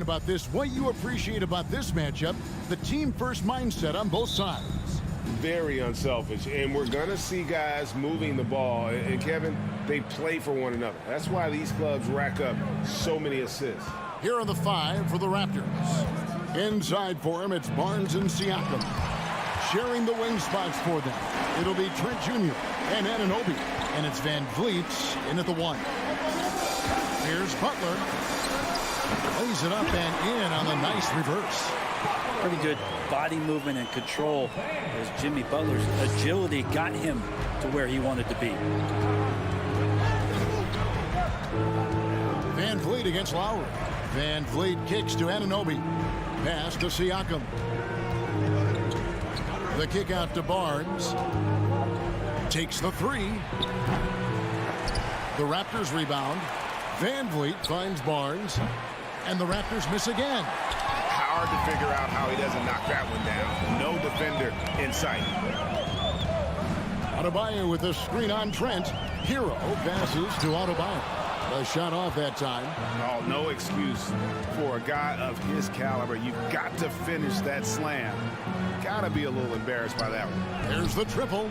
talking about this, what you appreciate about this matchup, the team-first mindset on both sides. Very unselfish, and we're going to see guys moving the ball. And, Kevin, they play for one another. That's why these clubs rack up so many assists. Here are the 5 for the Raptors. Inside for him, it's Barnes and Siakam. Sharing the wing spots for them. It'll be Trent Jr. and Anunoby. And it's Van Vliet in at the 1. Here's Butler. Lays it up and in on the nice reverse. Pretty good body movement and control as Jimmy Butler's agility got him to where he wanted to be. Van Vliet against Lowry. Van Vliet kicks to Anunoby. Pass to Siakam. The kick out to Barnes. Takes the 3. The Raptors rebound. Van Vliet finds Barnes. And the Raptors miss again. Hard to figure out how he doesn't knock that one down. No defender in sight. Adebayo with a screen on Trent. Hero passes to Adebayo. A shot off that time. Oh, no excuse for a guy of his caliber. You've got to finish that slam. Got to be a little embarrassed by that one. There's the triple.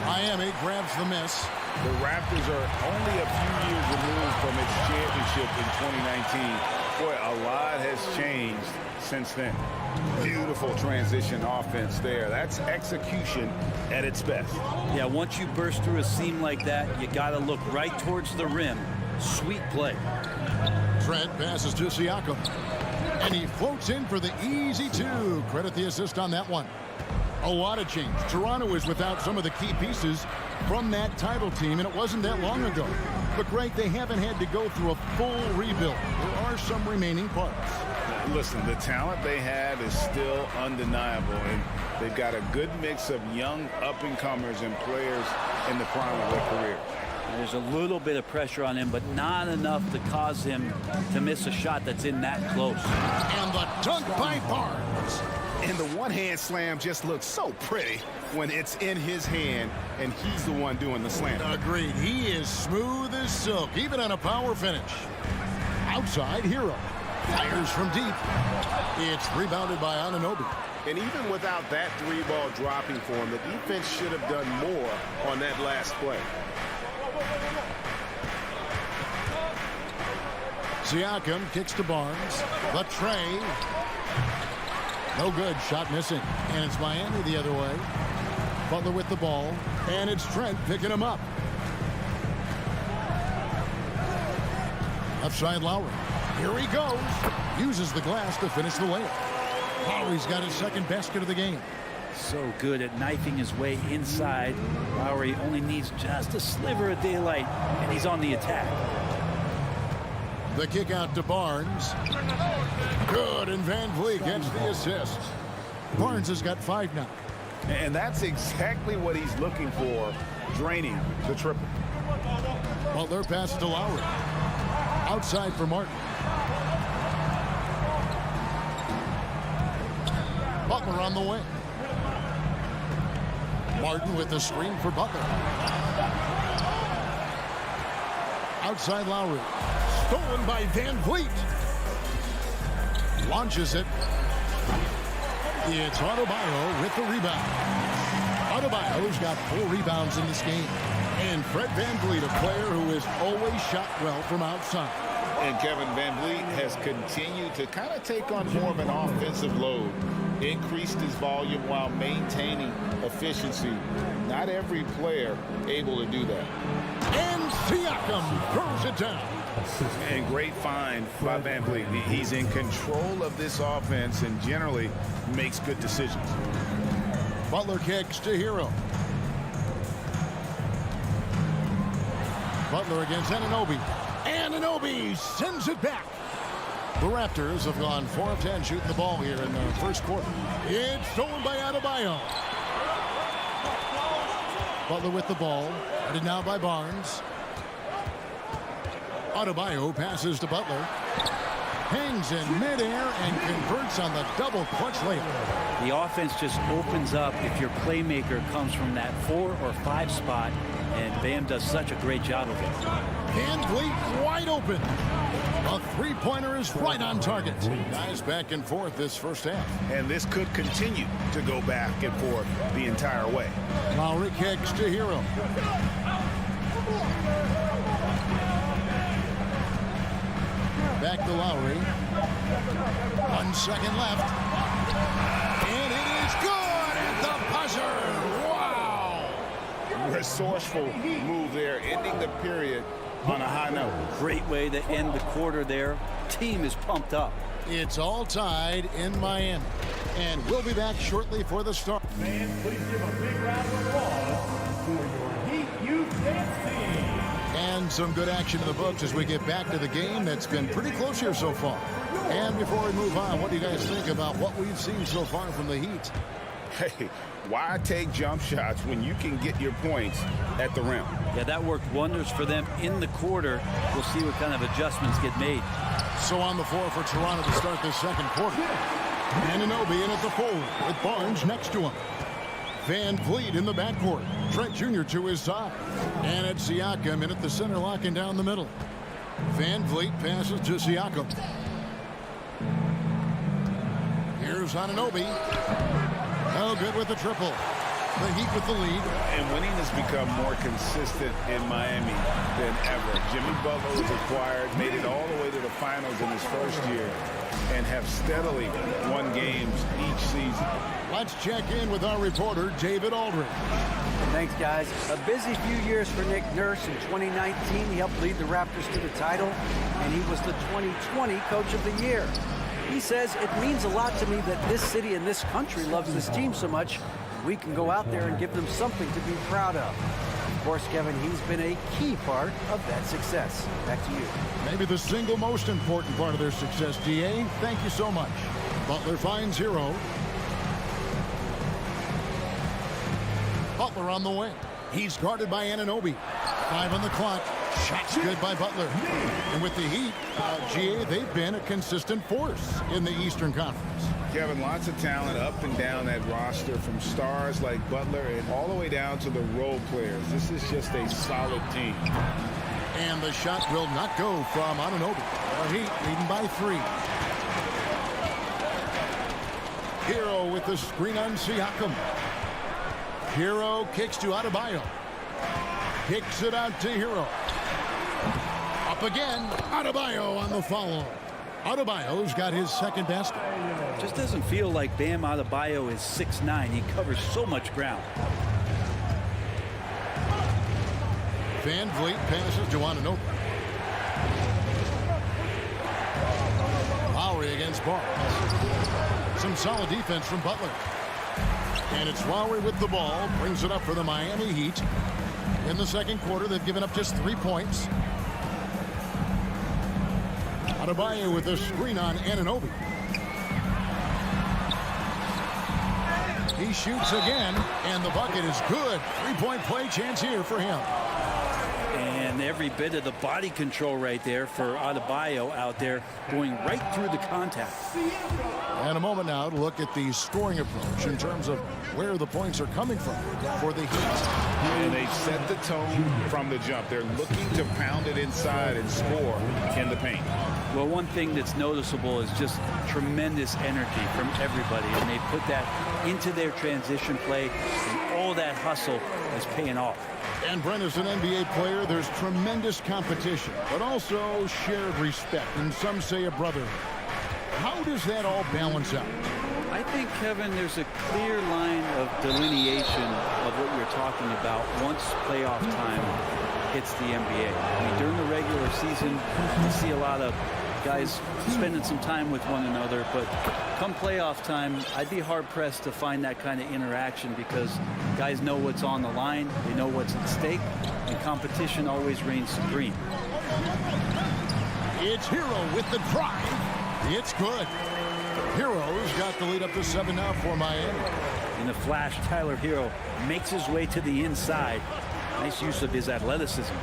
Miami grabs the miss. The Raptors are only a few years removed from its championship in 2019. Boy, a lot has changed since then. Beautiful transition offense there. That's execution at its best. Yeah, once you burst through a seam like that, you got to look right towards the rim. Sweet play. Trent passes to Siakam. And he floats in for the easy 2. Credit the assist on that one. A lot of change. Toronto is without some of the key pieces from that title team, and it wasn't that long ago. But, Greg, they haven't had to go through a full rebuild. There are some remaining parts. Listen, the talent they have is still undeniable, and they've got a good mix of young up-and-comers and players in the prime of their career. There's a little bit of pressure on him, but not enough to cause him to miss a shot that's in that close. And the dunk by Barnes. And the one-hand slam just looks so pretty when it's in his hand, and he's the one doing the slam. Agreed. He is smooth as silk, even on a power finish. Outside, Hero. Fires from deep. It's rebounded by Anunoby. And even without that 3-ball dropping for him, the defense should have done more on that last play. Siakam kicks to Barnes. The tray. No good. Shot missing. And it's Miami the other way. Butler with the ball. And it's Trent picking him up. Left side Lowry. Here he goes. Uses the glass to finish the layup. Lowry's got his second basket of the game. So good at knifing his way inside. Lowry only needs just a sliver of daylight, and he's on the attack. The kick out to Barnes. Good, and Van Vliet gets the assist. Barnes has got 5 now. And that's exactly what he's looking for, draining the triple. Butler passes to Lowry. Outside for Martin. Butler on the wing. Martin with the screen for Butler. Outside Lowry. Stolen by Van Vliet. Launches it. It's Adebayo with the rebound. Adebayo's got 4 rebounds in this game. And Fred Van Vliet, a player who has always shot well from outside. And Kevin Van Vliet has continued to kind of take on more of an offensive load. Increased his volume while maintaining efficiency. Not every player able to do that. And Siakam throws it down. And great find by Van Vliet. He's in control of this offense and generally makes good decisions. Butler kicks to Hero. Butler against Anunoby. Anunoby sends it back. The Raptors have gone 4 of 10 shooting the ball here in the first quarter. It's stolen by Adebayo. Butler with the ball. Headed now by Barnes. Adebayo passes to Butler. Hangs in midair and converts on the double clutch layup. The offense just opens up if your playmaker comes from that 4 or 5 spot, and Bam does such a great job of it. Van Vliet wide open. A three-pointer is right on target. Guys back and forth this first half. And this could continue to go back and forth the entire way. Lowry kicks to Hero. Back to Lowry. 1 second left. And it is good at the buzzer. Wow! Resourceful move there, ending the period on a high note. Great way to end the quarter there. Team is pumped up. It's all tied in Miami. And we'll be back shortly for the start. Fans, please give a big round of applause for your Heat Youth Dance Team. And some good action in the books as we get back to the game that's been pretty close here so far. And before we move on, what do you guys think about what we've seen so far from the Heat? Hey, why take jump shots when you can get your points at the rim? Yeah, that worked wonders for them in the quarter. We'll see what kind of adjustments get made. So on the floor for Toronto to start this second quarter. Anunoby in at the forward with Barnes next to him. Van Vliet in the backcourt. Trent Jr. to his side. And it's Siakam in at the center, locking down the middle. Van Vliet passes to Siakam. Here's Anunoby. Oh, good with the triple. The Heat with the lead. And winning has become more consistent in Miami than ever. Jimmy Butler was acquired, made it all the way to the finals in his first year, and have steadily won games each season. Let's check in with our reporter, David Aldridge. Thanks, guys. A busy few years for Nick Nurse. In 2019, he helped lead the Raptors to the title, and he was the 2020 Coach of the Year. He says, it means a lot to me that this city and this country loves this team so much. We can go out there and give them something to be proud of. Of course, Kevin, he's been a key part of that success. Back to you. Maybe the single most important part of their success, DA. Thank you so much. Butler finds Hero. Butler on the wing. He's guarded by Anunoby. 5 on the clock. Shots good by Butler. And with the Heat, GA, they've been a consistent force in the Eastern Conference. Kevin, lots of talent up and down that roster, from stars like Butler and all the way down to the role players. This is just a solid team. And the shot will not go from Anunoby. The Heat leading by 3. Hero with the screen on Siakam. Hero kicks to Adebayo. Kicks it out to Hero. Up again. Adebayo on the follow. Adebayo's got his second basket. Just doesn't feel like Bam Adebayo is 6'9". He covers so much ground. Van Vliet passes to Anunoby. Lowry against Barnes. Some solid defense from Butler. And it's Lowry with the ball. Brings it up for the Miami Heat. In the second quarter, they've given up just 3 points. Adebayo with a screen on Anunoby. He shoots again, and the bucket is good. 3-point play chance here for him. And every bit of the body control right there for Adebayo out there, going right through the contact. And a moment now to look at the scoring approach in terms of where the points are coming from for the Heat. And they've set the tone from the jump. They're looking to pound it inside and score in the paint. Well, one thing that's noticeable is just tremendous energy from everybody, and they put that into their transition play, and all that hustle is paying off. And Brent, as an NBA player, there's tremendous competition, but also shared respect, and some say a brotherhood. How does that all balance out? I think, Kevin, there's a clear line of delineation of what you're talking about once playoff time hits the NBA. I mean, during the regular season, you see a lot of guys spending some time with one another, but come playoff time, I'd be hard-pressed to find that kind of interaction, because guys know what's on the line, they know what's at stake, and competition always reigns supreme. It's Hero with the drive. It's good. Hero's got the lead up to 7 now for Miami. In the flash, Tyler Hero makes his way to the inside. Nice use of his athleticism.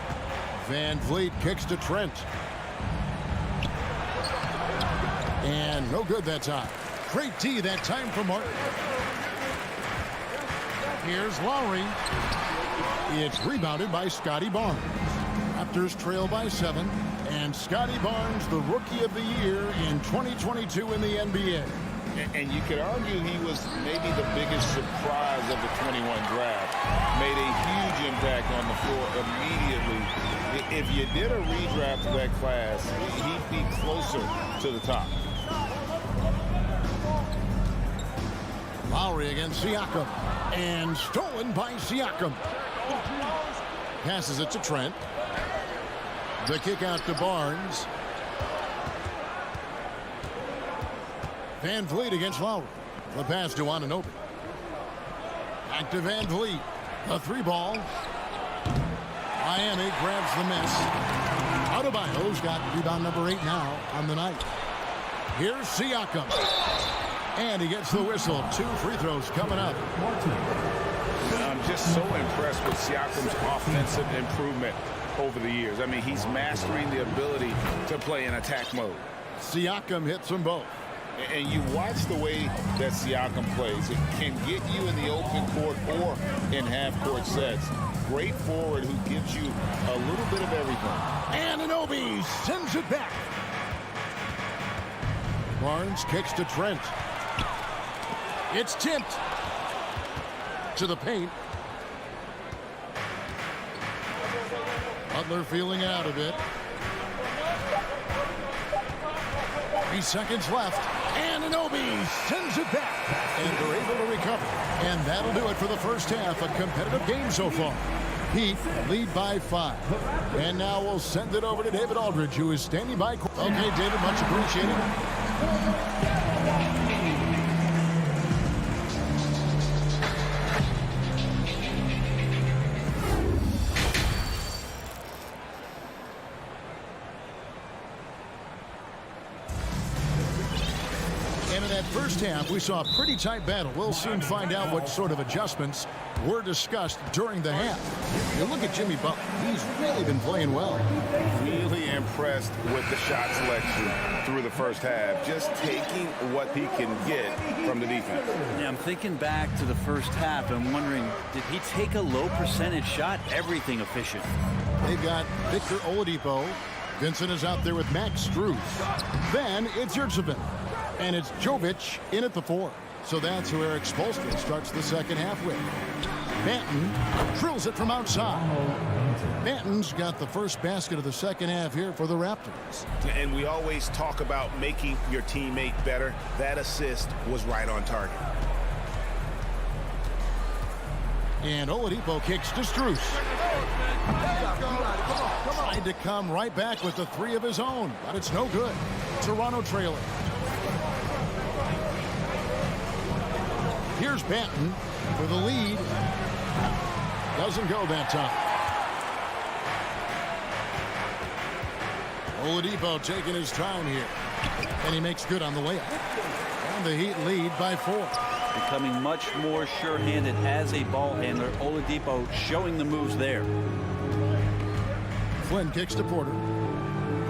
Van Vliet kicks to Trent. And no good that time. Great D that time for Martin. Here's Lowry. It's rebounded by Scotty Barnes. Raptors trail by 7. And Scotty Barnes, the Rookie of the Year in 2022 in the NBA. And you could argue he was maybe the biggest surprise of the 21 draft. Made a huge impact on the floor immediately. If you did a redraft of that class, he'd be closer to the top. Lowry against Siakam. And stolen by Siakam. Passes it to Trent. The kick out to Barnes. Van Vliet against Lowry. The pass to Anunoby. Back to Van Vliet. The 3-ball. Miami grabs the miss. Adebayo's got rebound number 8 now on the night. Here's Siakam. And he gets the whistle. 2 free throws coming up. I'm just so impressed with Siakam's offensive improvement over the years. I mean, he's mastering the ability to play in attack mode. Siakam hits them both. And you watch the way that Siakam plays. It can get you in the open court or in half-court sets. Great forward who gives you a little bit of everything. Anunoby sends it back. Barnes kicks to Trent. It's tipped to the paint. Butler feeling out of it. 3 seconds left. Anunoby sends it back. And they're able to recover. And that'll do it for the first half. A competitive game so far. Heat lead by 5. And now we'll send it over to David Aldridge, who is standing by. Okay, David, much appreciated. And in that first half, we saw a pretty tight battle. We'll soon find out what sort of adjustments were discussed during the half. You look at Jimmy Butler. He's really been playing well. Really impressed with the shot selection through the first half. Just taking what he can get from the defense. Yeah, I'm thinking back to the first half. I'm wondering, did he take a low percentage shot? Everything efficient. They've got Victor Oladipo. Vincent is out there with Max Strus. Then it's Yurtseven. And it's Jovic in at the 4. So that's who Eric Spoelstra starts the second half with. Banton drills it from outside. Banton's got the first basket of the second half here for the Raptors. And we always talk about making your teammate better. That assist was right on target. And Oladipo kicks to Strus. Tried to come right back with the 3 of his own, but it's no good. Toronto trailing. Here's Banton for the lead. Doesn't go that time. Oladipo taking his time here. And he makes good on the layup. And the Heat lead by 4. Becoming much more sure-handed as a ball handler. Oladipo showing the moves there. Flynn kicks to Porter.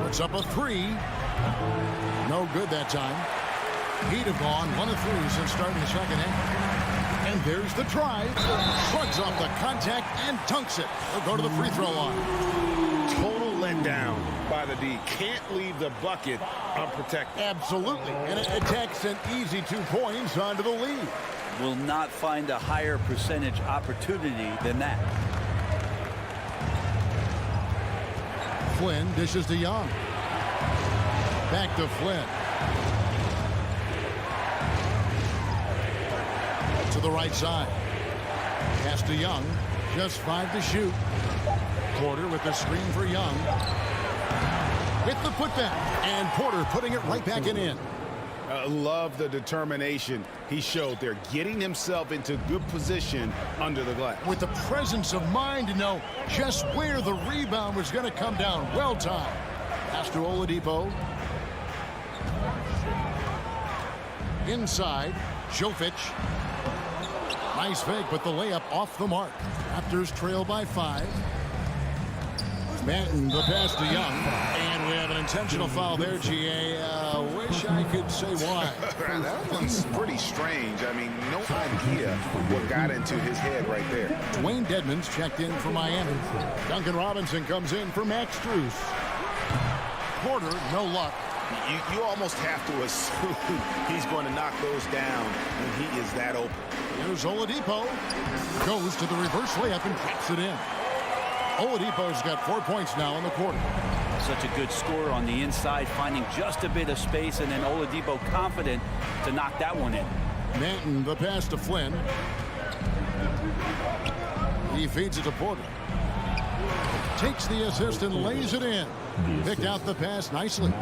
Puts up a 3. No good that time. Heat have gone 1 of 3 since starting the second half. And there's the try. Shrugs off the contact and dunks it. They'll go to the free throw line. Total letdown by the D. Can't leave the bucket unprotected. Absolutely. And it takes an easy 2 points onto the lead. Will not find a higher percentage opportunity than that. Flynn dishes to Young. Back to Flynn. To the right side. Pass to Young. Just 5 to shoot. Porter with the screen for Young. With the putback. And Porter putting it right back in. Love the determination he showed there. Getting himself into good position under the glass. With the presence of mind to know just where the rebound was going to come down. Well timed. Pass to Oladipo. Inside. Jovic. Nice fake, but the layup off the mark. Raptors trail by 5. Banton, the pass to Young. And we have an intentional foul there, GA. Wish I could say why. That one's pretty strange. I mean, no idea what got into his head right there. Dwayne Dedmon's checked in for Miami. Duncan Robinson comes in for Max Strus. Porter, no luck. You almost have to assume he's going to knock those down when he is that open. Here's Oladipo. Goes to the reverse layup and drops it in. Oladipo's got 4 points now in the quarter. Such a good scorer on the inside, finding just a bit of space, and then Oladipo confident to knock that one in. Manton, the pass to Flynn. He feeds it to Porter. Takes the assist and lays it in. Picked out the pass nicely.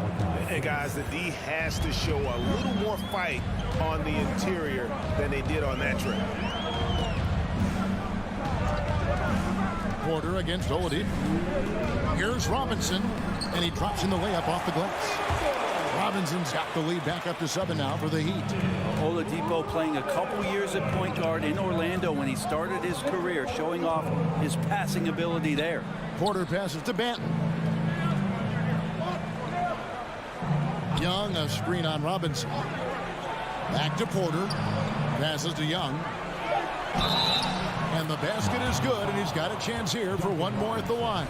And guys, the D has to show a little more fight on the interior than they did on that trip. Porter against Oladipo. Here's Robinson, and he drops in the layup off the glass. Robinson's got the lead back up to 7 now for the Heat. Oladipo playing a couple years at point guard in Orlando when he started his career, showing off his passing ability there. Porter passes to Banton. Young, a screen on Robinson. Back to Porter. Passes to Young. And the basket is good, and he's got a chance here for one more at the line.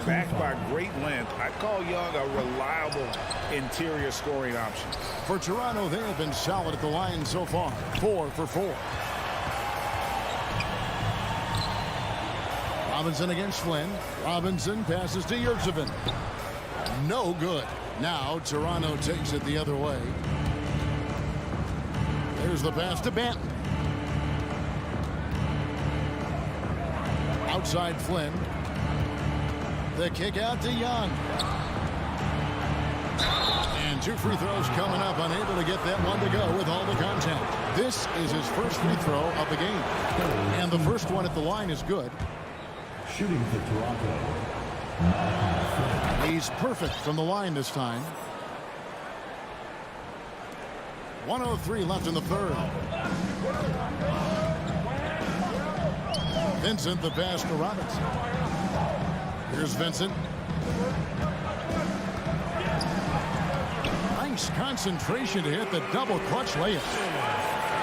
Backed by great length, I call Young a reliable interior scoring option. For Toronto, they have been solid at the line so far. 4 for 4. Robinson against Flynn. Robinson passes to Yurtseven. No good. Now Toronto takes it the other way. There's the pass to Banton. Outside Flynn. The kick out to Young. And 2 free throws coming up, unable to get that one to go with all the contact. This is his first free throw of the game. And the first one at the line is good. Shooting for Toronto. He's perfect from the line this time. 1:03 left in the third. Vincent, the pass to Robinson. Here's Vincent. Nice concentration to hit the double clutch layup.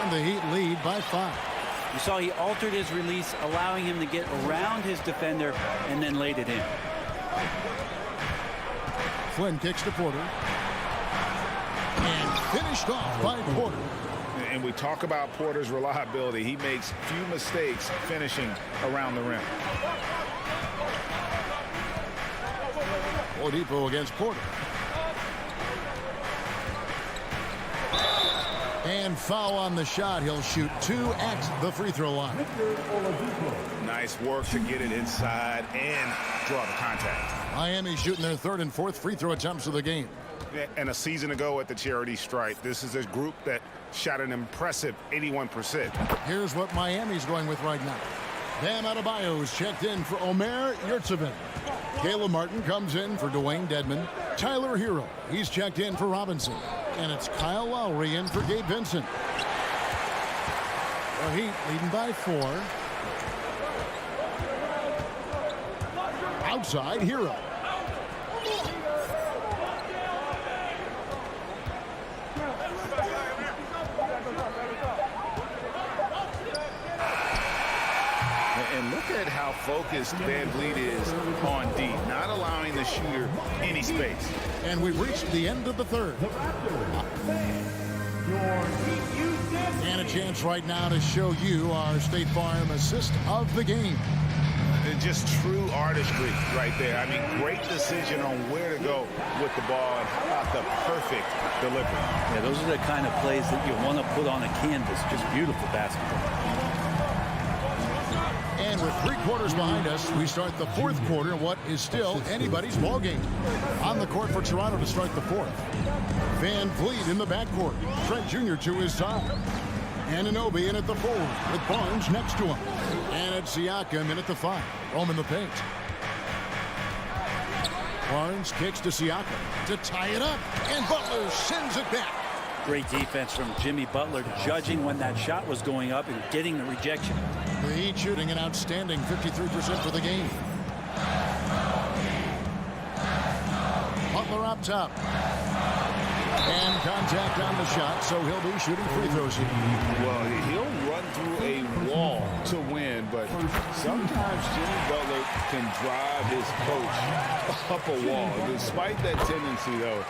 And the Heat lead by 5. You saw he altered his release, allowing him to get around his defender and then laid it in. Flynn kicks to Porter. And finished off by Porter. And we talk about Porter's reliability. He makes few mistakes finishing around the rim. Oladipo against Porter. And foul on the shot. He'll shoot 2 at the free throw line. Nice work to get it inside and draw the contact. Miami shooting their 3rd and 4th free throw attempts of the game. And a season ago at the charity stripe, this is a group that shot an impressive 81%. Here's what Miami's going with right now. Bam Adebayo's checked in for Omer Yurtseven. Caleb Martin comes in for Dwayne Dedmon. Tyler Hero, he's checked in for Robinson. And it's Kyle Lowry in for Gabe Vincent. The Heat leading by 4. Outside, Hero. And look at how focused Van Vliet is on D, not allowing the shooter any space. And we've reached the end of the third. And a chance right now to show you our State Farm assist of the game. And just true artistry right there. I mean, great decision on where to go with the ball, and how about the perfect delivery. Yeah, those are the kind of plays that you want to put on a canvas. Just beautiful basketball. And with 3 quarters behind us, we start the 4th quarter in what is still anybody's ball game. On the court for Toronto to start the 4th. Van Vliet in the backcourt. Trent Jr. to his side. Anunoby in at the forward with Barnes next to him. And it's Siakam in at the 5. Home in the paint. Barnes kicks to Siakam to tie it up. And Butler sends it back. Great defense from Jimmy Butler, judging when that shot was going up and getting the rejection. The Heat shooting an outstanding 53% for the game. Butler up top. And contact on the shot, so he'll be shooting free throws here. Well, he'll run through a wall to win, but sometimes Jimmy Butler can drive his coach up a wall. Despite that tendency, though,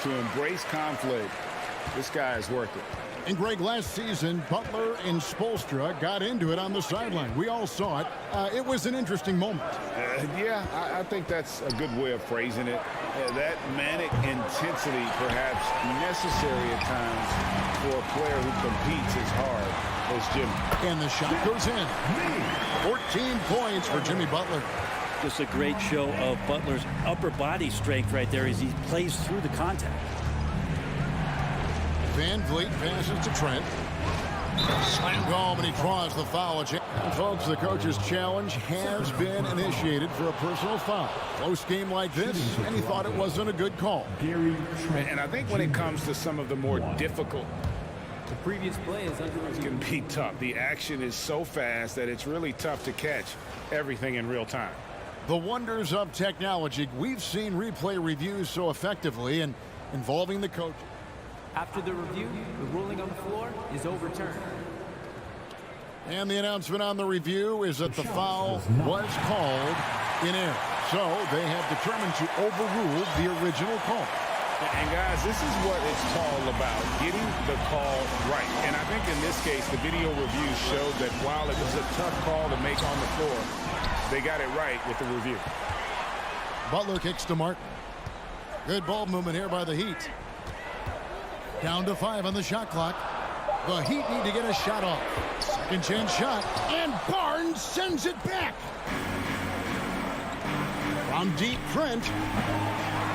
to embrace conflict, this guy is worth it. And Greg, last season, Butler and Spoelstra got into it on the sideline. We all saw it. It was an interesting moment. Yeah, I think that's a good way of phrasing it. That manic intensity, perhaps necessary at times for a player who competes as hard as Jimmy. And the shot goes in. 14 points for Jimmy Butler. Just a great show of Butler's upper body strength right there as he plays through the contact. Van Vliet passes to Trent. Slam home, and he draws the foul. And folks, the coach's challenge has been initiated for a personal foul. Close game like this, and he thought it wasn't a good call. And I think when it comes to some of the more difficult, the previous play is under it can be tough. The action is so fast that it's really tough to catch everything in real time. The wonders of technology. We've seen replay reviews so effectively and involving the coach. After the review, the ruling on the floor is overturned. And the announcement on the review is that the foul was called in error. So they have determined to overrule the original call. And guys, this is what it's all about, getting the call right. And I think in this case, the video review showed that while it was a tough call to make on the floor, they got it right with the review. Butler kicks to Martin. Good ball movement here by the Heat. Down to 5 on the shot clock. The Heat need to get a shot off. Second chance shot, and Barnes sends it back. From deep, Trent.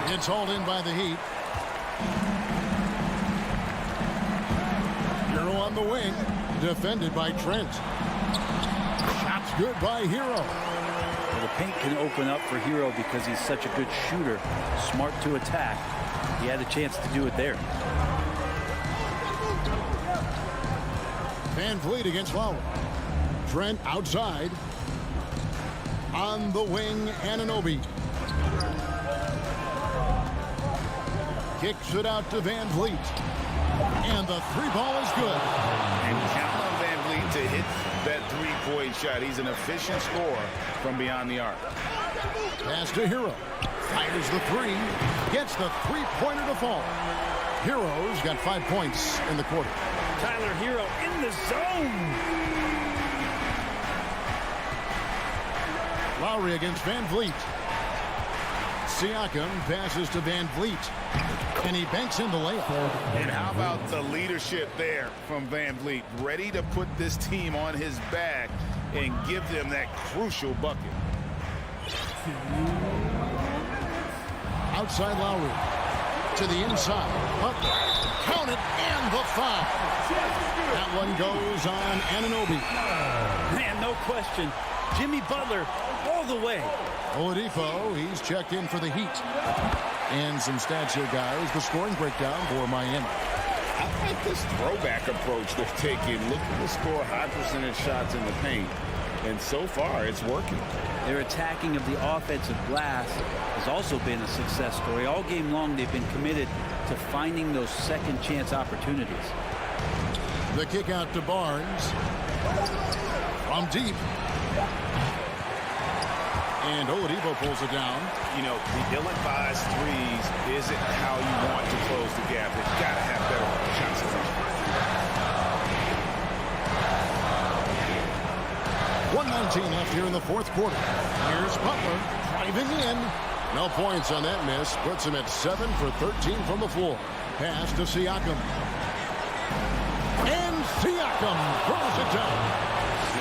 It's hauled in by the Heat. Hero on the wing, defended by Trent. Shot's good by Hero. The paint can open up for Hero because he's such a good shooter, smart to attack. He had a chance to do it there. Van Vliet against Lowry. Trent outside. On the wing, Anunoby. Kicks it out to Van Vliet. And the three ball is good. And count on Van Vliet to hit that three-point shot. He's an efficient scorer from beyond the arc. Pass to Hero. Fires the three. Gets the three-pointer to fall. Hero's got 5 points in the quarter. Tyler Hero in the zone. Lowry against Van Vliet. Siakam passes to Van Vliet. And he banks in the layup. And how about the leadership there from Van Vliet? Ready to put this team on his back and give them that crucial bucket. Outside Lowry. To the inside. Butler. Count it, and the foul. That one goes on Anunoby. Man, no question. Jimmy Butler all the way. Oladipo, he's checked in for the Heat. And some stats here, guys. The scoring breakdown for Miami. I like this throwback approach they're taking. Looking to score high percentage shots in the paint. And so far, it's working. Their attacking of the offensive glass has also been a success story. All game long, they've been committed to finding those second chance opportunities. The kick out to Barnes. From deep. And Oladipo pulls it down. You know, the ill-advised threes isn't how you want to close the gap. They've got to have better shots selection. 1:19 left here in the fourth quarter. Here's Butler driving in. No points on that miss. Puts him at 7 for 13 from the floor. Pass to Siakam. And Siakam throws it down.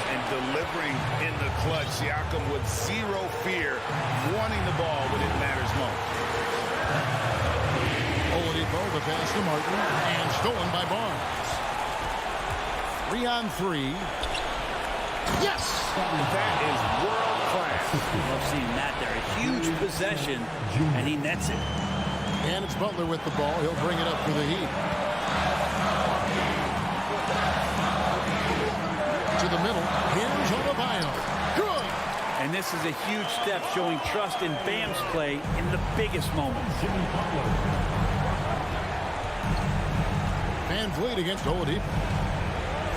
And delivering in the clutch, Siakam with zero fear, wanting the ball when it matters most. Oladipo, the pass to Martin, and stolen by Barnes. 3 on 3. Yes! That is world class. Love seeing that there. A huge possession, and he nets it. And it's Butler with the ball. He'll bring it up for the Heat. To the middle. Here's Adebayo. Good! And this is a huge step showing trust in Bam's play in the biggest moments. Van Vliet against Oladipo.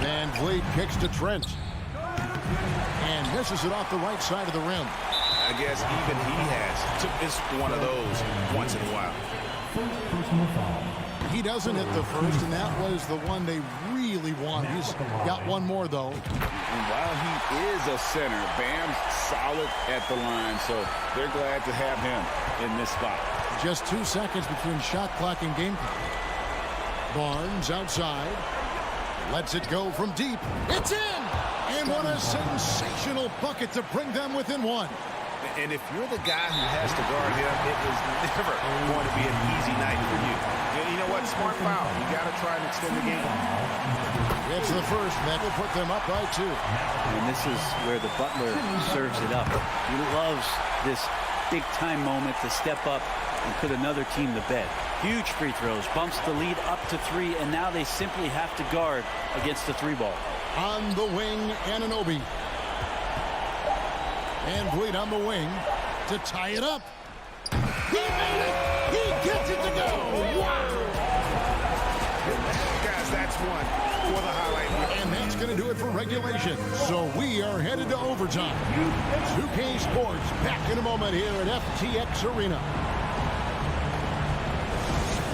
Van Vliet kicks to Trent. And misses it off the right side of the rim. I guess even he has. It's one of those once in a while. He doesn't hit the first, and that was the one they really want. He's got one more, though. And while he is a center, Bam's solid at the line, so they're glad to have him in this spot. Just 2 seconds between shot clock and game clock. Barnes outside. Lets it go from deep. It's in! And what a sensational bucket to bring them within one. And if you're the guy who has to guard him, it is never going to be an easy night for you. You know what? Smart foul. You got to try and extend the game. It's the first. That will put them up by 2. And this is where the Butler serves it up. He loves this big-time moment to step up and put another team to bed. Huge free throws, bumps the lead up to 3, and now they simply have to guard against the 3-ball. On the wing, Anunoby. And Vliet on the wing to tie it up. He made it! He gets it to go! Wow! Guys, that's one for the highlight. And that's going to do it for regulation. So we are headed to overtime. 2K Sports back in a moment here at FTX Arena.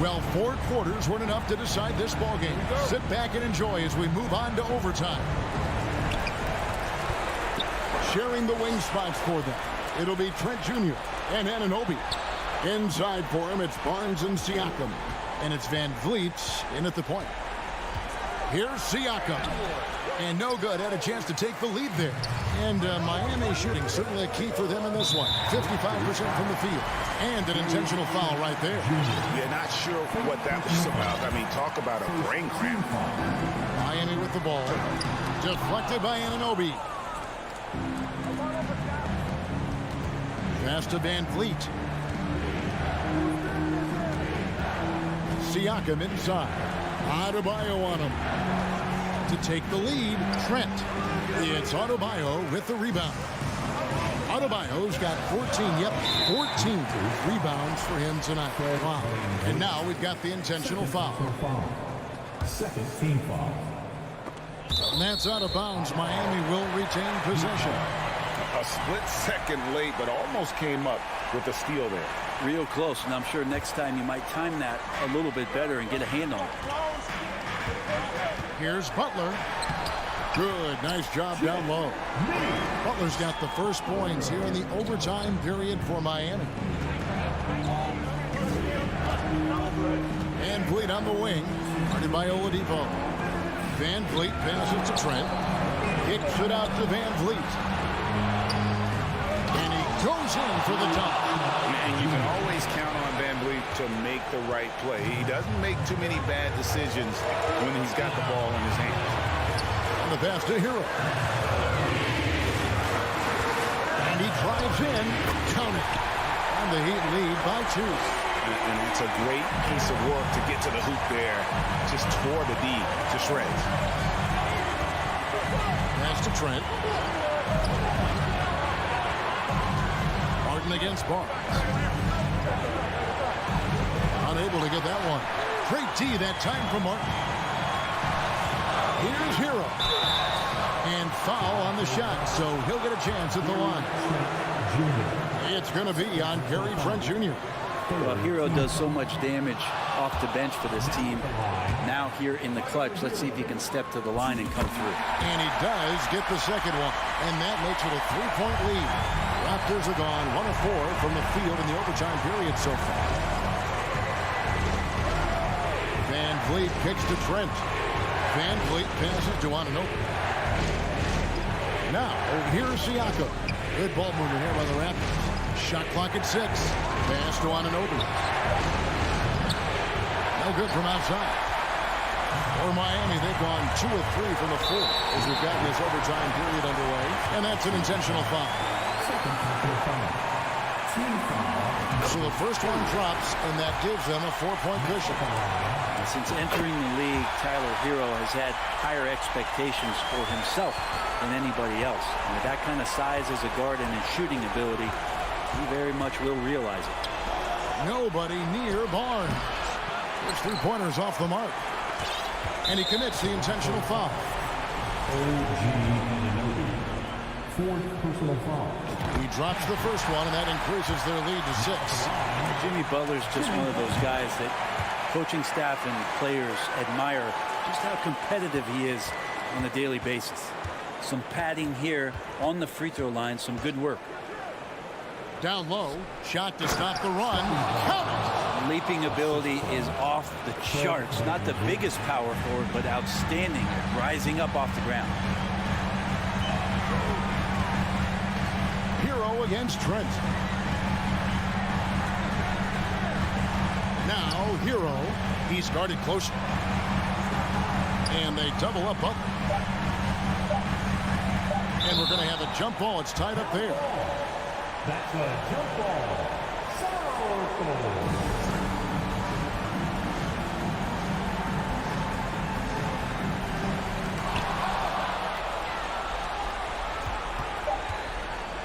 Well, 4 quarters weren't enough to decide this ballgame. Sit back and enjoy as we move on to overtime. Sharing the wing spots for them, it'll be Trent Jr. and Anunoby. Inside for him, it's Barnes and Siakam. And it's Van Vliet in at the point. Here's Siakam. And no good. Had a chance to take the lead there. And Miami shooting certainly a key for them in this one. 55% from the field. And an intentional foul right there. Yeah, not sure what that was about. I mean, talk about a brain cramp. Miami with the ball. Deflected by Anunoby. Pass to Van Vliet. Siakam inside. Adebayo on him. To take the lead, Trent. It's Adebayo with the rebound. Adebayo's got 14 rebounds for him tonight. Wow. And now we've got the intentional foul. Second team foul. And that's out of bounds. Miami will retain possession. A split second late, but almost came up with the steal there. Real close, and I'm sure next time you might time that a little bit better and get a hand on it. Here's Butler. Good, nice job down low. Butler's got the first points here in the overtime period for Miami. Van Vliet on the wing, guarded by Oladipo. Van Vliet passes to Trent. Kicks it out to Van Vliet. And he goes in for the dunk. And you can always count on Van Vliet to make the right play. He doesn't make too many bad decisions when he's got the ball in his hands. And the pass to Hero. And he drives in. Count it. And the Heat lead by 2. And it's a great piece of work to get to the hoop there. Just tore the D to shreds. Pass to Trent. Martin against Barnes. Unable to get that one. Great D that time from Martin. Here's Hero. And foul on the shot, so he'll get a chance at the line. It's going to be on Gary Trent Jr. Well, Hero does so much damage off the bench for this team. Now here in the clutch, let's see if he can step to the line and come through. And he does get the second one, and that makes it a 3-point lead. Raptors are gone 1 of 4 from the field in the overtime period so far. Van Vliet kicks to Trent. Van Vliet passes to Anunoby. Now, here's Siakam. Good ball movement here by the Raptors. Shot clock at 6. Pass to Anunoby. No good from outside. For Miami, they've gone 2 of 3 from the floor as we've gotten this overtime period underway. And that's an intentional foul. So the first one drops, and that gives them a 4-point cushion. Since entering the league, Tyler Hero has had higher expectations for himself than anybody else. And with that kind of size as a guard and his shooting ability, he very much will realize it. Nobody near Barnes. There's 3-pointers off the mark. And he commits the intentional foul. Fourth personal foul. He drops the first one, and that increases their lead to 6. Jimmy Butler's just one of those guys that coaching staff and players admire just how competitive he is on a daily basis. Some padding here on the free throw line, some good work. Down low, shot to stop the run. Count it! Leaping ability is off the charts. Not the biggest power forward, but outstanding at rising up off the ground. Hero against Trent. Now Hero. He's guarded closer. And they double up Butler. And we're going to have a jump ball. It's tied up there. That's a jump ball.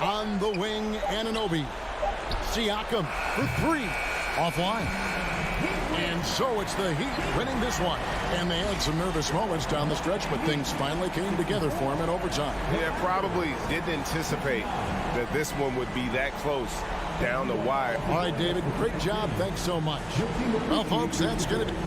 On the wing, Anunoby. Siakam for 3. Offline. And so it's the Heat winning this one. And they had some nervous moments down the stretch, but things finally came together for them in overtime. Yeah, probably didn't anticipate that this one would be that close down the wire. All right, David, great job. Thanks so much. Well, folks, that's going to do.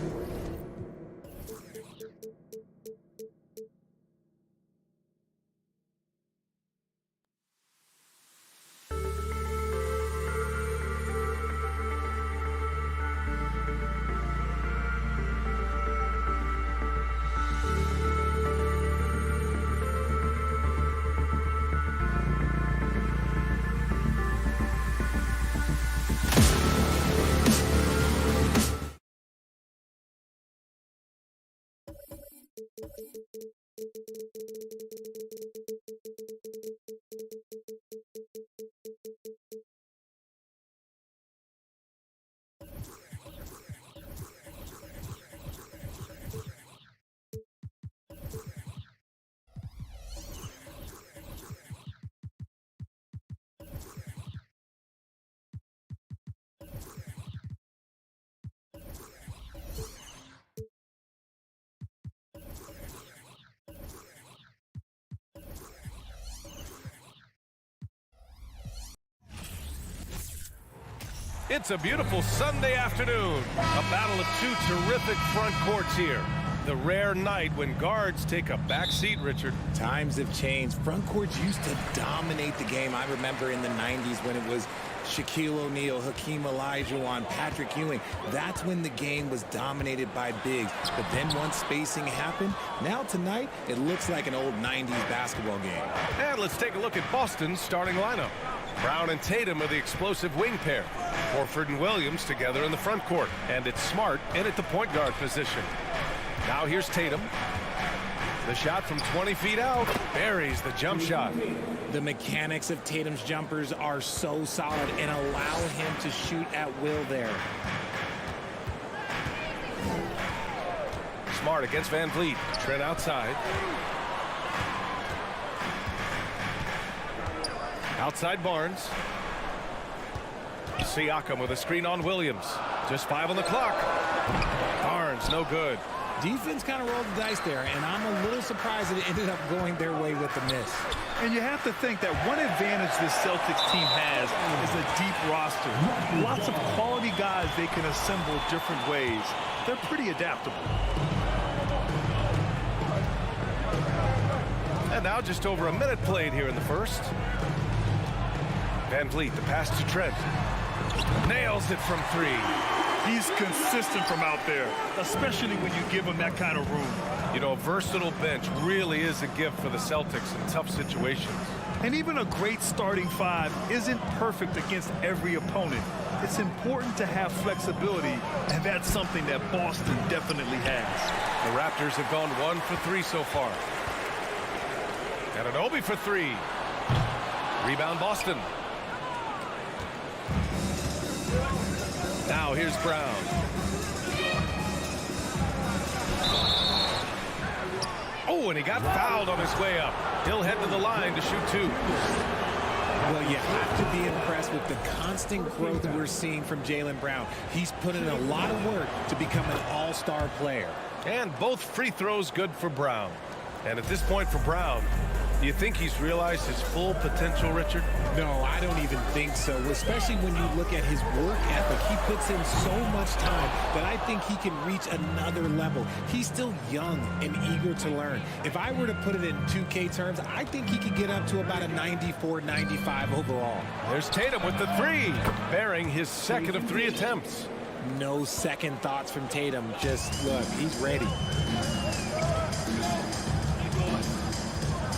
It's a beautiful Sunday afternoon. A battle of two terrific front courts here. The rare night when guards take a back seat, Richard. Times have changed. Front courts used to dominate the game. I remember in the 90s when it was Shaquille O'Neal, Hakeem Olajuwon, Patrick Ewing. That's when the game was dominated by bigs. But then once spacing happened, now tonight it looks like an old 90s basketball game. And let's take a look at Boston's starting lineup. Brown and Tatum are the explosive wing pair. Horford and Williams together in the front court. And it's Smart in at the point guard position. Now here's Tatum. The shot from 20 feet out buries the jump shot. The mechanics of Tatum's jumpers are so solid and allow him to shoot at will there. Smart against Van Vliet. Trent outside. Outside Barnes. Siakam with a screen on Williams. Just 5 on the clock. Barnes, no good. Defense kind of rolled the dice there, and I'm a little surprised that it ended up going their way with the miss. And you have to think that one advantage this Celtics team has is a deep roster. Lots of quality guys they can assemble different ways. They're pretty adaptable. And now just over a minute played here in the first. Van Vliet, the pass to Trent. Nails it from 3. He's consistent from out there, especially when you give him that kind of room. You know, a versatile bench really is a gift for the Celtics in tough situations. And even a great starting 5 isn't perfect against every opponent. It's important to have flexibility, and that's something that Boston definitely has. The Raptors have gone 1 for 3 so far. Anunoby for 3. Rebound Boston. Now here's Brown. Oh, and he got fouled on his way up. He'll head to the line to shoot 2. Well, you have to be impressed with the constant growth we're seeing from Jaylen Brown. He's put in a lot of work to become an all-star player. And both free throws good for Brown. And at this point for Brown, do you think he's realized his full potential, Richard? No, I don't even think so, especially when you look at his work ethic. He puts in so much time that I think he can reach another level. He's still young and eager to learn. If I were to put it in 2K terms, I think he could get up to about a 94, 95 overall. There's Tatum with the three, bearing his second of 3 attempts. No second thoughts from Tatum. Just look, he's ready.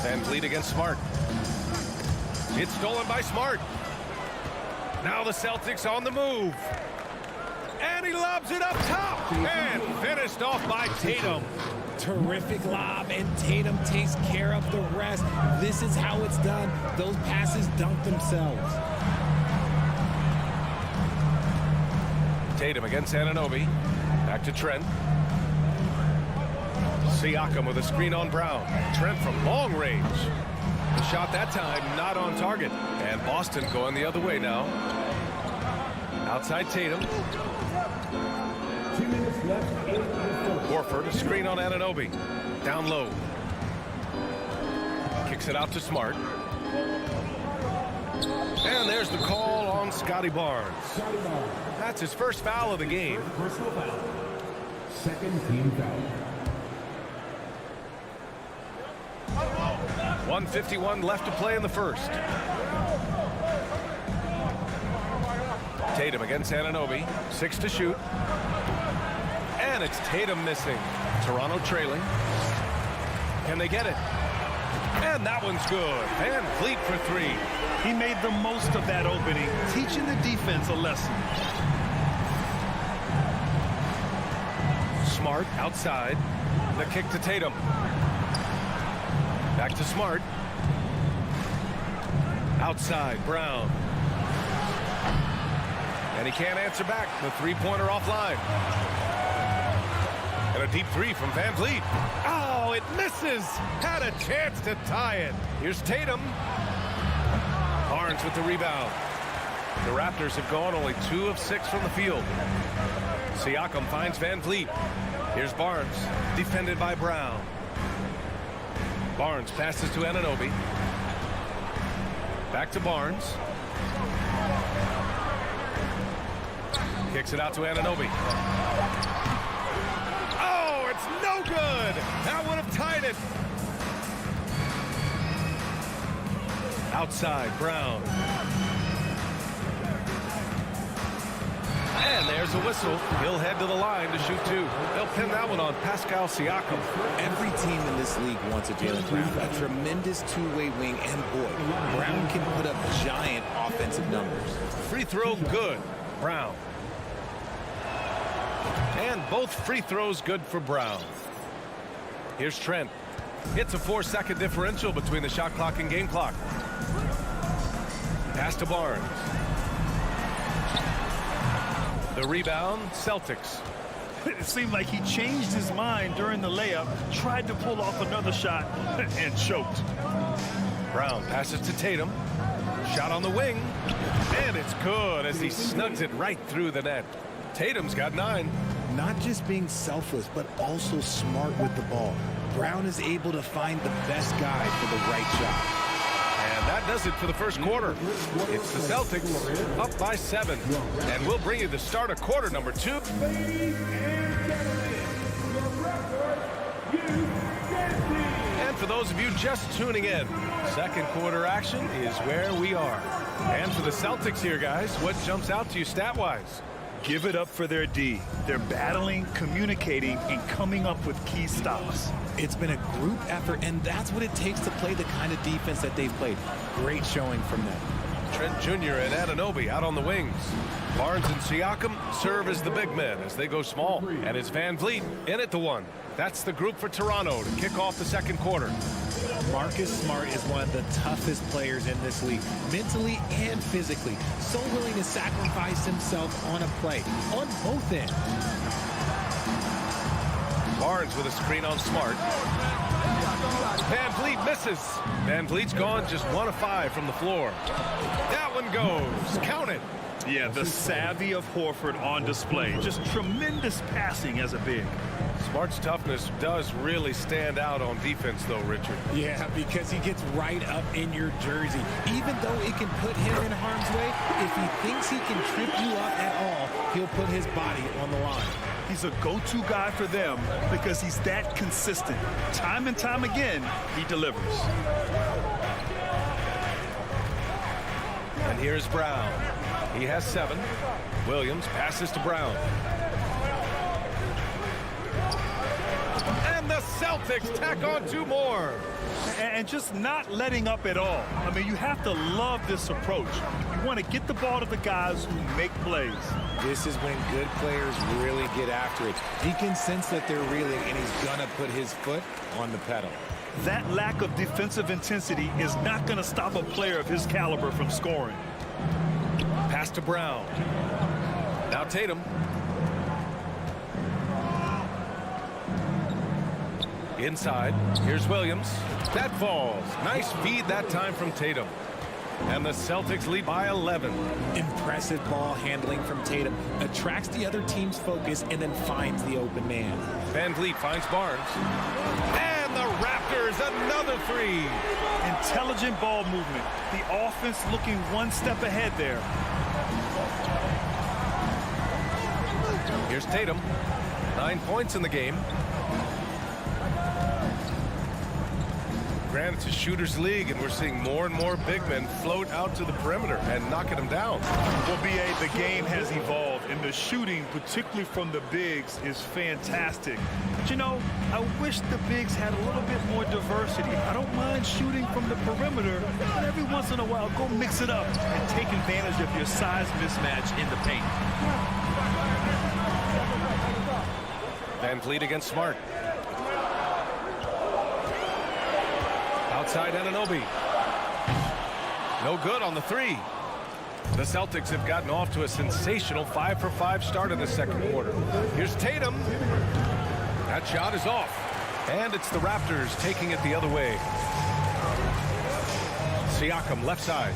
Van Vliet against Smart. It's stolen by Smart. Now the Celtics on the move. And he lobs it up top. And finished off by Tatum. Terrific lob, and Tatum takes care of the rest. This is how it's done. Those passes dunk themselves. Tatum against Anunoby. Back to Trent. Siakam with a screen on Brown. Trent from long range. The shot that time not on target. And Boston going the other way now. Outside Tatum. 2 minutes left. Horford, a screen on Anunoby. Down low. Kicks it out to Smart. And there's the call on Scotty Barnes. That's his first foul of the game. Personal foul. Second team foul. 1:51 left to play in the first. Tatum against Anunoby. 6 to shoot. And it's Tatum missing. Toronto trailing. Can they get it? And that one's good. Van Vliet for 3. He made the most of that opening, teaching the defense a lesson. Smart outside. The kick to Tatum. Back to Smart. Outside, Brown. And he can't answer back. The three-pointer offline. And a deep 3 from Van Vliet. Oh, it misses. Had a chance to tie it. Here's Tatum. Barnes with the rebound. The Raptors have gone only 2 of 6 from the field. Siakam finds Van Vliet. Here's Barnes, defended by Brown. Barnes passes to Anunoby. Back to Barnes. Kicks it out to Anunoby. Oh, it's no good. That would have tied it. Outside, Brown. And there's a whistle. He'll head to the line to shoot 2. They'll pin that one on Pascal Siakam. Every team in this league wants a Jaylen Brown, a tremendous two-way wing, and boy, Brown can put up giant offensive numbers. Free throw good. Brown. And both free throws good for Brown. Here's Trent. It's a 4-second differential between the shot clock and game clock. Pass to Barnes. The rebound, Celtics. It seemed like he changed his mind during the layup, tried to pull off another shot, and choked. Brown passes to Tatum. Shot on the wing. And it's good as he snugs it right through the net. Tatum's got 9. Not just being selfless, but also smart with the ball. Brown is able to find the best guy for the right shot. And that does it for the first quarter. It's the Celtics up by 7. And we'll bring you the start of quarter number 2. And for those of you just tuning in, second quarter action is where we are. And for the Celtics here, guys, what jumps out to you stat-wise? Give it up for their D. They're battling, communicating, and coming up with key stops. It's been a group effort, and that's what it takes to play the kind of defense that they've played. Great showing from them. Trent Jr. and Anunoby out on the wings. Barnes and Siakam serve as the big men as they go small. And it's Van Vliet in at the 1. That's the group for Toronto to kick off the second quarter. Marcus Smart is one of the toughest players in this league, mentally and physically. So willing to sacrifice himself on a play, on both ends. Barnes with a screen on Smart. Van Vliet misses. Van Vliet's gone just 1 of 5 from the floor. That one goes. Count it. Yeah, the savvy of Horford on display. Just tremendous passing as a big. Smart's toughness does really stand out on defense, though, Richard. Yeah, because he gets right up in your jersey. Even though it can put him in harm's way, if he thinks he can trip you up at all, he'll put his body on the line. He's a go-to guy for them because he's that consistent. Time and time again, he delivers. And here's Brown. He has 7. Williams passes to Brown. And the Celtics tack on 2 more. And just not letting up at all. I mean, you have to love this approach. You want to get the ball to the guys who make plays. This is when good players really get after it. He can sense that they're reeling, and he's going to put his foot on the pedal. That lack of defensive intensity is not going to stop a player of his caliber from scoring. Pass to Brown. Now Tatum. Inside. Here's Williams. That falls. Nice feed that time from Tatum. And the Celtics lead by 11. Impressive ball handling from Tatum. Attracts the other team's focus and then finds the open man. Van Vliet finds Barnes. And the Raptors, another 3. Intelligent ball movement. The offense looking one step ahead there. Here's Tatum. 9 points in the game. Granted, it's a shooter's league, and we're seeing more and more big men float out to the perimeter and knocking them down. Well, B.A., the game has evolved, and the shooting, particularly from the bigs, is fantastic. But, you know, I wish the bigs had a little bit more diversity. I don't mind shooting from the perimeter, but every once in a while, go mix it up and take advantage of your size mismatch in the paint. Van Vliet against Smart. Outside Anunoby. No good on the 3. The Celtics have gotten off to a sensational 5-for-5 start in the second quarter. Here's Tatum. That shot is off. And it's the Raptors taking it the other way. Siakam left side.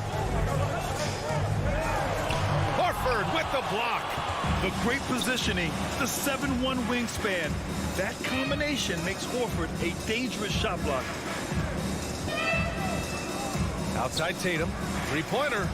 Horford with the block. The great positioning, the 7'1" wingspan. That combination makes Horford a dangerous shot blocker. Outside Tatum. 3-pointer.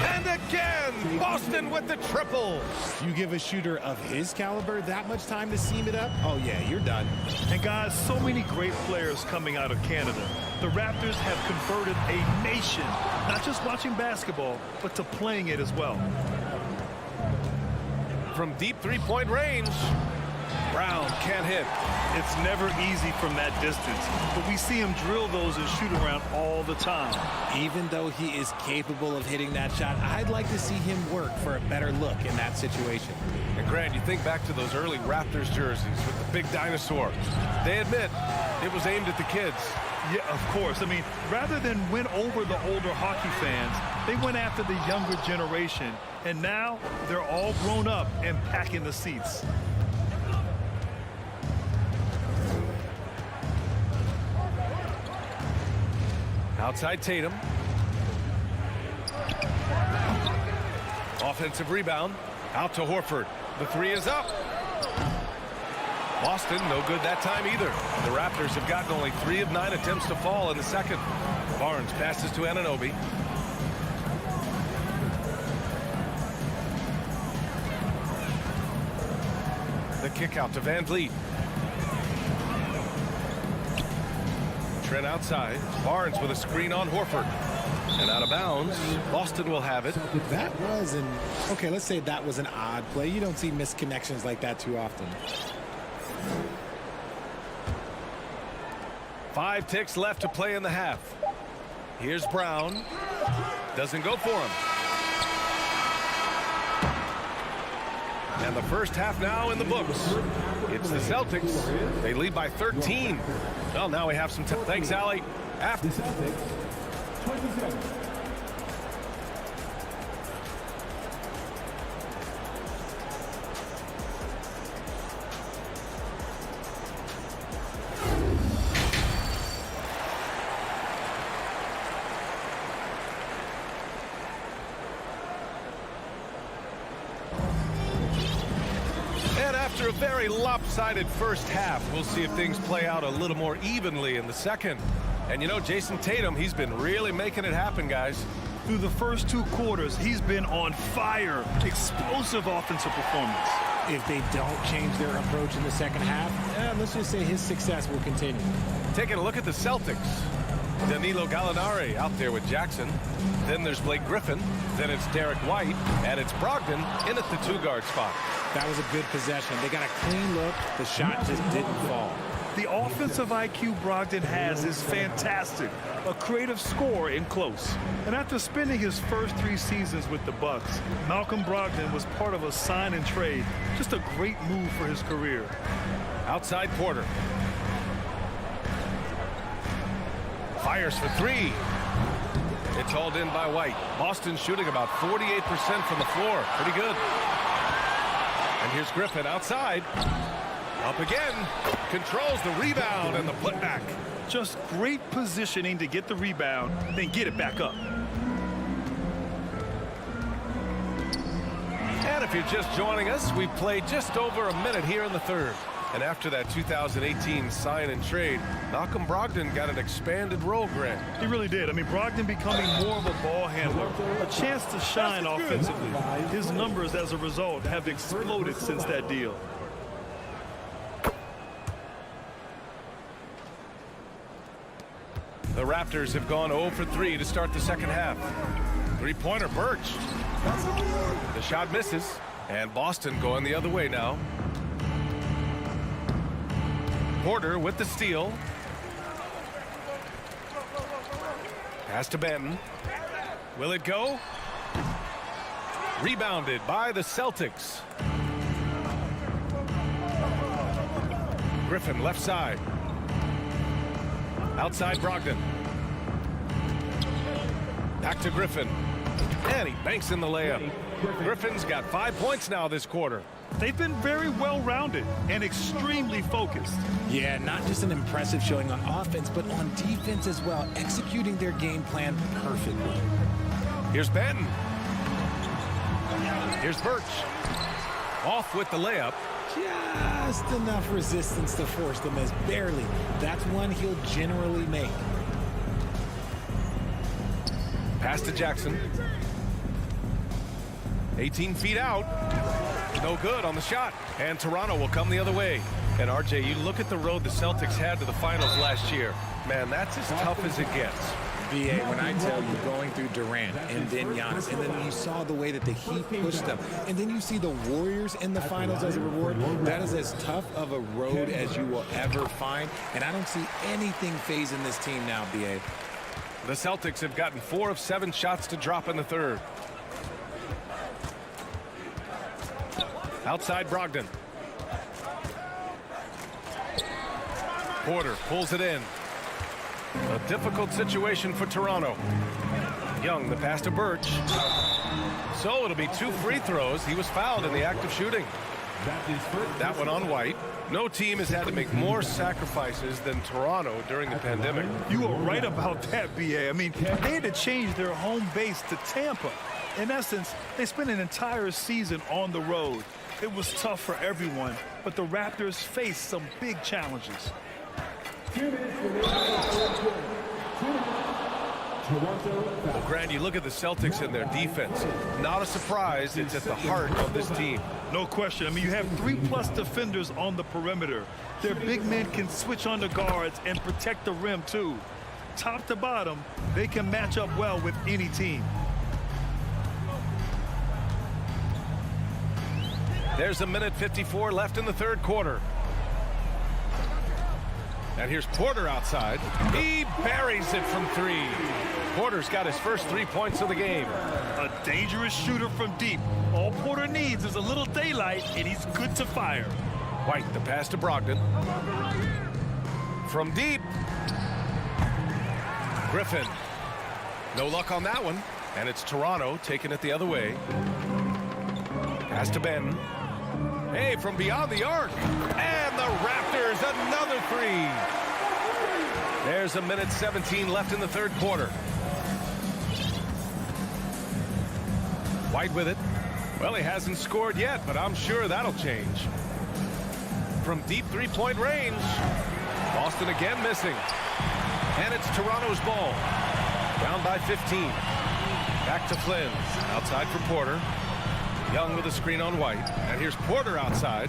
And again, Boston with the triple. You give a shooter of his caliber that much time to seam it up? Oh, yeah, you're done. And guys, so many great players coming out of Canada. The Raptors have converted a nation, not just watching basketball, but to playing it as well. From deep 3-point range, Brown can't hit. It's never easy from that distance, but we see him drill those and shoot around all the time. Even though he is capable of hitting that shot, I'd like to see him work for a better look in that situation. And Grant, you think back to those early Raptors jerseys with the big dinosaur. They admit it was aimed at the kids. Yeah, of course. I mean, rather than win over the older hockey fans, they went after the younger generation. And now they're all grown up and packing the seats. Outside Tatum. Offensive rebound. Out to Horford. The 3 is up. Boston, no good that time either. The Raptors have gotten only 3 of 9 attempts to fall in the second. Barnes passes to Anunoby. The kick out to Van Vliet. Trent outside. Barnes with a screen on Horford. And out of bounds. Boston will have it. That was okay, let's say that was an odd play. You don't see misconnections like that too often. 5 ticks left to play in the half. Here's Brown. Doesn't go for him. And the first half now in the books. It's the Celtics. They lead by 13. Well, now we have some time. Thanks, Allie. After. The Celtics, 27. very lopsided first half. We'll see if things play out a little more evenly in the second. And you know, Jason Tatum, he's been really making it happen, guys. Through the first 2 quarters, he's been on fire. Explosive offensive performance. If they don't change their approach in the second half, let's just say his success will continue. Taking a look at the Celtics. Danilo Gallinari out there with Jackson. Then there's Blake Griffin. Then it's Derek White. And it's Brogdon in at the 2-guard spot. That was a good possession. They got a clean look. The shot just didn't fall. The offensive IQ Brogdon has is fantastic. A creative scorer in close. And after spending his first 3 seasons with the Bucks, Malcolm Brogdon was part of a sign and trade. Just a great move for his career. Outside Porter. Fires for 3. It's hauled in by White. Boston shooting about 48% from the floor. Pretty good. And here's Griffin outside. Up again. Controls the rebound and the putback. Just great positioning to get the rebound, then get it back up. And if you're just joining us, we've played just over a minute here in the third. And after that 2018 sign and trade, Malcolm Brogdon got an expanded role, Grant. He really did. I mean, Brogdon becoming more of a ball handler, a chance to shine offensively. His numbers as a result have exploded since that deal. The Raptors have gone 0 for 3 to start the second half. 3-pointer Birch. The shot misses, and Boston going the other way now. Porter with the steal. Pass to Benton. Will it go? Rebounded by the Celtics. Griffin left side. Outside Brogdon. Back to Griffin. And he banks in the layup. Griffin's got 5 points now this quarter. They've been very well-rounded and extremely focused. Yeah, not just an impressive showing on offense, but on defense as well, executing their game plan perfectly. Here's Benton. Here's Birch. Off with the layup. Just enough resistance to force the miss, barely. That's one he'll generally make. Pass to Jackson. 18 feet out. No good on the shot. And Toronto will come the other way. And RJ, you look at the road the Celtics had to the finals last year. Man, that's as tough as it gets. VA, when I tell you, going through Durant and then Giannis, and then you saw the way that the Heat pushed them, and then you see the Warriors in the finals as a reward, that is as tough of a road as you will ever find, and I don't see anything phasing this team now, VA. The Celtics have gotten 4 of 7 shots to drop in the third. Outside Brogdon. Porter pulls it in. A difficult situation for Toronto. Young, the pass to Birch. So it'll be 2 free throws. He was fouled in the act of shooting. That one on White. No team has had to make more sacrifices than Toronto during the pandemic. You are right about that, BA. I mean, they had to change their home base to Tampa. In essence, they spent an entire season on the road. It was tough for everyone, but the Raptors faced some big challenges. Well, Grant, you look at the Celtics and their defense. Not a surprise, it's at the heart of this team. No question. I mean, you have 3+ defenders on the perimeter. Their big men can switch on the guards and protect the rim, too. Top to bottom, they can match up well with any team. There's a minute 54 left in the third quarter. And here's Porter outside. He buries it from 3. Porter's got his first 3 points of the game. A dangerous shooter from deep. All Porter needs is a little daylight, and he's good to fire. White, the pass to Brogdon. From deep. Griffin. No luck on that one. And it's Toronto taking it the other way. Pass to Benton. Hey, from beyond the arc. And the Raptors, another 3. There's a minute 17 left in the third quarter. White with it. Well, he hasn't scored yet, but I'm sure that'll change. from deep three-point range. Boston again missing. And it's Toronto's ball. Down by 15. Back to Flynn. Outside for Porter. Young with a screen on White. And here's Porter outside.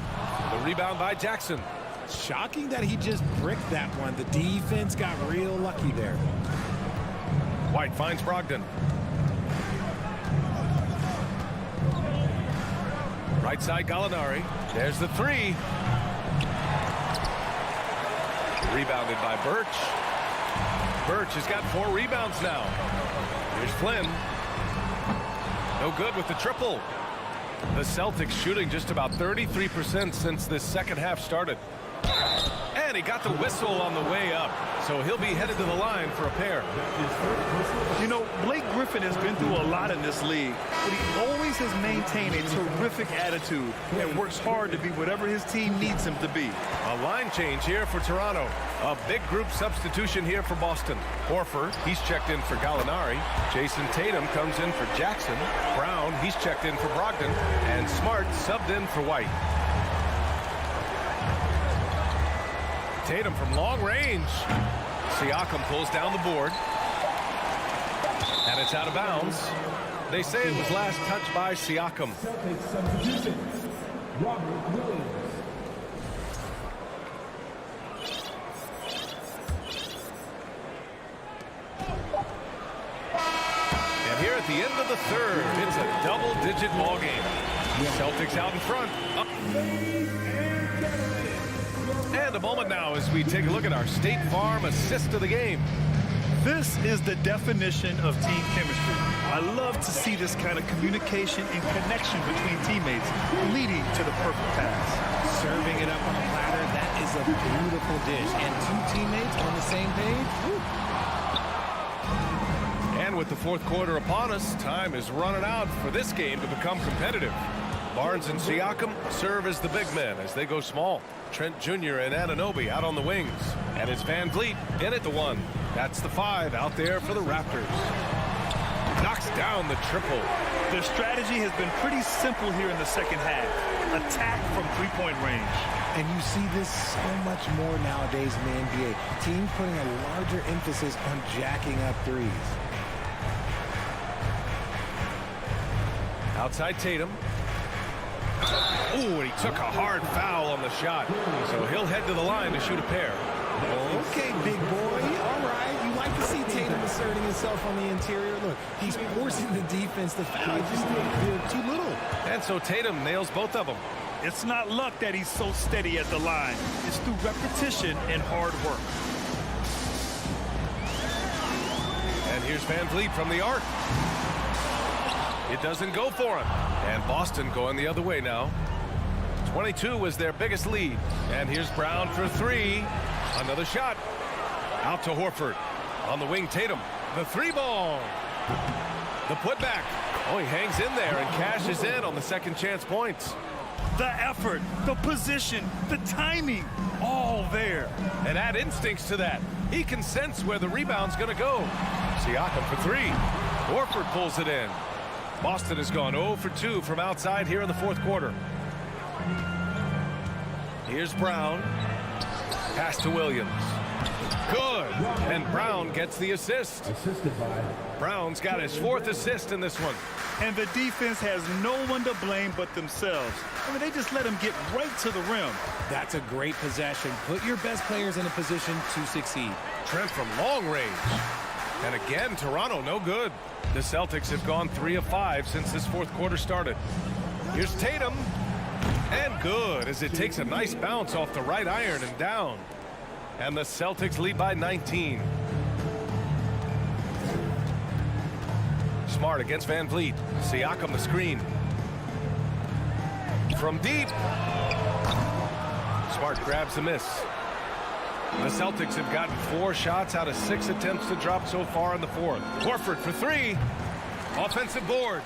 The rebound by Jackson. Shocking that he just bricked that one. The defense got real lucky there. White finds Brogdon. Right side Gallinari. There's the three. Rebounded by Birch. Birch has got 4 rebounds now. Here's Flynn. No good with the triple. The Celtics shooting just about 33% since this second half started. And he got the whistle on the way up. So he'll be headed to the line for a pair. You know, Blake Griffin has been through a lot in this league, but he always has maintained a terrific attitude and works hard to be whatever his team needs him to be. A line change here for Toronto. A big group substitution here for Boston. Horford, he's checked in for Gallinari. Jason Tatum comes in for Jackson. Brown, he's checked in for Brogdon. And Smart subbed in for White. Tatum from long range. Siakam pulls down the board. And it's out of bounds. They say it was last touched by Siakam. Celtics substitution. Robert Williams. And here at the end of the third, it's a double-digit ball game. Celtics out in front. And a moment now as we take a look at our State Farm assist of the game. This is the definition of team chemistry. I love to see this kind of communication and connection between teammates leading to the perfect pass. Serving it up on a platter, that is a beautiful dish. And 2 teammates on the same page. Woo. And with the fourth quarter upon us, time is running out for this game to become competitive. Barnes and Siakam serve as the big men as they go small. Trent Jr. and Anunoby out on the wings. And it's Van Vliet in at the 1. That's the 5 out there for the Raptors. Knocks down the triple. Their strategy has been pretty simple here in the second half. Attack from three-point range. And you see this so much more nowadays in the NBA. Teams putting a larger emphasis on jacking up threes. Outside Tatum. Ooh, and he took a hard foul on the shot. So he'll head to the line to shoot a pair. Okay, big boy. All right. You like to see Tatum asserting himself on the interior. Look, he's forcing the defense to foul. Just they're too little. And so Tatum nails both of them. It's not luck that he's so steady at the line. It's through repetition and hard work. And here's Van Vliet from the arc. It doesn't go for him. And Boston going the other way now. 22 was their biggest lead. And here's Brown for 3. Another shot. Out to Horford. On the wing, Tatum. The 3-ball. The putback. Oh, he hangs in there and cashes in on the second chance points. The effort, the position, the timing, all there. And add instincts to that. He can sense where the rebound's going to go. Siakam for 3. Horford pulls it in. Boston has gone 0 for 2 from outside here in the fourth quarter. Here's Brown. Pass to Williams. Good. And Brown gets the assist. Assisted by Brown's got his 4th assist in this one. And the defense has no one to blame but themselves. I mean, they just let him get right to the rim. That's a great possession. Put your best players in a position to succeed. Trent from long range. And again, Toronto no good. The Celtics have gone 3 of 5 since this fourth quarter started. Here's Tatum. And good as it takes a nice bounce off the right iron and down. And the Celtics lead by 19. Smart against Van Vliet. Siakam the screen. From deep. Smart grabs the miss. The Celtics have gotten 4 shots out of 6 attempts to drop so far in the fourth. Horford for 3. Offensive board.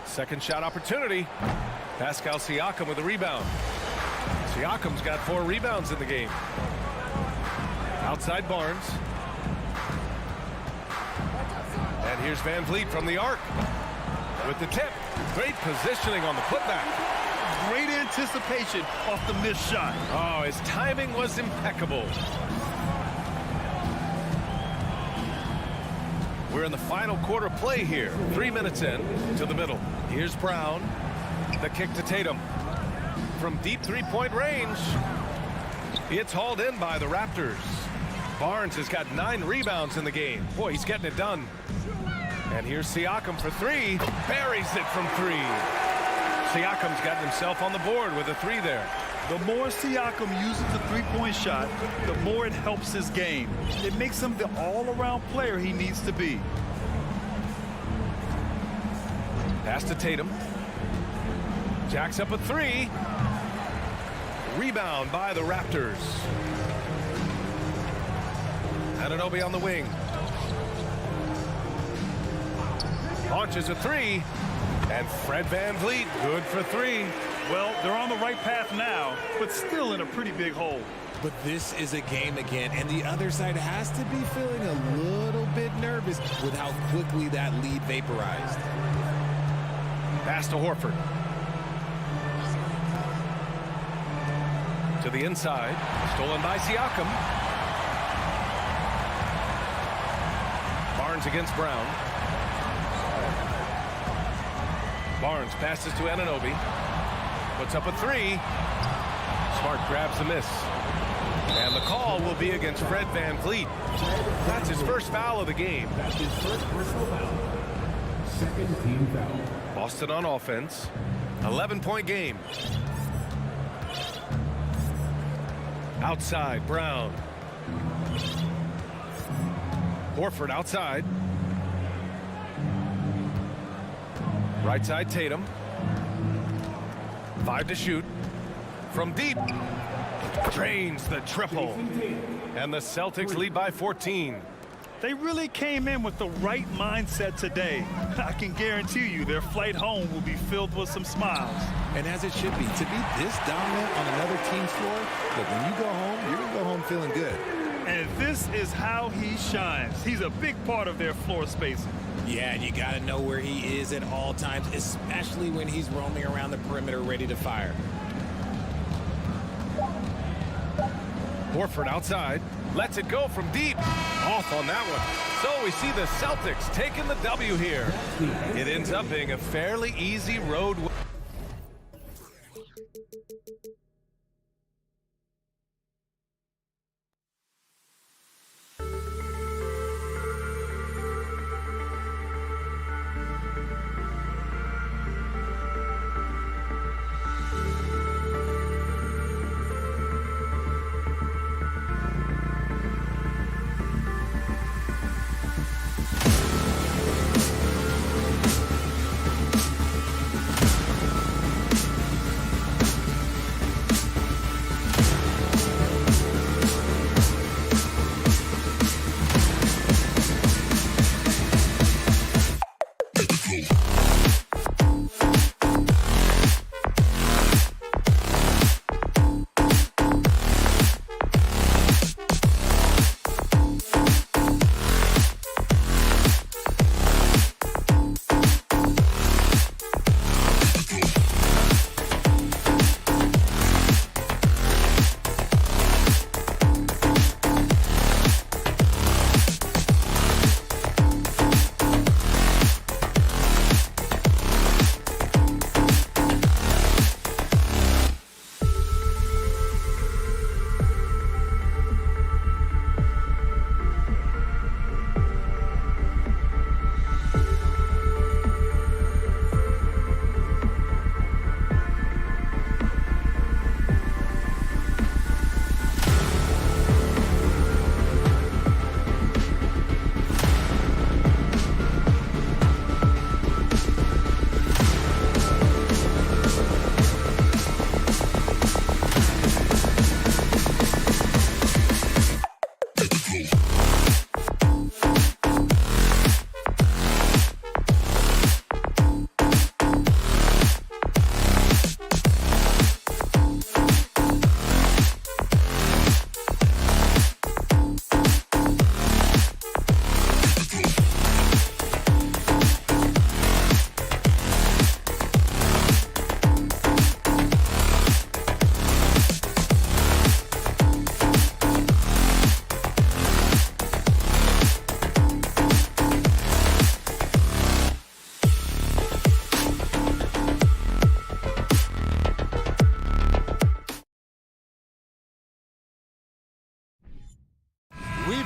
Second shot opportunity. Pascal Siakam with a rebound. Siakam's got 4 rebounds in the game. Outside Barnes. And here's Van Vliet from the arc. with the tip. Great positioning on the putback. Great anticipation off the missed shot. Oh, his timing was impeccable. We're in the final quarter play here. 3 minutes in to the middle. Here's Brown. The kick to Tatum. From deep three-point range. It's hauled in by the Raptors. Barnes has got 9 rebounds in the game. Boy, he's getting it done. And here's Siakam for 3. Buries it from 3. Siakam's gotten himself on the board with a 3 there. The more Siakam uses the three-point shot, the more it helps his game. It makes him the all-around player he needs to be. Pass to Tatum. Jacks up a 3. Rebound by the Raptors. Anunoby on the wing. Launches a 3. And Fred VanVleet, good for 3. Well, they're on the right path now, but still in a pretty big hole. But this is a game again, and the other side has to be feeling a little bit nervous with how quickly that lead vaporized. Pass to Horford. To the inside. Stolen by Siakam. Barnes against Brown. Barnes passes to Anunoby. Puts up a 3. Smart grabs the miss. And the call will be against Fred VanVleet. That's his first foul of the game. That's his first personal foul. Second team foul. Boston on offense. 11-point game. Outside, Brown. Horford outside. Right side, Tatum. 5 to shoot. From deep. Drains the triple. And the Celtics lead by 14. They really came in with the right mindset today. I can guarantee you their flight home will be filled with some smiles. And as it should be, to be this dominant on another team's floor, look, when you go home, you're going to go home feeling good. And this is how he shines. He's a big part of their floor spacing. Yeah, and you got to know where he is at all times, especially when he's roaming around the perimeter ready to fire. Horford outside. Lets it go from deep. Off on that one. So we see the Celtics taking the W here. It ends up being a fairly easy road.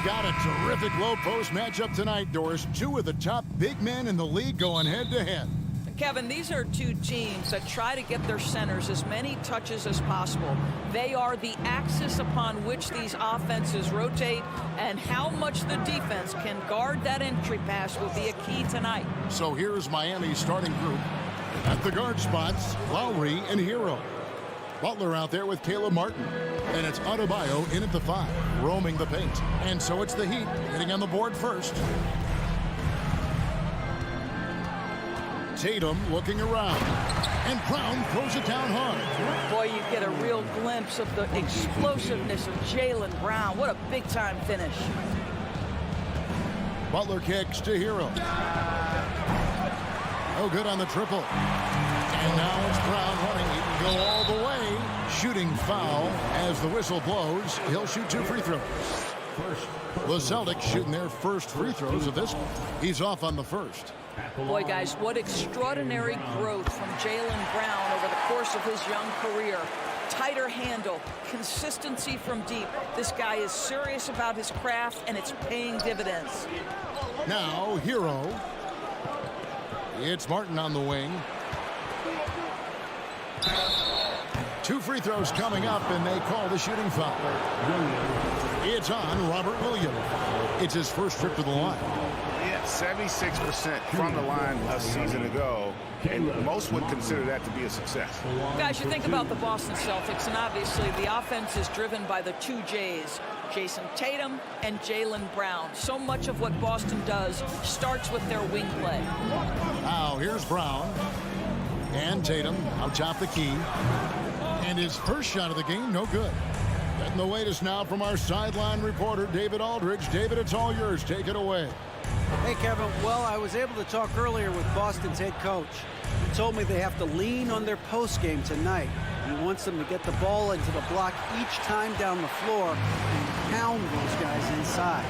got a terrific low post matchup tonight, Doris. Two of the top big men in the league going head-to-head. Kevin, these are two teams that try to get their centers as many touches as possible. They are the axis upon which these offenses rotate, and how much the defense can guard that entry pass will be a key tonight. So here's Miami's starting group. At the guard spots, Lowry and Hero. Butler out there with Caleb Martin. And it's Adebayo in at the 5, roaming the paint. And so it's the Heat hitting on the board first. Tatum looking around. And Brown throws it down hard. Boy, you get a real glimpse of the explosiveness of Jaylen Brown. What a big-time finish. Butler kicks to Hero. No good on the triple. And now it's Brown running. He can go all the way. Shooting foul as the whistle blows. He'll shoot 2 free throws. The Celtics shooting their first free throws of this one. He's off on the first. Boy, guys, what extraordinary growth from Jaylen Brown over the course of his young career. Tighter handle, consistency from deep. This guy is serious about his craft, and it's paying dividends. Now, Hero. It's Martin on the wing. 2 free throws coming up, and they call the shooting foul. It's on Robert Williams. It's his first trip to the line. Yeah, 76% from the line a season ago, and most would consider that to be a success. Guys, you think about the Boston Celtics, and obviously the offense is driven by the 2 J's, Jason Tatum and Jaylen Brown. So much of what Boston does starts with their wing play. Now, here's Brown. And Tatum out top the key. And his first shot of the game, no good. Getting the latest now from our sideline reporter, David Aldridge. David, it's all yours. Take it away. Hey, Kevin. Well, I was able to talk earlier with Boston's head coach. He told me they have to lean on their post game tonight. He wants them to get the ball into the block each time down the floor and pound those guys inside.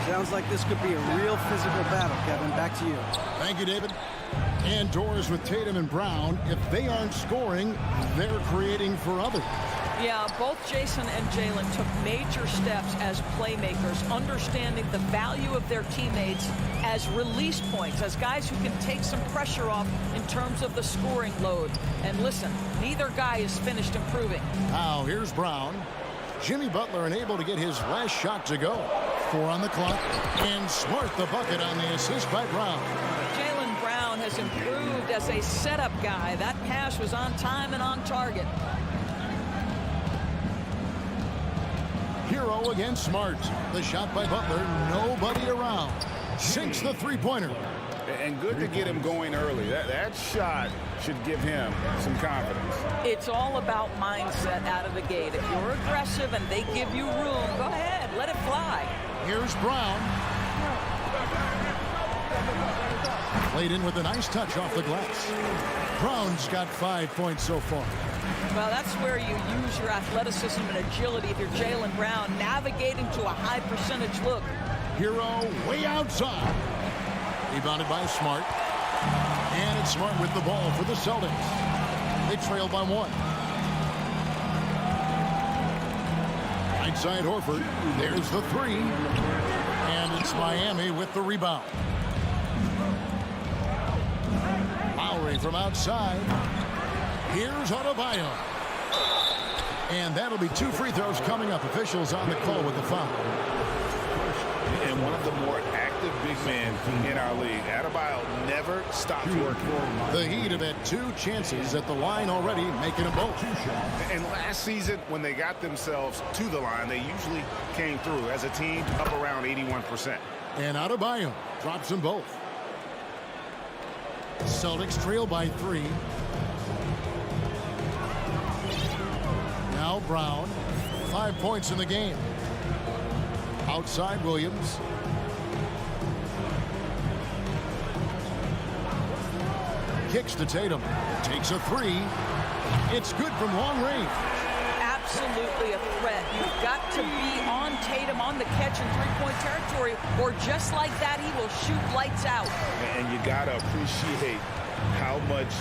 Sounds like this could be a real physical battle, Kevin. Back to you. Thank you, David. And Doris, with Tatum and Brown, if they aren't scoring, they're creating for others. Yeah, both Jason and Jaylen took major steps as playmakers, understanding the value of their teammates as release points, as guys who can take some pressure off in terms of the scoring load. And listen, neither guy is finished improving. Now, here's Brown. Jimmy Butler unable to get his last shot to go. 4 on the clock. And Smart the bucket on the assist by Brown. Jaylen Brown has improved as a setup guy. That pass was on time and on target. Hero against Smart. The shot by Butler. Nobody around. Sinks the three-pointer. And good to get him going early. That shot should give him some confidence. It's all about mindset out of the gate. If you're aggressive and they give you room, go ahead, let it fly. Here's Brown. Played in with a nice touch off the glass. Brown's got 5 points so far. Well, that's where you use your athleticism and agility if you're Jaylen Brown, navigating to a high percentage look. Hero way outside. Rebounded by Smart. And it's Smart with the ball for the Celtics. They trail by 1. Right side Horford. There's the 3. And it's Miami with the rebound. Lowry from outside. Here's Adebayo. And that'll be 2 free throws coming up. Officials on the call with the foul. And one of the more active big men in our league. Adebayo never stops working. The Heat have had 2 chances at the line already, making them both. And last season, when they got themselves to the line, they usually came through as a team up around 81%. And Adebayo drops them both. Celtics trail by 3. Now Brown, 5 points in the game. Outside Williams. Kicks to Tatum. Takes a 3. It's good from long range. Absolutely a threat. You've got to be on Tatum on the catch in three-point territory, or just like that, he will shoot lights out. And you got to appreciate how much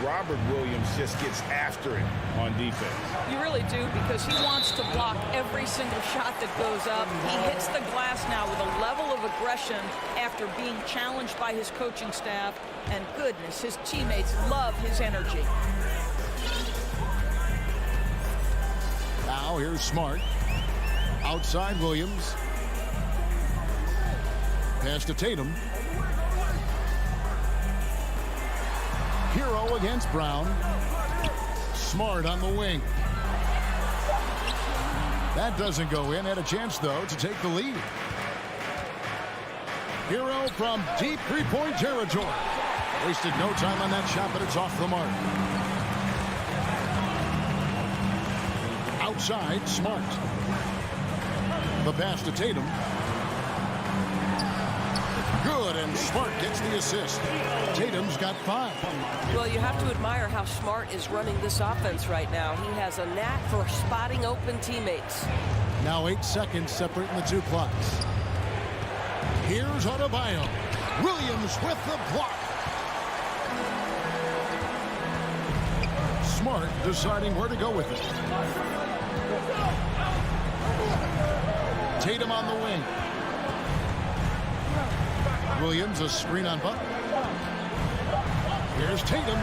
Robert Williams just gets after it on defense. You really do, because he wants to block every single shot that goes up. He hits the glass now with a level of aggression after being challenged by his coaching staff. And goodness, his teammates love his energy. Now here's Smart. Outside Williams. Pass to Tatum. Hero against Brown. Smart on the wing. That doesn't go in. Had a chance, though, to take the lead. Hero from deep three-point territory. Wasted no time on that shot, but it's off the mark. Outside, Smart. The pass to Tatum. Good, and Smart gets the assist. Tatum's got 5. Well, you have to admire how Smart is running this offense right now. He has a knack for spotting open teammates. Now 8 seconds separating the two clocks. Here's Adebayo. Williams with the block. Smart deciding where to go with it. Tatum on the wing. Williams, a screen on Butler. Here's Tatum.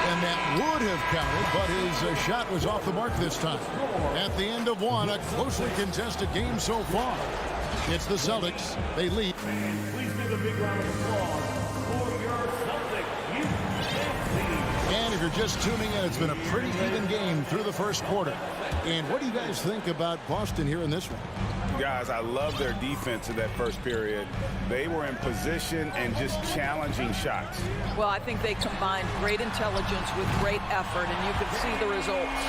And that would have counted, but his shot was off the mark this time. At the end of one, a closely contested game so far. It's the Celtics. They lead. Please give a big round of applause for your Celtics youth team. And if you're just tuning in, it's been a pretty even game through the first quarter. And what do you guys think about Boston here in this one? Guys, I love their defense in that first period. They were in position and just challenging shots. Well, I think they combined great intelligence with great effort, and you can see the results.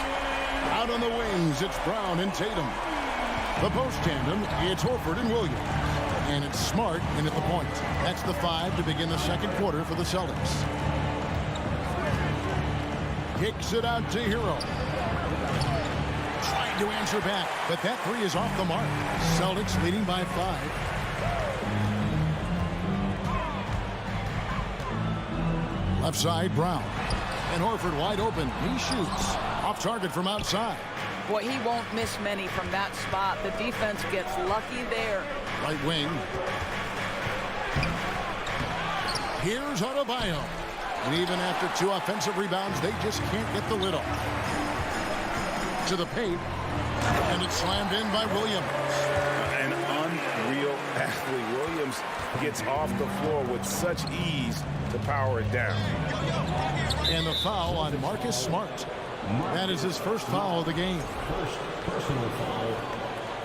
Out on the wings, it's Brown and Tatum. The post tandem, it's Horford and Williams. And it's Smart in at the point. That's the 5 to begin the second quarter for the Celtics. Kicks it out to Hero. Trying to answer back, but that 3 is off the mark. Celtics leading by 5. Left side, Brown. And Horford wide open. He shoots. Off target from outside. Boy, he won't miss many from that spot. The defense gets lucky there. Right wing. Here's Adebayo. And even after 2 offensive rebounds, they just can't get the lid off. To the paint. And it's slammed in by Williams. An unreal athlete. Williams gets off the floor with such ease to power it down. And the foul on Marcus Smart. That is his first foul of the game. First personal foul.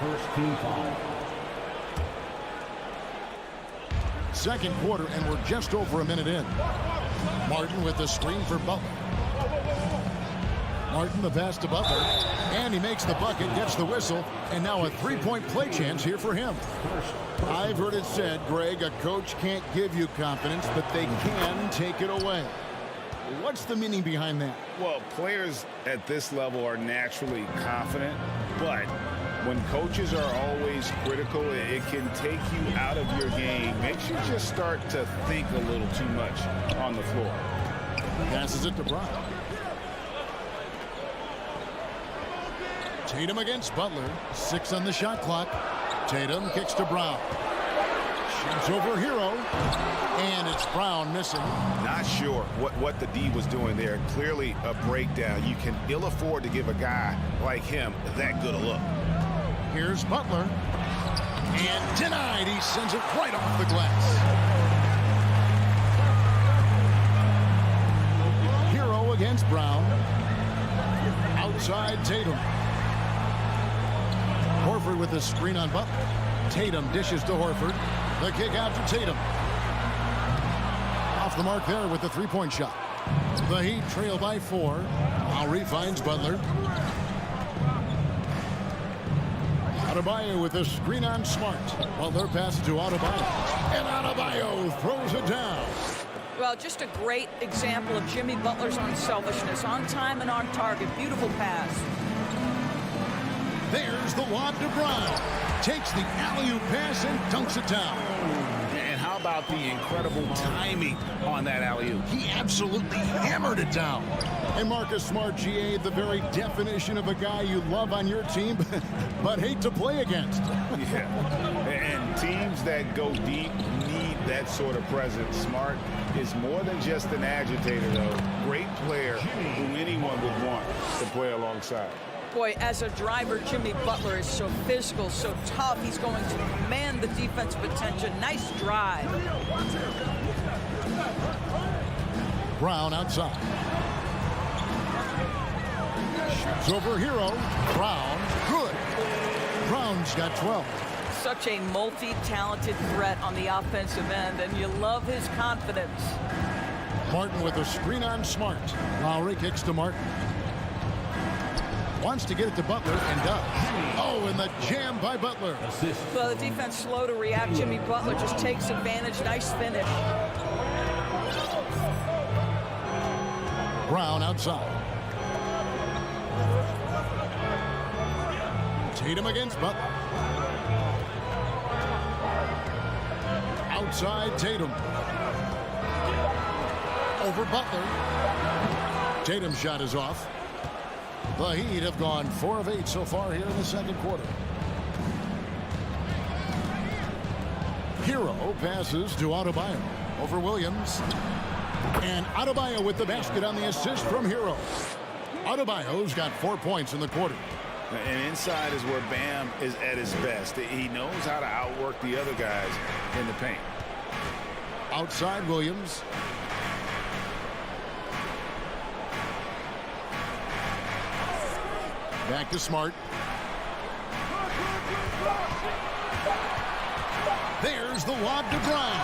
First team foul. Second quarter, and we're just over a minute in. Martin with the screen for Butler. Martin, the pass to Butler. And he makes the bucket, gets the whistle, and now a 3-point play chance here for him. I've heard it said, Greg, a coach can't give you confidence, but they can take it away. What's the meaning behind that? Well, players at this level are naturally confident, but when coaches are always critical, it can take you out of your game. Makes you just start to think a little too much on the floor. Passes it to Brown. Tatum against Butler. 6 on the shot clock. Tatum kicks to Brown. Shoots over Hero. And it's Brown missing. Not sure what the D was doing there. Clearly a breakdown. You can ill afford to give a guy like him that good a look. Here's Butler. And denied. He sends it right off the glass. Hero against Brown. Outside Tatum. Horford with the screen on Butler. Tatum dishes to Horford. The kick out to Tatum. Off the mark there with the 3-point shot. The Heat trail by 4. Lowry finds Butler. Adebayo with the screen on Smart. Butler passes to Adebayo. And Adebayo throws it down. Well, just a great example of Jimmy Butler's unselfishness. On time and on target. Beautiful pass. There's the lob to Brown. Takes the alley-oop pass and dunks it down. And how about the incredible timing on that alley-oop? He absolutely hammered it down. And Marcus Smart, GA, the very definition of a guy you love on your team, but hate to play against. Yeah, and teams that go deep need that sort of presence. Smart is more than just an agitator, though. Great player who anyone would want to play alongside. Boy, as a driver, Jimmy Butler is so physical, so tough. He's going to command the defensive attention. Nice drive. Brown outside. Shoots over Hero. Brown, good. Brown's got 12. Such a multi-talented threat on the offensive end, and you love his confidence. Martin with a screen on Smart. Lowry kicks to Martin. Wants to get it to Butler and does. Oh, and the jam by Butler. Well, the defense slow to react. Jimmy Butler just takes advantage. Nice finish. Brown outside. Tatum against Butler. Outside Tatum. Over Butler. Tatum's shot is off. The Heat have gone 4 of 8 so far here in the second quarter. Hero passes to Adebayo over Williams. And Adebayo with the basket on the assist from Hero. Adebayo's got 4 points in the quarter. And inside is where Bam is at his best. He knows how to outwork the other guys in the paint. Outside Williams. Back to Smart. There's the lob to Brown.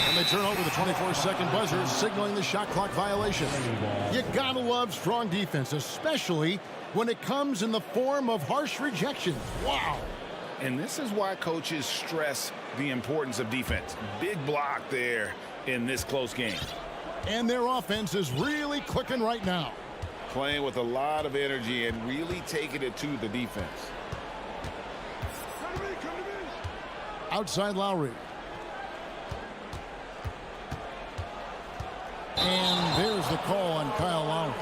And they turn over the 24-second buzzer, signaling the shot clock violation. You gotta love strong defense, especially when it comes in the form of harsh rejection. Wow. And this is why coaches stress the importance of defense. Big block there in this close game. And their offense is really clicking right now. Playing with a lot of energy and really taking it to the defense. Outside Lowry. And there's the call on Kyle Lowry.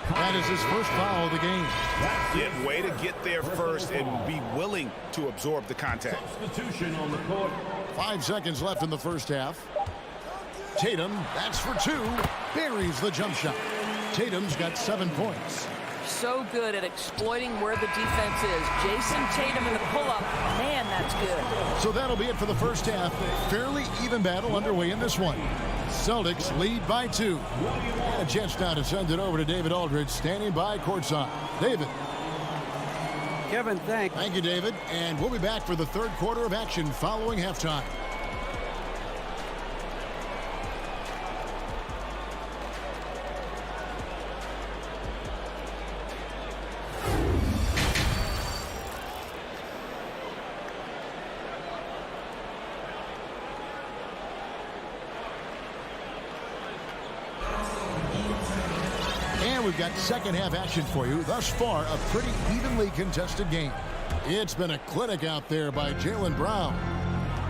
That is his first foul of the game. Yeah, way to get there first and be willing to absorb the contact. Substitution on the court. 5 seconds left in the first half. Tatum, that's for 2. Buries the jump shot. Tatum's got 7 points. So good at exploiting where the defense is. Jason Tatum in the pull-up. Man, that's good. So that'll be it for the first half. Fairly even battle underway in this one. Celtics lead by 2. A chance now to send it over to David Aldridge, standing by courtside. David. Kevin, thank you, David. And we'll be back for the third quarter of action following halftime. We've got second half action for you. Thus far, a pretty evenly contested game. It's been a clinic out there by Jaylen Brown.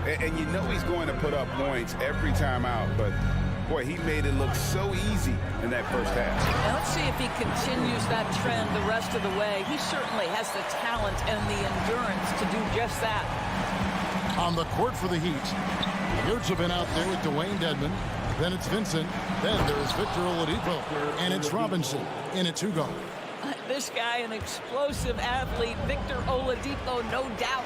And you know he's going to put up points every time out, but boy, he made it look so easy in that first half. Now let's see if he continues that trend the rest of the way. He certainly has the talent and the endurance to do just that. On the court for the Heat, Yurts have been out there with Dwayne Dedmon. Then it's Vincent. Then there's Victor Oladipo. And it's Robinson in a 2-guard. This guy, an explosive athlete, Victor Oladipo, no doubt.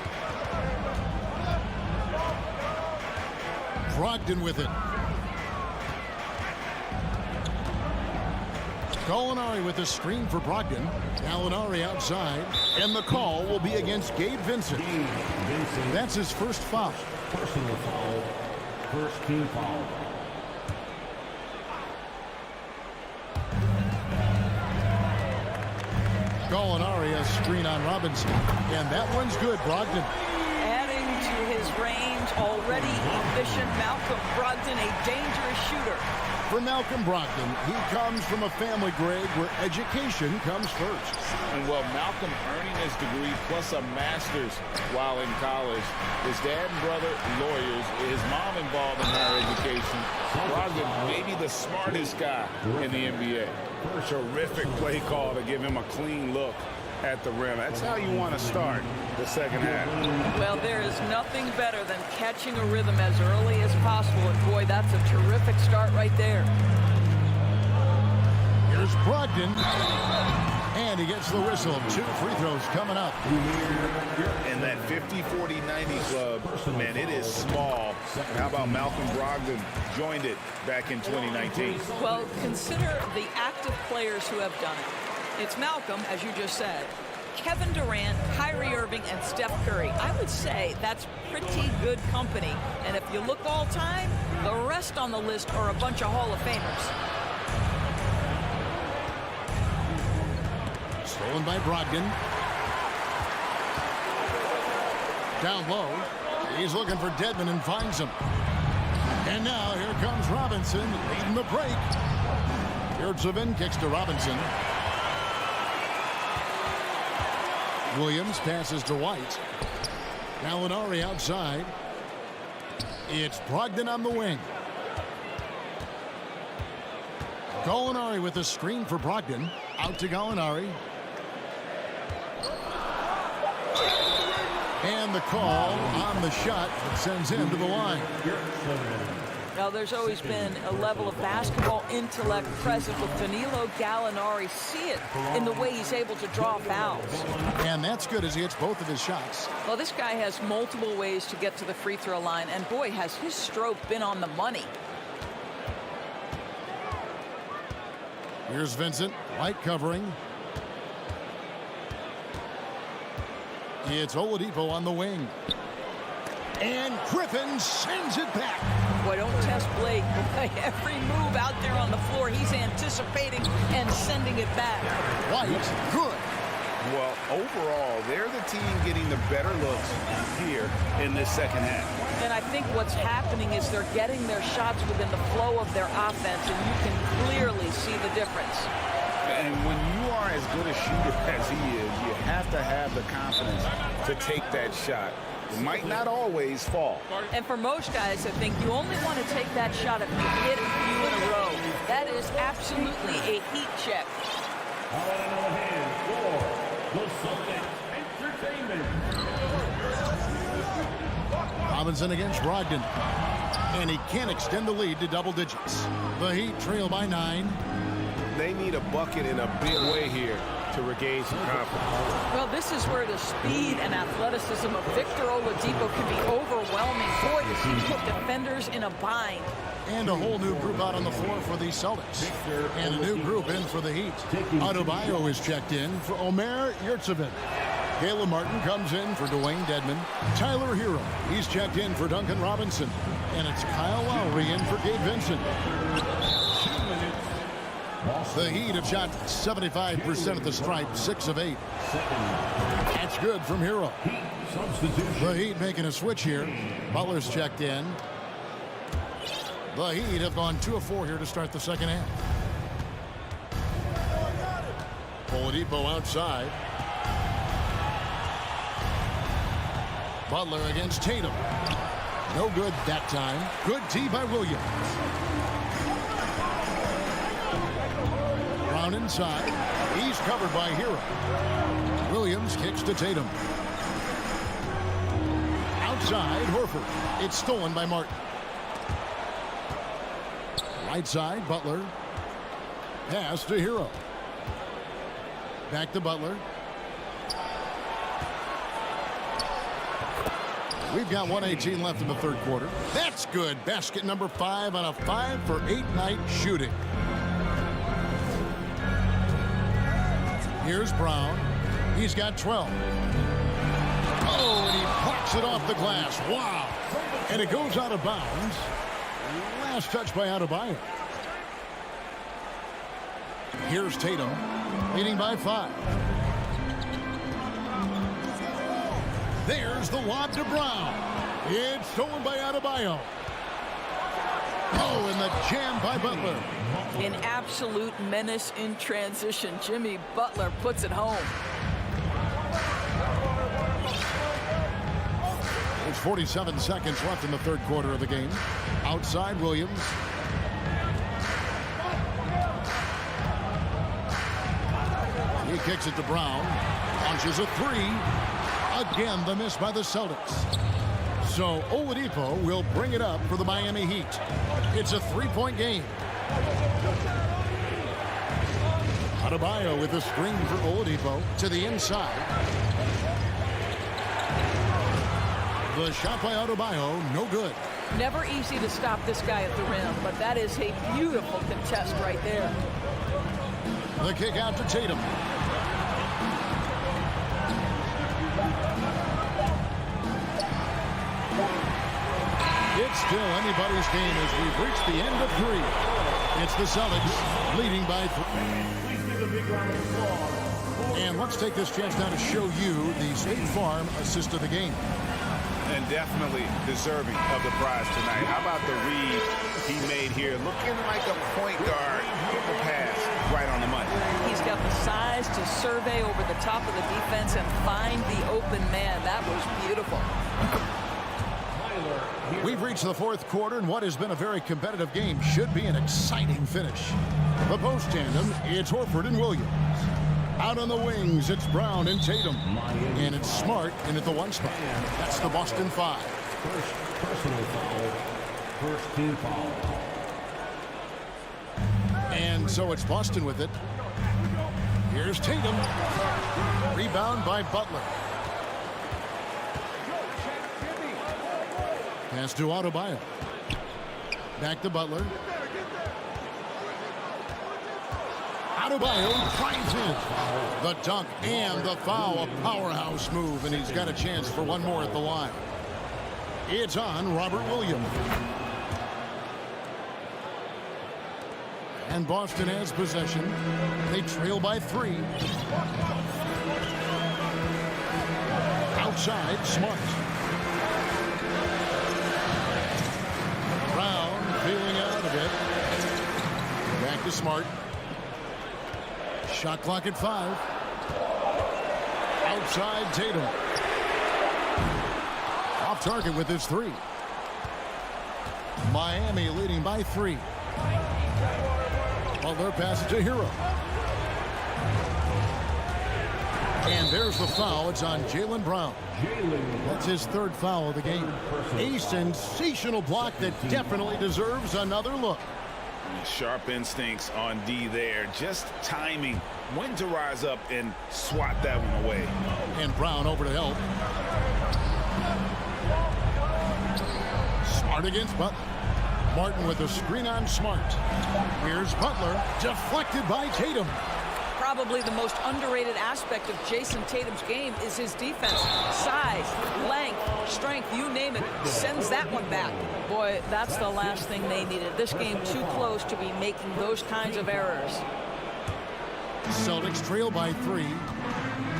Brogdon with it. Gallinari with a screen for Brogdon. Gallinari outside. And the call will be against Gabe Vincent. That's his first foul. Personal foul. First team foul. Gallinari a screen on Robinson. And that one's good, Brogdon. Adding into his range. Already efficient. Malcolm Brogdon, a dangerous shooter. For Malcolm Brogdon, he comes from a family, Greg, where education comes first. And well, Malcolm earning his degree plus a master's while in college. His dad and brother, lawyers. His mom involved in higher education. Brogdon, maybe the smartest guy in the NBA. Terrific play call to give him a clean look at the rim. That's how you want to start the second half. Well, there is nothing better than catching a rhythm as early as possible. And boy, that's a terrific start right there. Here's Brogdon. And he gets the whistle. 2 free throws coming up. And that 50-40-90 club, man, it is small. How about Malcolm Brogdon joined it back in 2019? Well, consider the active players who have done it. It's Malcolm, as you just said, Kevin Durant, Kyrie Irving, and Steph Curry. I would say that's pretty good company. And if you look all time, the rest on the list are a bunch of Hall of Famers. Stolen by Brogdon. Down low. He's looking for Dedmon and finds him. And now here comes Robinson leading the break. Yurtseven kicks to Robinson. Williams passes to White. Gallinari outside. It's Brogdon on the wing. Gallinari with a screen for Brogdon. Out to Gallinari. And the call on the shot that sends him to the line. Now, there's always been a level of basketball intellect present with Danilo Gallinari. See it in the way he's able to draw fouls. And that's good as he hits both of his shots. Well, this guy has multiple ways to get to the free throw line, and boy, has his stroke been on the money. Here's Vincent, White covering. It's Oladipo on the wing. And Griffin sends it back. Boy, don't test Blake. Every move out there on the floor, he's anticipating and sending it back. White, good. Well, overall, they're the team getting the better looks here in this second half. And I think what's happening is they're getting their shots within the flow of their offense, and you can clearly see the difference. And when you are as good a shooter as he is, you have to have the confidence to take that shot. It might not always fall. And for most guys, I think you only want to take that shot if you hit a few in a row. That is absolutely a heat check. The Celtics Entertainment. Robinson against Brogdon. And he can't extend the lead to double digits. The Heat trail by 9. They need a bucket in a big way here to regain some confidence. Well, this is where the speed and athleticism of Victor Oladipo can be overwhelming. Boy, this he's put defenders in a bind. And a whole new group out on the floor for the Celtics. And a new group in for the Heat. Adebayo is checked in for Omer Yurtseven. Caleb Martin comes in for Dwayne Dedmon. Tyler Hero, he's checked in for Duncan Robinson. And it's Kyle Lowry in for Gabe Vincent. The Heat have shot 75% at the stripe, 6 of 8. That's good from Hero. The Heat making a switch here. Butler's checked in. The Heat have gone 2 of 4 here to start the second half. Oladipo outside. Butler against Tatum. No good that time. Good D by Williams. Brown inside. He's covered by Hero. Williams kicks to Tatum. Outside, Horford. It's stolen by Martin. Right side, Butler. Pass to Hero. Back to Butler. We've got 1:18 left in the third quarter. That's good. Basket number 5 on a 5 for 8 night shooting. Here's Brown. He's got 12. Oh, and he plucks it off the glass. Wow. And it goes out of bounds. Last touch by Adebayo. Here's Tatum, leading by 5. There's the lob to Brown. It's stolen by Adebayo. Oh, and the jam by Butler. An absolute menace in transition. Jimmy Butler puts it home. There's 47 seconds left in the third quarter of the game. Outside Williams. He kicks it to Brown. Launches a three. Again, the miss by the Celtics. So Oladipo will bring it up for the Miami Heat. It's a three-point game. Adebayo with a screen for Oladipo to the inside. The shot by Adebayo, no good. Never easy to stop this guy at the rim, but that is a beautiful contest right there. The kick out to Tatum. It's still anybody's game as we've reached the end of three. It's the Celtics leading by 3. And let's take this chance now to show you the State Farm assist of the game. And definitely deserving of the prize tonight. How about the read he made here? Looking like a point guard. The pass right on the money. He's got the size to survey over the top of the defense and find the open man. That was beautiful. We've reached the fourth quarter, and what has been a very competitive game should be an exciting finish. The post tandem, it's Horford and Williams. Out on the wings, it's Brown and Tatum. And it's Smart in at the one spot. That's the Boston 5. First personal foul. First team foul. And so it's Boston with it. Here's Tatum. Rebound by Butler. Pass to Adebayo. Back to Butler. Adebayo drives in. The dunk and the foul. A powerhouse move, and he's got a chance for one more at the line. It's on Robert Williams. And Boston has possession. They trail by 3. Outside, Smart. Brown feeling out of it. Back to Smart. Shot clock at 5. Outside Tatum. Off target with his 3. Miami leading by 3. Butler passes to Hero. And there's the foul. It's on Jaylen Brown. That's his third foul of the game. A sensational block that definitely deserves another look. Sharp instincts on D there. Just timing when to rise up and swat that one away. And Brown over to help. Smart against Butler. Martin with a screen on Smart. Here's Butler, deflected by Tatum. Probably the most underrated aspect of Jason Tatum's game is his defense. Size, length, strength, you name it, sends that one back. Boy, that's the last thing they needed. This game too close to be making those kinds of errors. Celtics trail by 3.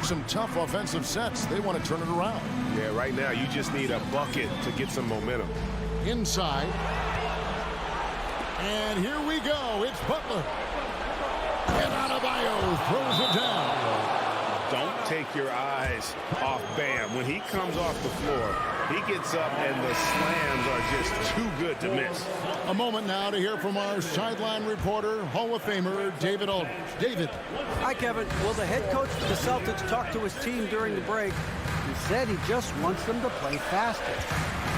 Some tough offensive sets. They want to turn it around. Yeah, right now you just need a bucket to get some momentum. Inside. And here we go. It's Butler. And Adebayo throws it down. Don't take your eyes off Bam. When he comes off the floor, he gets up and the slams are just too good to miss. A moment now to hear from our sideline reporter, Hall of Famer David Aldridge. David. Hi, Kevin. Well, the head coach of the Celtics talked to his team during the break. He said he just wants them to play faster.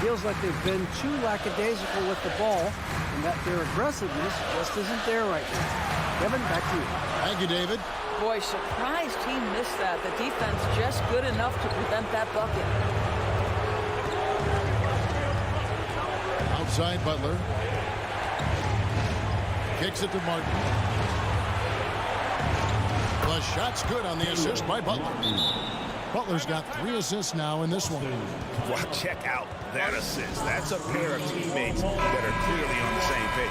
Feels like they've been too lackadaisical with the ball and that their aggressiveness just isn't there right now. Kevin, back to you. Thank you, David. Boy, surprised he missed that. The defense just good enough to prevent that bucket. Outside Butler. Kicks it to Martin. The shot's good on the assist by Butler. Butler's got 3 assists now in this one. Well, check out that assist. That's a pair of teammates that are clearly on the same page.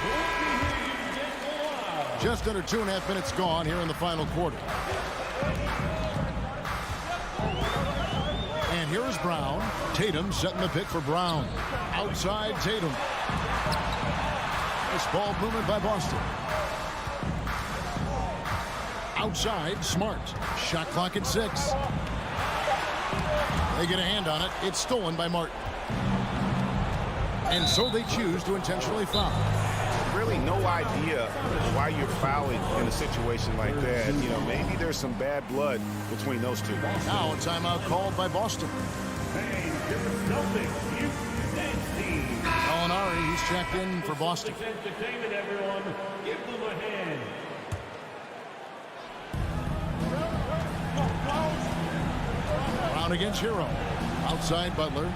Just under 2.5 minutes gone here in the final quarter. And here is Brown. Tatum setting the pick for Brown. Outside Tatum. This ball movement by Boston. Outside, Smart. Shot clock at 6. They get a hand on it. It's stolen by Martin. And so they choose to intentionally foul. Really no idea why you're fouling in a situation like that. You know, maybe there's some bad blood between those two. Now a timeout called by Boston. Hey, you're the Celtics. You Molinari, he's checked in for Boston. entertainment, everyone. Give them a hand. Brown against Hero. Outside Butler.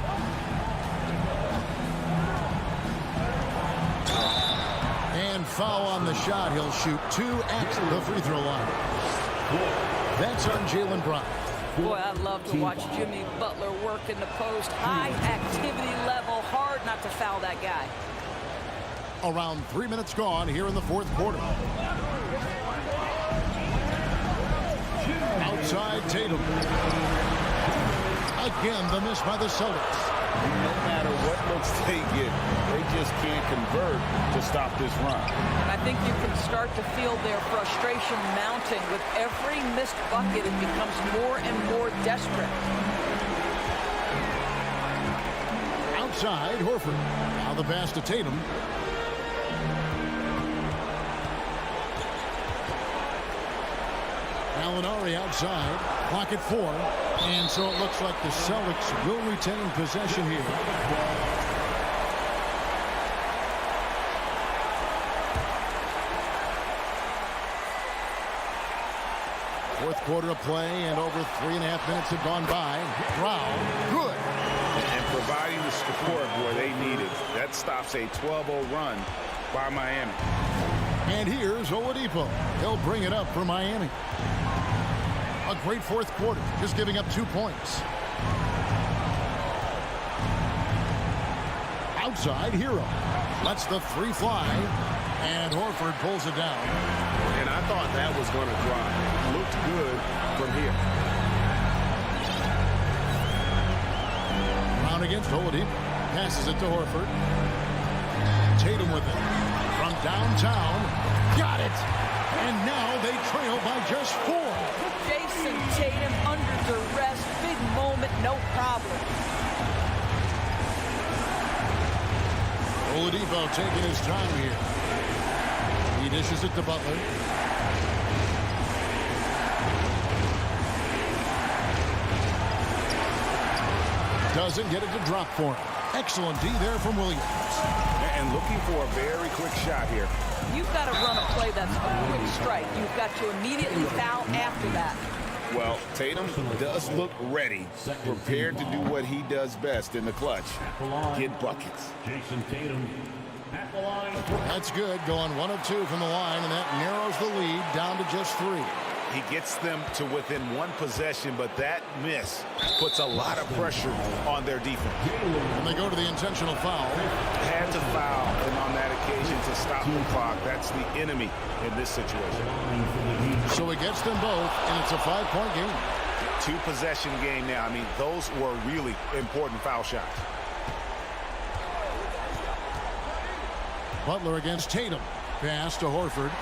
And foul on the shot. He'll shoot 2 at the free throw line. That's on Jaylen Brown. Boy, I love to watch Jimmy Butler work in the post. High activity level. Hard not to foul that guy. Around 3 minutes gone here in the fourth quarter. Outside Tatum. Again, the miss by the Celtics. No matter what looks they get, they just can't convert to stop this run. And I think you can start to feel their frustration mounting. With every missed bucket, it becomes more and more desperate. Outside, Horford. Now the pass to Tatum. Molinari outside. Clock at 4. And so it looks like the Celtics will retain possession here. Fourth quarter of play, and over 3.5 minutes have gone by. Brown, good. And providing the support where they needed. That stops a 12-0 run by Miami. And here's Oladipo. He'll bring it up for Miami. A great fourth quarter, just giving up 2 points. Outside, Hero. Lets the 3 fly. And Horford pulls it down. And I thought that was going to drive. Looked good from here. Brown against Oladipo. Passes it to Horford. Tatum with it. From downtown. Got it. And now they trail by just 4. Jason Tatum under duress. Big moment, no problem. Oladipo taking his time here. He dishes it to Butler. Doesn't get it to drop for him. Excellent D there from Williams. And looking for a very quick shot here. You've got to run a play that's a quick strike. You've got to immediately foul after that. Well, Tatum does look ready, prepared to do what he does best in the clutch, get buckets. Jason Tatum at the line. That's good, going 1 of 2 from the line, and that narrows the lead down to just 3. He gets them to within 1 possession, but that miss puts a lot of pressure on their defense. And they go to the intentional foul. Had to foul, and on that occasion to stop the clock. That's the enemy in this situation. So it gets them both, and it's a 5-point game. 2-possession game now. I mean, those were really important foul shots. Butler against Tatum. Pass to Horford.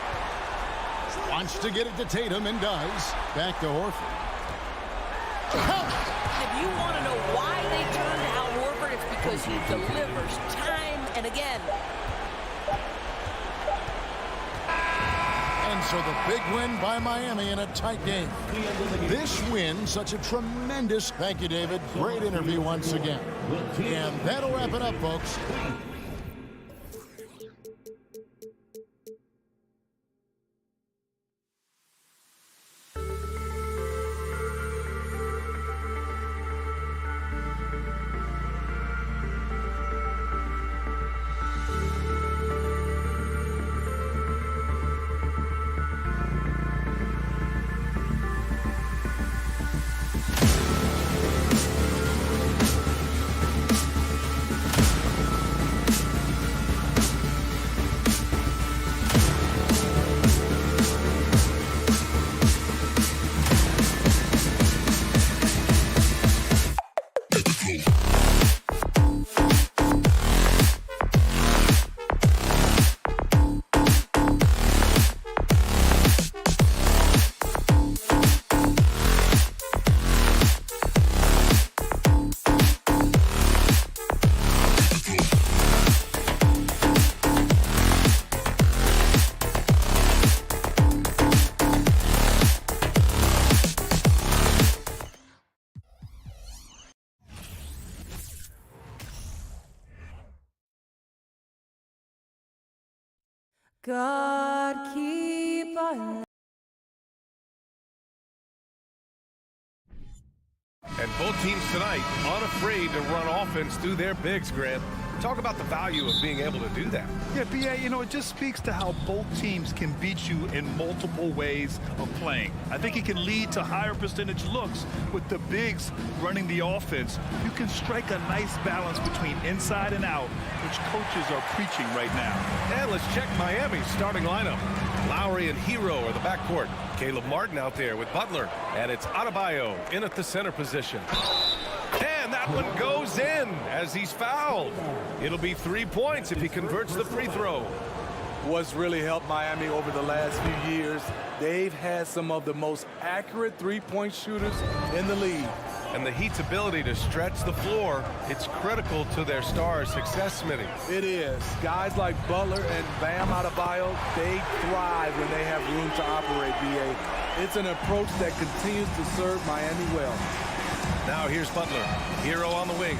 Wants to get it to Tatum and does. Back to Horford. If you want to know why they turned to Al Horford, it's because he delivers time and again. And so the big win by Miami in a tight game. This win, such a tremendous... Thank you, David. Great interview once again. And that'll wrap it up, folks. God keep our... And both teams tonight unafraid to run offense through their bigs, Grant. Talk about the value of being able to do that. Yeah, B.A., you know, it just speaks to how both teams can beat you in multiple ways of playing. I think it can lead to higher percentage looks with the bigs running the offense. You can strike a nice balance between inside and out, which coaches are preaching right now. And let's check Miami's starting lineup. Lowry and Hero are the backcourt. Caleb Martin out there with Butler. And it's Adebayo in at the center position. And that one goes in as he's fouled. It'll be 3 points if he converts the free throw. What's really helped Miami over the last few years, they've had some of the most accurate three-point shooters in the league. And the Heat's ability to stretch the floor, it's critical to their stars' success, Smitty. It is. Guys like Butler and Bam Adebayo, they thrive when they have room to operate, B.A. It's an approach that continues to serve Miami well. Now here's Butler. Hero on the wing.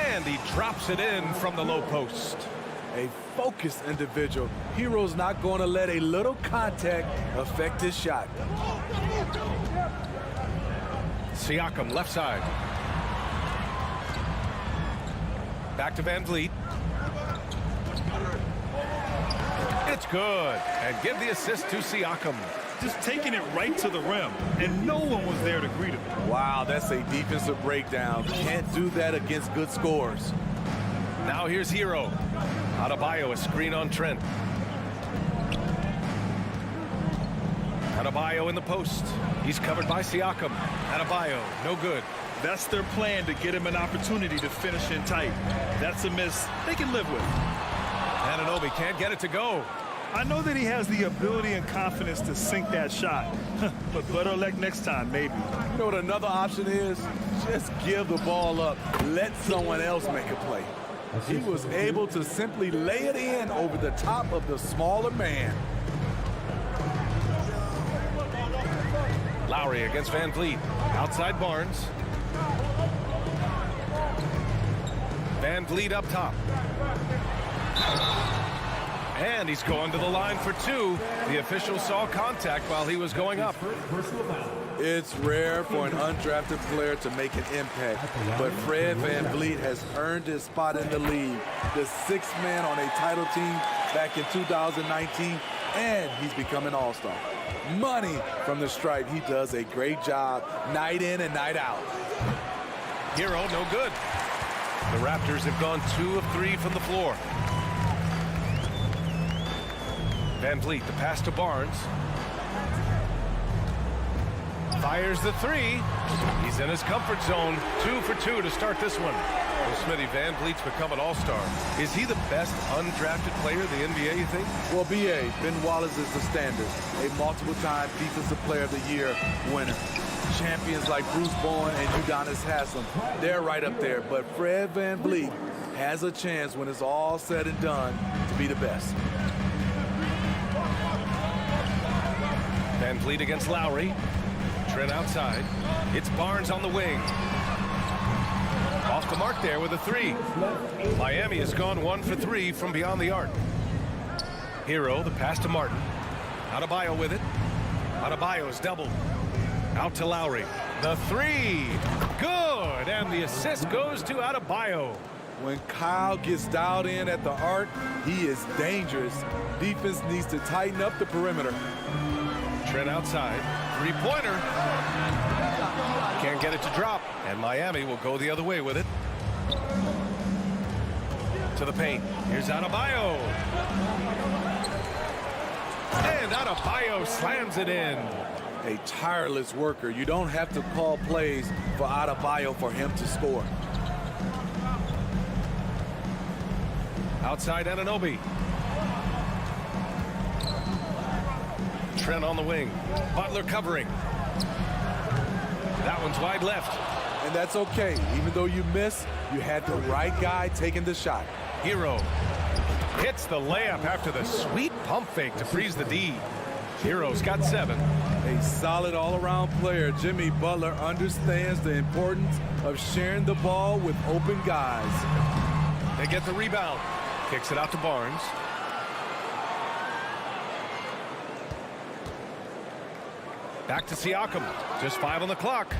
And he drops it in from the low post. A focused individual. Hero's not going to let a little contact affect his shot. Siakam left side. Back to Van Vliet. It's good. And give the assist to Siakam. Just taking it right to the rim, and no one was there to greet him. Wow, that's a defensive breakdown. Can't do that against good scores. Now here's Hero. Adebayo, a screen on Trent. Adebayo in the post. He's covered by Siakam. Adebayo, no good. That's their plan, to get him an opportunity to finish in tight. That's a miss they can live with. Anunoby can't get it to go. I know that he has the ability and confidence to sink that shot, but better luck next time, maybe. You know what another option is? Just give the ball up. Let someone else make a play. He was able to simply lay it in over the top of the smaller man. Lowry against Van Vliet. Outside Barnes. Van Vliet up top. And he's going to the line for two. The official saw contact while he was going up. It's rare for an undrafted player to make an impact, but Fred Van Vliet has earned his spot in the league. The sixth man on a title team back in 2019, and he's become an all-star. Money from the stripe. He does a great job night in and night out. Hero, no good. The Raptors have gone 2 of 3 from the floor. Van Vliet, the pass to Barnes. Fires the three. He's in his comfort zone. 2 for 2 to start this one. Well, Smitty, Van Vliet's become an all-star. Is he the best undrafted player in the NBA, you think? Well, B.A., Ben Wallace is the standard. A multiple-time Defensive Player of the Year winner. Champions like Bruce Bowen and Udonis Haslem, they're right up there. But Fred Van Vliet has a chance when it's all said and done to be the best. Van Vliet against Lowry. Trent outside. It's Barnes on the wing. Off the mark there with a three. Miami has gone 1 for 3 from beyond the arc. Hero, the pass to Martin. Adebayo with it. Adebayo is doubled. Out to Lowry. The three. Good. And the assist goes to Adebayo. When Kyle gets dialed in at the arc, he is dangerous. Defense needs to tighten up the perimeter. Trent outside. Three-pointer. Can't get it to drop. And Miami will go the other way with it. To the paint. Here's Adebayo. And Adebayo slams it in. A tireless worker. You don't have to call plays for Adebayo for him to score. Outside Anunoby. Trent on the wing. Butler covering. That one's wide left. And that's okay. Even though you miss, you had the right guy taking the shot. Hero hits the layup after the sweet pump fake to freeze the D. Hero's got 7. A solid all-around player. Jimmy Butler understands the importance of sharing the ball with open guys. They get the rebound. Kicks it out to Barnes. Back to Siakam. Just 5 on the clock.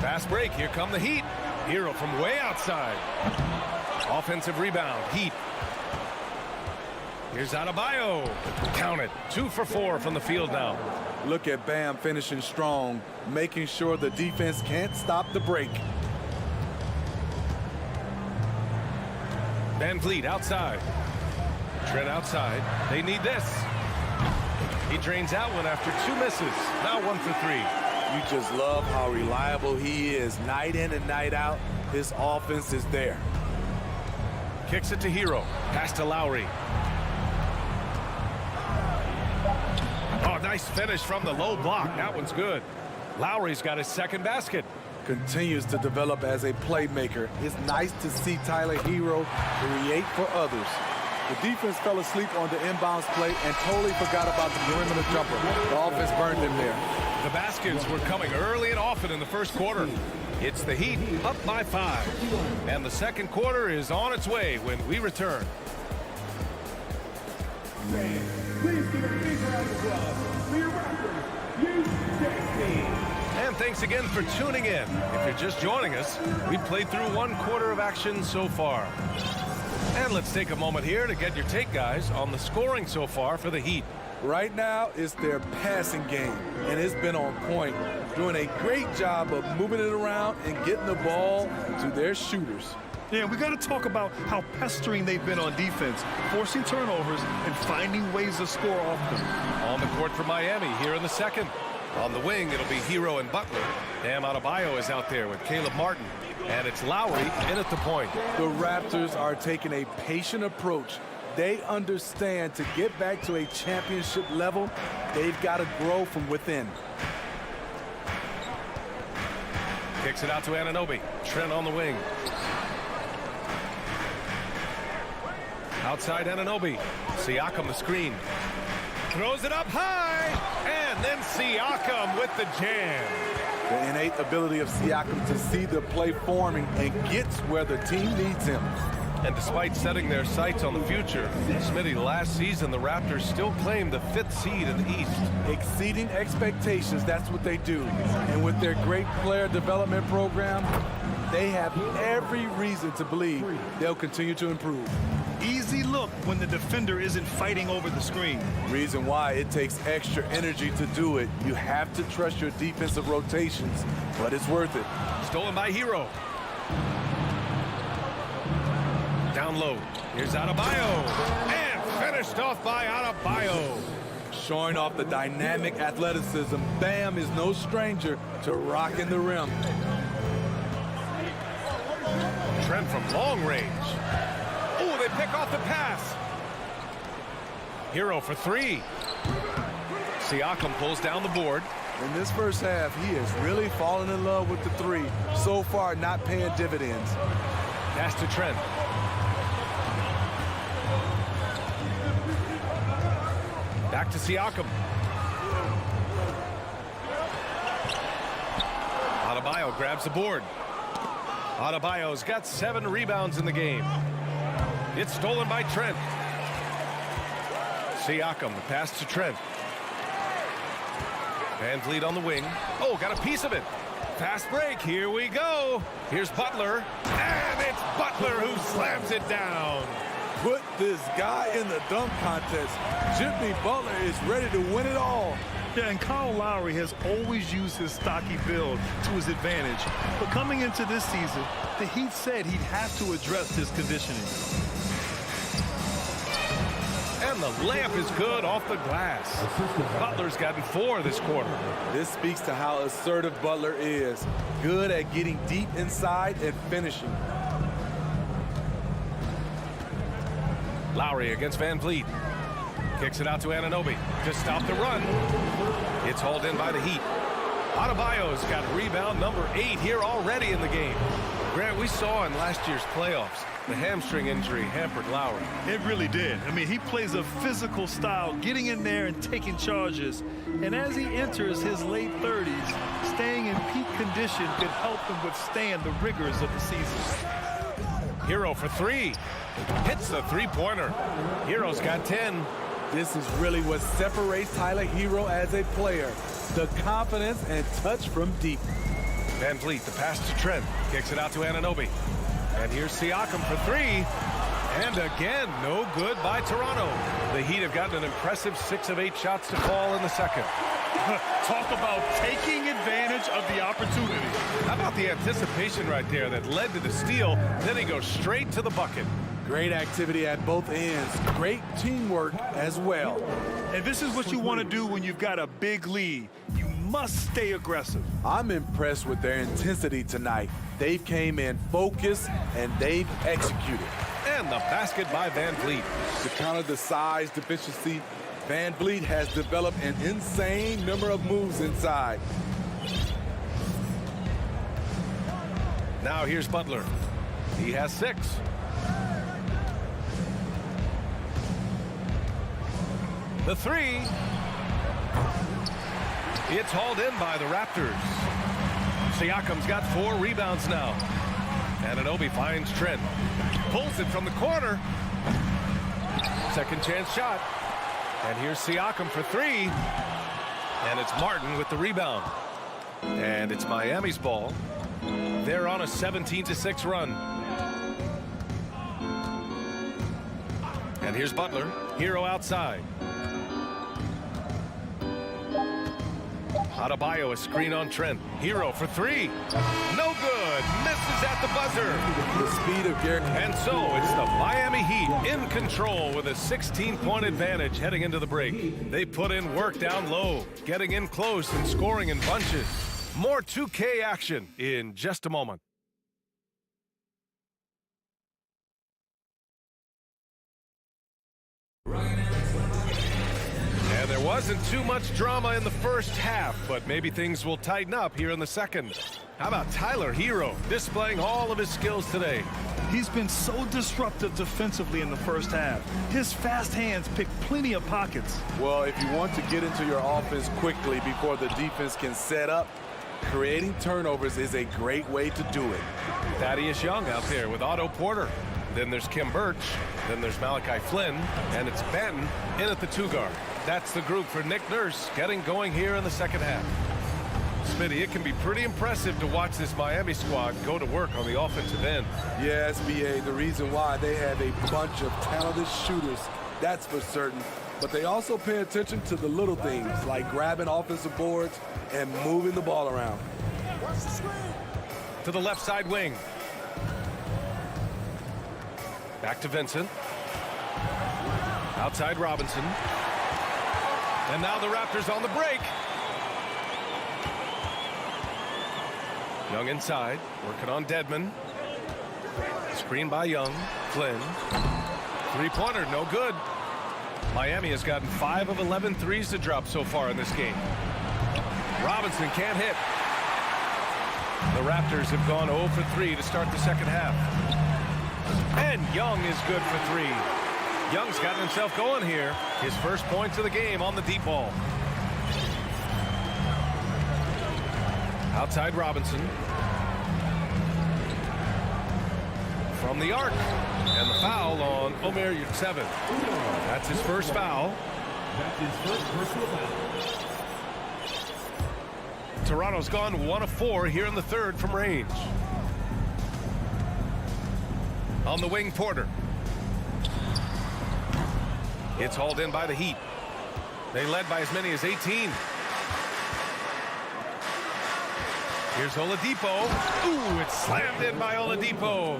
Fast break. Here come the Heat. Hero from way outside. Offensive rebound. Heat. Here's Adebayo. Count it. 2 for 4 from the field now. Look at Bam finishing strong, making sure the defense can't stop the break. Van Vliet outside. Trent outside. They need this. He drains out one after 2 misses. Now 1 for 3. You just love how reliable he is. Night in and night out, his offense is there. Kicks it to Hero. Pass to Lowry. Oh, nice finish from the low block. That one's good. Lowry's got his second basket. Continues to develop as a playmaker. It's nice to see Tyler Hero create for others. The defense fell asleep on the inbounds play and totally forgot about the perimeter jumper. The offense burned him there. The baskets were coming early and often in the first quarter. It's the Heat up by 5. And the second quarter is on its way when we return. Please give a big round of applause for your Raptors, you And thanks again for tuning in. If you're just joining us, we've played through 1 quarter of action so far. And let's take a moment here to get your take, guys, on the scoring so far for the Heat. Right now, it's their passing game, and it's been on point, doing a great job of moving it around and getting the ball to their shooters. Yeah, we got to talk about how pestering they've been on defense, forcing turnovers and finding ways to score off them. On the court for Miami here in the second. On the wing, it'll be Hero and Butler. Bam Adebayo is out there with Caleb Martin. And it's Lowry in at the point. The Raptors are taking a patient approach. They understand to get back to a championship level, they've got to grow from within. Kicks it out to Anunoby. Trent on the wing. Outside Anunoby. Siakam the screen. Throws it up high. And then Siakam with the jam. The innate ability of Siakam to see the play forming and gets where the team needs him. And despite setting their sights on the future, Smitty, last season the Raptors still claimed the 5th seed in the East. Exceeding expectations, that's what they do. And with their great player development program, they have every reason to believe they'll continue to improve. Easy look when the defender isn't fighting over the screen. Reason why it takes extra energy to do it. You have to trust your defensive rotations, but it's worth it. Stolen by Hero. Down low. Here's Adebayo. And finished off by Adebayo. Showing off the dynamic athleticism, Bam is no stranger to rocking the rim. Trent from long range. Oh, they pick off the pass. Hero for 3. Siakam pulls down the board. In this first half, he is really falling in love with the 3. So far, not paying dividends. Pass to Trent. Back to Siakam. Adebayo grabs the board. Adebayo's got 7 rebounds in the game. It's stolen by Trent. Siakam, the pass to Trent. Van Vliet on the wing. Oh, got a piece of it. Fast break. Here we go. Here's Butler. And it's Butler who slams it down. Put this guy in the dunk contest. Jimmy Butler is ready to win it all. Yeah, and Kyle Lowry has always used his stocky build to his advantage. But coming into this season, the Heat said he'd have to address his conditioning. And the layup is good off the glass. Butler's gotten 4 this quarter. This speaks to how assertive Butler is. Good at getting deep inside and finishing. Lowry against Van Vliet. Kicks it out to Anunoby to stop the run. It's hauled in by the Heat. Adebayo's got rebound number 8 here already in the game. Grant, we saw in last year's playoffs, the hamstring injury hampered Lowry. It really did. I mean, he plays a physical style, getting in there and taking charges. And as he enters his late 30s, staying in peak condition could help him withstand the rigors of the season. Hero for three. Hits the three-pointer. Hero's got 10. This is really what separates Tyler Hero as a player. The confidence and touch from deep. Van Vliet, the pass to Trent. Kicks it out to Anunoby. And here's Siakam for three. And again, no good by Toronto. The Heat have gotten an impressive 6 of 8 shots to fall in the second. Talk about taking advantage of the opportunity. How about the anticipation right there that led to the steal? Then he goes straight to the bucket. Great activity at both ends. Great teamwork as well. And this is what you want to do when you've got a big lead. You must stay aggressive. I'm impressed with their intensity tonight. They came in focused and they've executed. And the basket by Van Vliet. To counter the size deficiency, Van Vliet has developed an insane number of moves inside. Now here's Butler. He has 6. The three. It's hauled in by the Raptors. Siakam's got 4 rebounds now. Anunoby finds Trent. Pulls it from the corner. Second chance shot. And here's Siakam for 3. And it's Martin with the rebound. And it's Miami's ball. They're on a 17-6 run. And here's Butler. Hero outside. Adebayo, a screen on Trent. Hero for 3. No good. Misses at the buzzer. The speed of Garrett. And so it's the Miami Heat in control with a 16-point advantage heading into the break. They put in work down low, getting in close and scoring in bunches. More 2K action in just a moment. And there wasn't too much drama in the first half, but maybe things will tighten up here in the second. How about Tyler Hero displaying all of his skills today? He's been so disruptive defensively in the first half. His fast hands pick plenty of pockets. Well, if you want to get into your offense quickly before the defense can set up, creating turnovers is a great way to do it. Thaddeus Young out there with Otto Porter. Then there's Kim Birch. Then there's Malachi Flynn. And it's Benton in at the 2-guard. That's the group for Nick Nurse getting going here in the second half. Smitty, it can be pretty impressive to watch this Miami squad go to work on the offensive end. Yes, BA, the reason why they have a bunch of talented shooters, that's for certain. But they also pay attention to the little things, like grabbing offensive boards and moving the ball around. To the left side wing. Back to Vincent. Outside Robinson. And now the Raptors on the break. Young inside, working on Dedmon. Screen by Young. Flynn. Three-pointer, no good. Miami has gotten 5 of 11 threes to drop so far in this game. Robinson can't hit. The Raptors have gone 0 for 3 to start the second half. And Young is good for 3. Young's gotten himself going here. His first points of the game on the deep ball. Outside Robinson. From the arc. And the foul on Omer Yurtseven. That's his first foul. That's his first personal foul. Toronto's gone 1 of 4 here in the third from range. On the wing, Porter. It's hauled in by the Heat. They led by as many as 18. Here's Oladipo. Ooh, it's slammed in by Oladipo.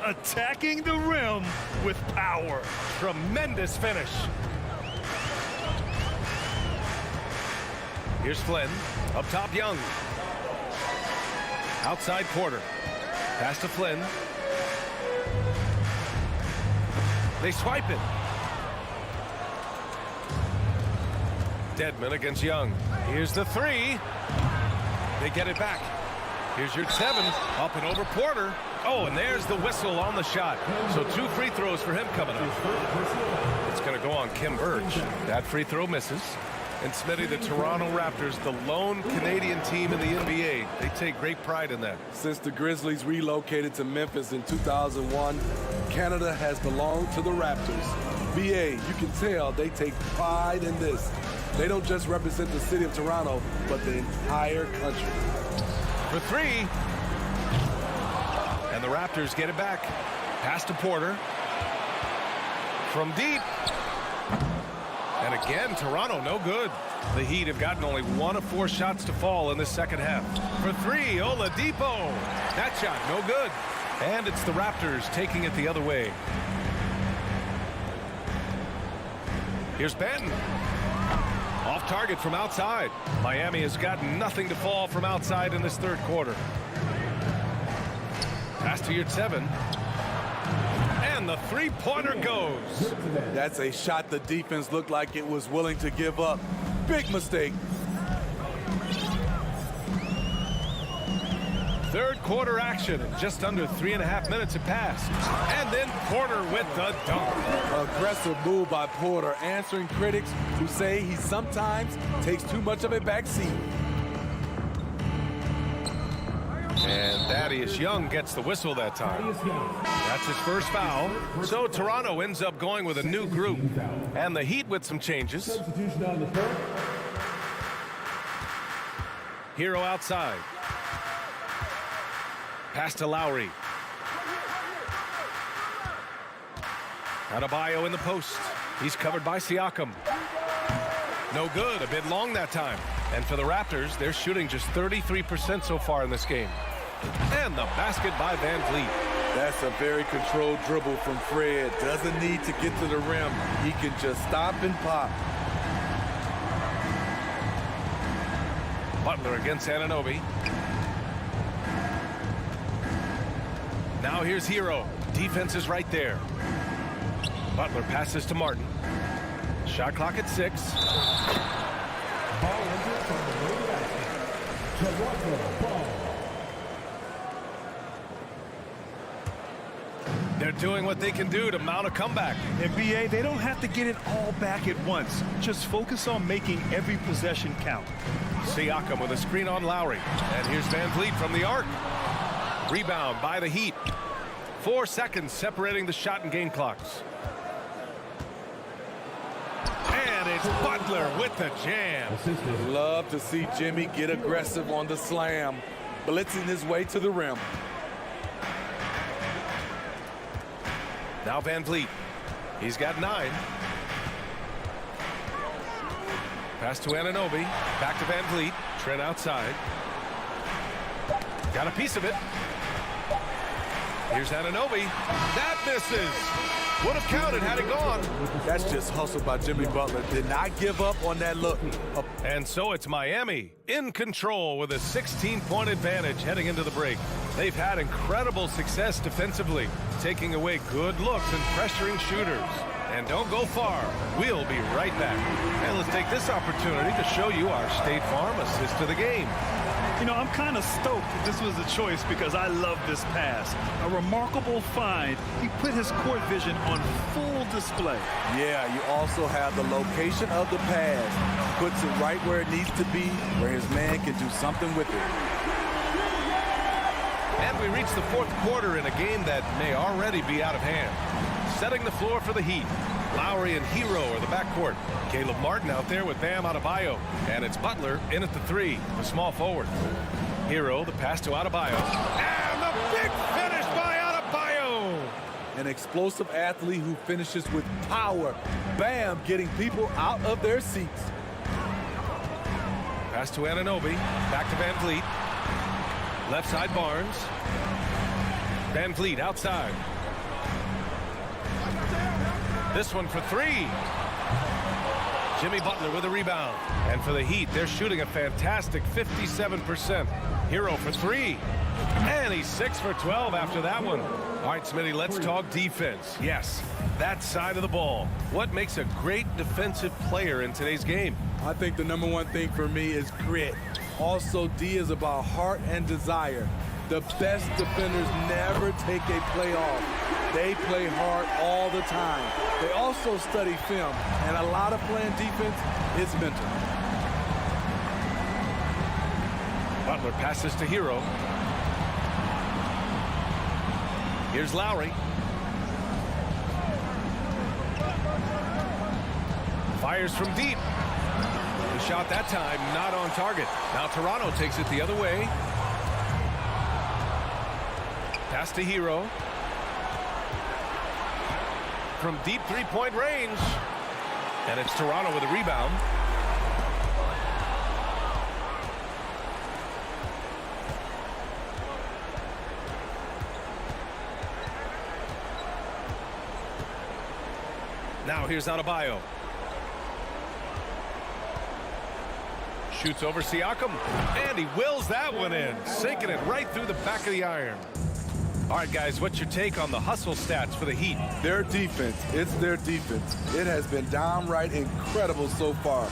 Attacking the rim with power. Tremendous finish. Here's Flynn. Up top, Young. Outside, Porter. Pass to Flynn. They swipe it. Dedmon against Young. Here's the 3. They get it back. Here's Yurtseven. Up and over Porter. Oh, and there's the whistle on the shot. So 2 free throws for him coming up. It's going to go on Kim Birch. That free throw misses. And Smitty, the Toronto Raptors, the lone Canadian team in the NBA. They take great pride in that. Since the Grizzlies relocated to Memphis in 2001, Canada has belonged to the Raptors. BA, you can tell they take pride in this. They don't just represent the city of Toronto, but the entire country. For three. And the Raptors get it back. Pass to Porter. From deep. And again, Toronto, no good. The Heat have gotten only 1 of 4 shots to fall in this second half. For three, Oladipo. That shot, no good. And it's the Raptors taking it the other way. Here's Benton. Off target from outside. Miami has gotten nothing to fall from outside in this third quarter. Pass to Yurtseven. And the three-pointer goes. That's a shot the defense looked like it was willing to give up. Big mistake. Third quarter action. Just under 3.5 minutes have passed. And then Porter with the dunk. Aggressive move by Porter, answering critics who say he sometimes takes too much of a back seat. And Thaddeus Young gets the whistle that time. That's his first foul. So Toronto ends up going with a new group. And the Heat with some changes. Hero outside. Pass to Lowry. Adebayo in the post. He's covered by Siakam. No good. A bit long that time. And for the Raptors, they're shooting just 33% so far in this game. And the basket by Van Vliet. That's a very controlled dribble from Fred. Doesn't need to get to the rim. He can just stop and pop. Butler against Anunoby. Now here's Hero. Defense is right there. Butler passes to Martin. Shot clock at 6. They're doing what they can do to mount a comeback. NBA, they don't have to get it all back at once. Just focus on making every possession count. Siakam with a screen on Lowry. And here's Van Vliet from the arc. Rebound by the Heat. 4 seconds separating the shot and game clocks. And it's Butler with the jam. Love to see Jimmy get aggressive on the slam, blitzing his way to the rim. Now Van Vliet. He's got 9. Pass to Anunoby. Back to Van Vliet. Trent outside. Got a piece of it. Here's Anunoby. That misses. Would have counted had it gone. That's just hustle by Jimmy Butler. Did not give up on that look. And so it's Miami in control with a 16-point advantage heading into the break. They've had incredible success defensively, taking away good looks and pressuring shooters. And don't go far. We'll be right back. And let's take this opportunity to show you our State Farm assist to the game. You know, I'm kind of stoked that this was a choice because I love this pass. A remarkable find. He put his court vision on full display. Yeah, you also have the location of the pass. Puts it right where it needs to be, where his man can do something with it. And we reach the fourth quarter in a game that may already be out of hand. Setting the floor for the Heat. Lowry and Hero are the backcourt. Caleb Martin out there with Bam Adebayo. And it's Butler in at the 3, the small forward. Hero, the pass to Adebayo. And the big finish by Adebayo! An explosive athlete who finishes with power. Bam, getting people out of their seats. Pass to Anunoby. Back to Van Vliet. Left side Barnes. Van Vliet outside. This one for 3. Jimmy Butler with a rebound. And for the Heat, they're shooting a fantastic 57%. Hero for 3. And he's 6 for 12 after that one. All right, Smitty, let's talk defense. Yes, that side of the ball. What makes a great defensive player in today's game? I think the number one thing for me is grit. Also, D is about heart and desire. The best defenders never take a play off. They play hard all the time. They also study film, and a lot of playing defense is mental. Butler passes to Hero. Here's Lowry. Fires from deep. The shot that time not on target. Now Toronto takes it the other way. Pass to Hero. From deep three-point range. And it's Toronto with a rebound. Now here's Adebayo. Shoots over Siakam, and he wills that one in, sinking it right through the back of the iron. All right, guys, what's your take on the hustle stats for the Heat? Their defense, it's their defense. It has been downright incredible so far,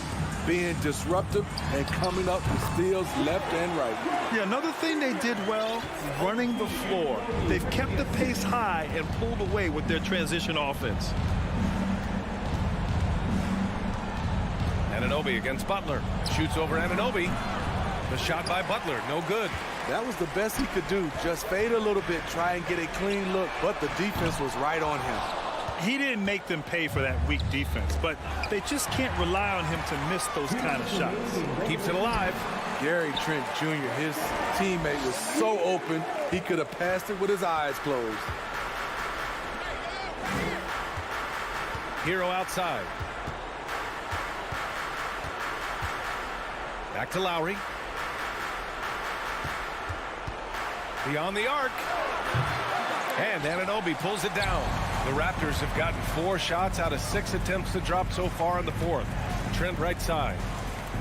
being disruptive and coming up with steals left and right. Yeah, another thing they did well, running the floor. They've kept the pace high and pulled away with their transition offense. Anunoby against Butler. Shoots over Anunoby. The shot by Butler, no good. That was the best he could do. Just fade a little bit, try and get a clean look, but the defense was right on him. He didn't make them pay for that weak defense, but they just can't rely on him to miss those kind of shots. Keeps it alive. Gary Trent Jr., his teammate, was so open, he could have passed it with his eyes closed. Hero outside. Back to Lowry. Beyond the arc. And Anunoby pulls it down. The Raptors have gotten 4 shots out of 6 attempts to drop so far in the fourth. Trent right side.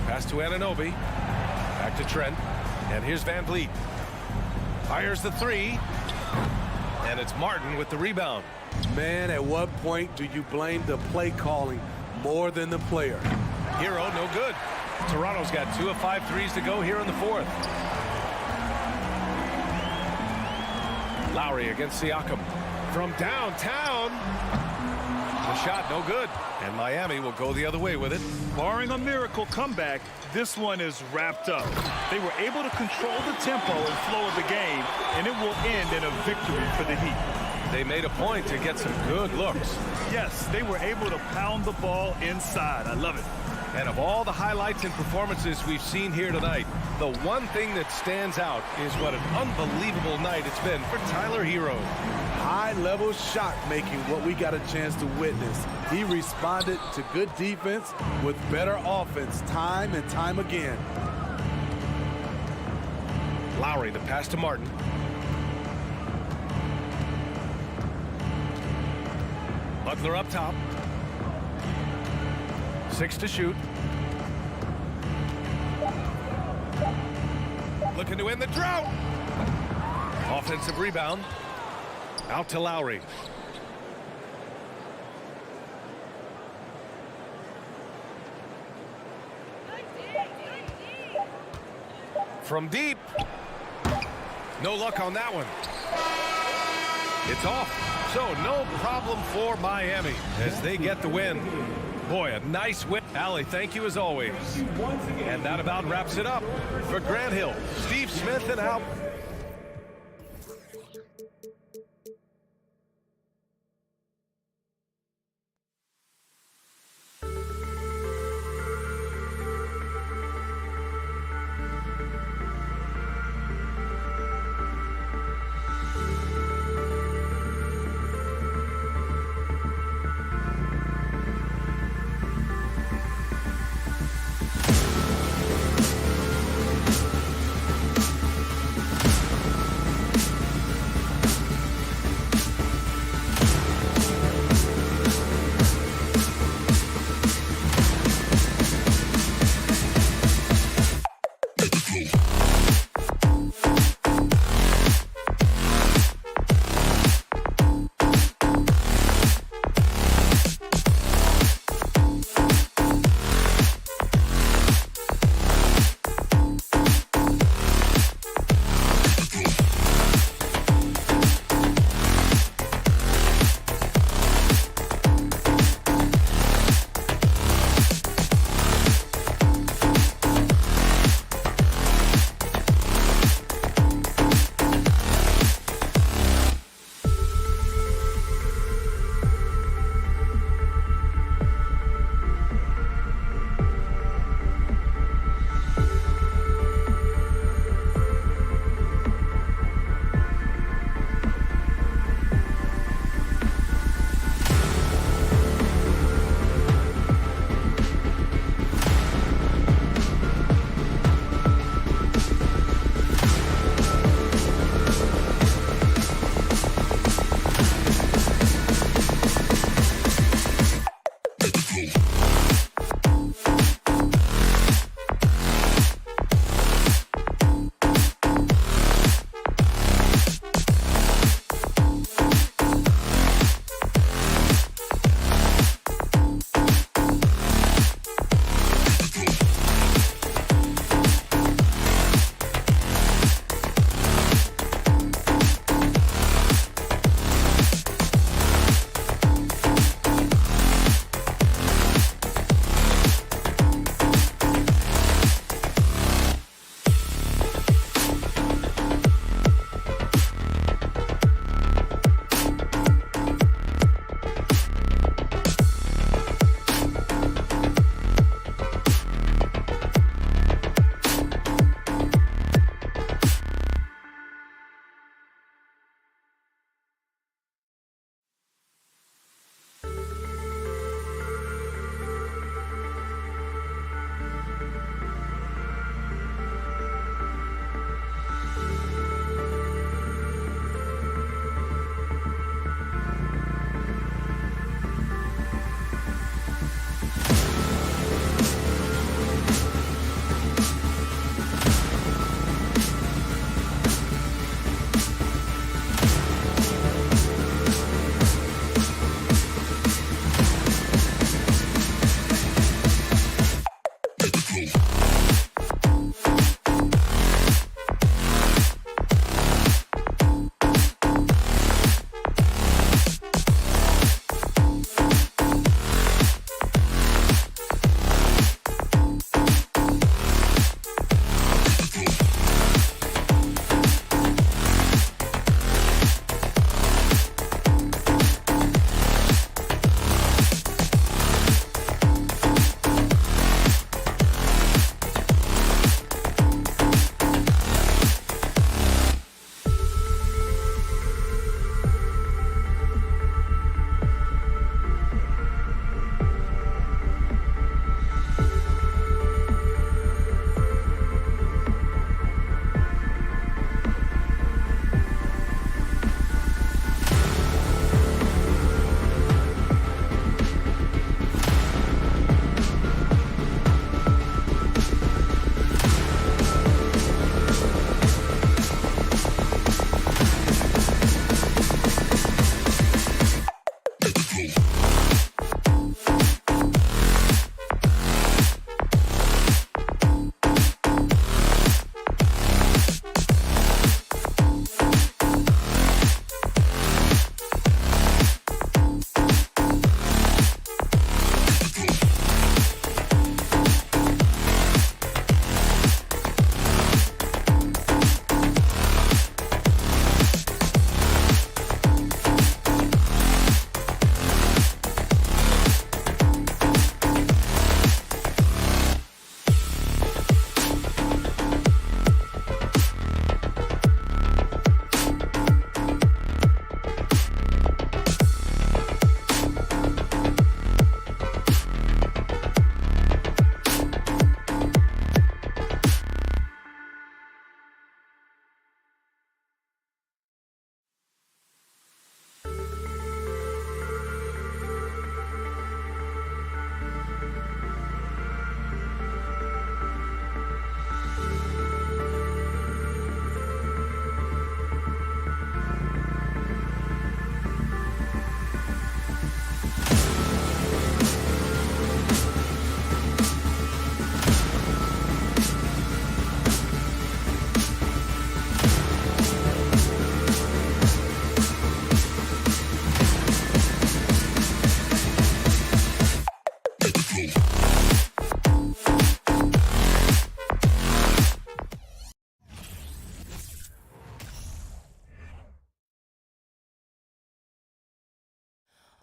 Pass to Anunoby. Back to Trent. And here's Van Vliet. Fires the 3. And it's Martin with the rebound. Man, at what point do you blame the play calling more than the player? Hero, no good. Toronto's got 2 of 5 threes to go here in the fourth. Lowry against Siakam. From downtown. The shot no good. And Miami will go the other way with it. Barring a miracle comeback, this one is wrapped up. They were able to control the tempo and flow of the game, and it will end in a victory for the Heat. They made a point to get some good looks. Yes, they were able to pound the ball inside. I love it. And of all the highlights and performances we've seen here tonight, the one thing that stands out is what an unbelievable night it's been for Tyler Hero. High-level shot making, what we got a chance to witness. He responded to good defense with better offense time and time again. Lowry, the pass to Martin. Butler up top. 6 to shoot. Looking to end the drought. Offensive rebound. Out to Lowry. From deep. No luck on that one. It's off. So no problem for Miami as they get the win. Boy, a nice win. Allie, thank you as always. And that about wraps it up. For Grant Hill, Steve Smith, and out.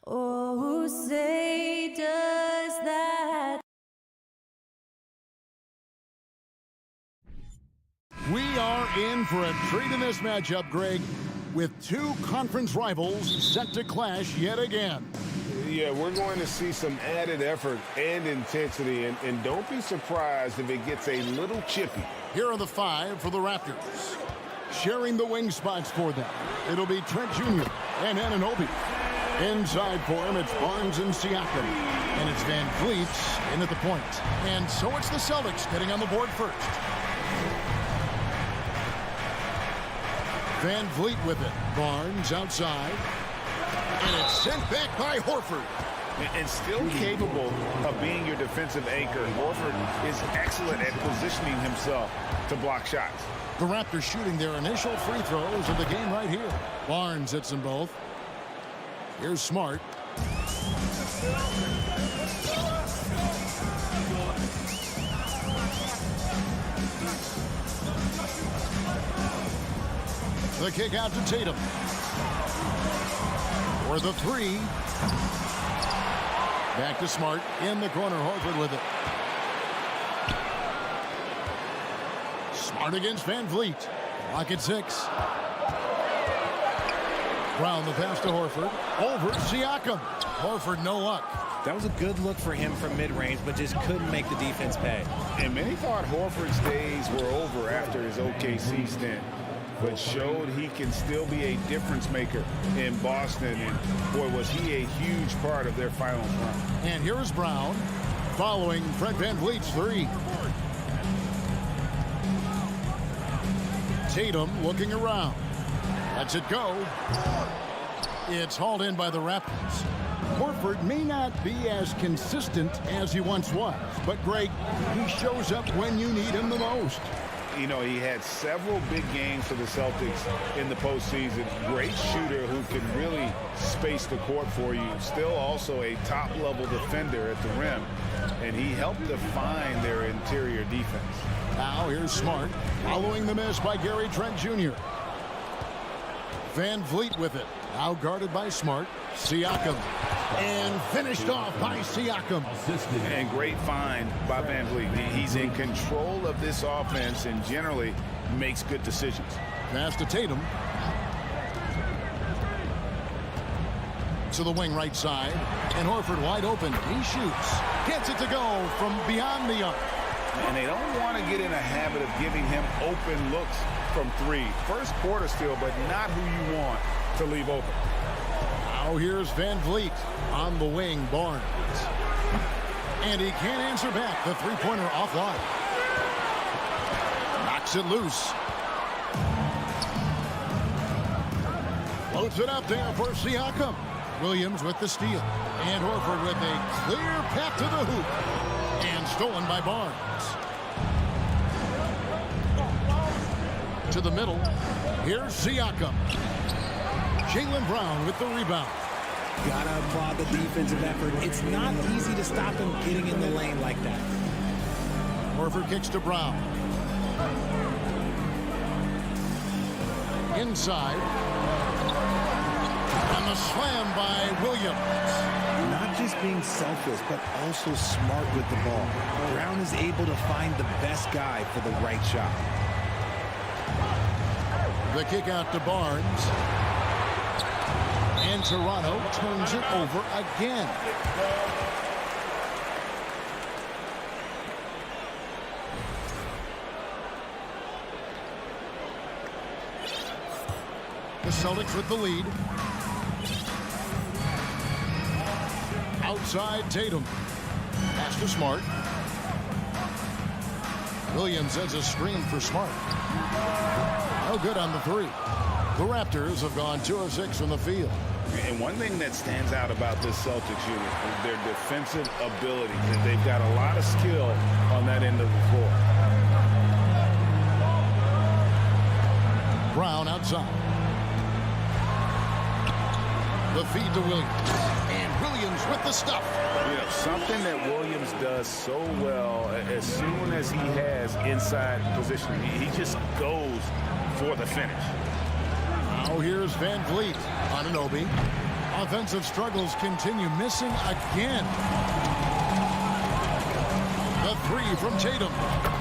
Oh, say does that. We are in for a treat in this matchup, Greg, with two conference rivals set to clash yet again. Yeah, we're going to see some added effort and intensity, and don't be surprised if it gets a little chippy. Here are the five for the Raptors. Sharing the wing spots for them, it'll be Trent Jr. and Anunoby. Inside for him, it's Barnes and Siakam. And it's Van Vliet in at the point. And so it's the Celtics getting on the board first. Van Vliet with it. Barnes outside. And it's sent back by Horford. And still capable of being your defensive anchor, Horford is excellent at positioning himself to block shots. The Raptors shooting their initial free throws of the game right here. Barnes hits them both. Here's Smart. The kick out to Tatum. For the three. Back to Smart. In the corner, Horford with it. Smart against Van Vliet. Clock at 6. Brown the pass to Horford. Over Siakam. Horford no luck. That was a good look for him from mid-range, but just couldn't make the defense pay. And many thought Horford's days were over after his OKC stint, but showed he can still be a difference maker in Boston. And boy, was he a huge part of their finals run. And here is Brown following Fred Van Vliet's three. Tatum looking around. Lets it go. It's hauled in by the Raptors. Horford may not be as consistent as he once was, but Greg, he shows up when you need him the most. You know, he had several big games for the Celtics in the postseason. Great shooter who can really space the court for you. Still also a top-level defender at the rim. And he helped define their interior defense. Now here's Smart, following the miss by Gary Trent Jr. Van Vliet with it. Now guarded by Smart. Siakam. And finished off by Siakam. And great find by Van Vliet. He's in control of this offense and generally makes good decisions. Pass to Tatum. To the wing right side. And Horford wide open. He shoots. Gets it to go from beyond the arc. And they don't want to get in a habit of giving him open looks from three. First quarter still, but not who you want to leave open. Now here's Van Vliet on the wing, Barnes. And he can't answer back. The three-pointer offline. Knocks it loose. Floats it up there for Siakam. Williams with the steal. And Horford with a clear path to the hoop. And stolen by Barnes. To the middle. Here's Siakam. Jaylen Brown with the rebound. Gotta applaud the defensive effort. It's not easy to stop him getting in the lane like that. Horford kicks to Brown. Inside. And the slam by Williams. Not just being selfless, but also smart with the ball. Brown is able to find the best guy for the right shot. The kick out to Barnes. And Toronto turns it over again. The Celtics with the lead. Outside Tatum. Pass to Smart. Williams has a screen for Smart. No good on the three. The Raptors have gone 2 of 6 from the field. And one thing that stands out about this Celtics unit is their defensive ability. They've got a lot of skill on that end of the floor. Brown outside. The feed to Williams. And Williams with the stuff. You know, something that Williams does so well as soon as he has inside positioning, he just goes for the finish. Now here's Van Vliet on Anunoby. Offensive struggles continue, missing again. The three from Tatum.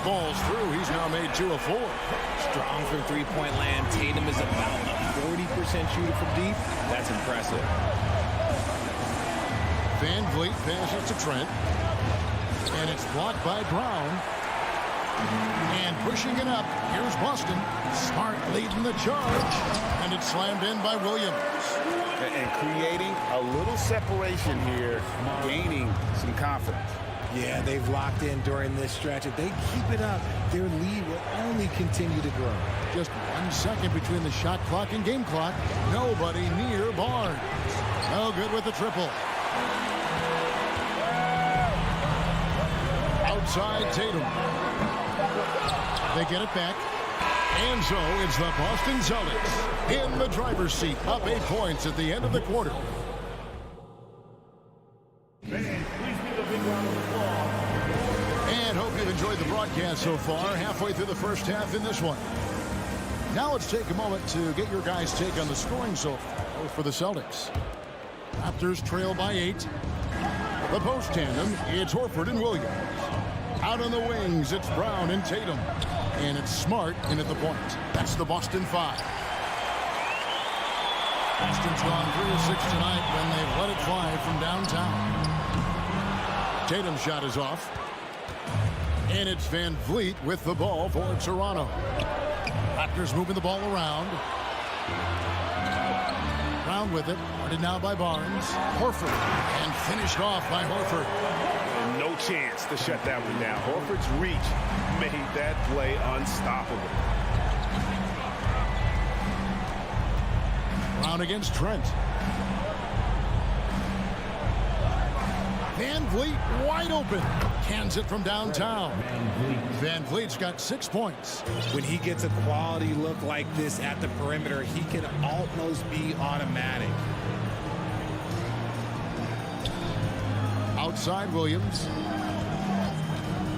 Falls through. He's now made 2 of 4. Strong from three-point land. Tatum is about a 40% shooter from deep. That's impressive. Van Vliet passes to Trent. And it's blocked by Brown. And pushing it up, here's Boston. Smart leading the charge. And it's slammed in by Williams. And creating a little separation here, gaining some confidence. Yeah, they've locked in during this stretch. If they keep it up, their lead will only continue to grow. Just 1 second between the shot clock and game clock. Nobody near Barnes. No good with the triple. Outside Tatum. They get it back. And so it's the Boston Celtics in the driver's seat, up 8 points at the end of the quarter. And hope you've enjoyed the broadcast so far, halfway through the first half in this one. Now let's take a moment to get your guys' take on the scoring so far for the Celtics. Raptors trail by 8. The post tandem, it's Horford and Williams. Out on the wings, it's Brown and Tatum. And it's Smart in at the point. That's the Boston 5. Boston's gone 3 of 6 tonight when they've let it fly from downtown. Tatum's shot is off. And it's Van Vliet with the ball for Toronto. Raptors moving the ball around. Brown with it. Guarded now by Barnes. Horford. And finished off by Horford. And no chance to shut that one down. Horford's reach made that play unstoppable. Brown against Trent. Van Vliet wide open. Hands it from downtown. Van Vliet's got 6 points. When he gets a quality look like this at the perimeter, he can almost be automatic. Outside Williams.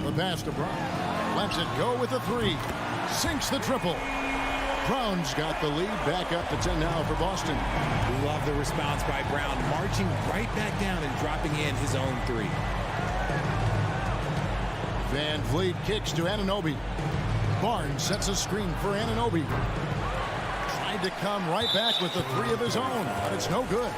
The pass to Brown. Lets it go with a 3. Sinks the triple. Brown's got the lead. Back up to 10 now for Boston. Love the response by Brown, marching right back down and dropping in his own 3. Van Vliet kicks to Anunoby. Barnes sets a screen for Anunoby. Tried to come right back with the 3 of his own, but it's no good.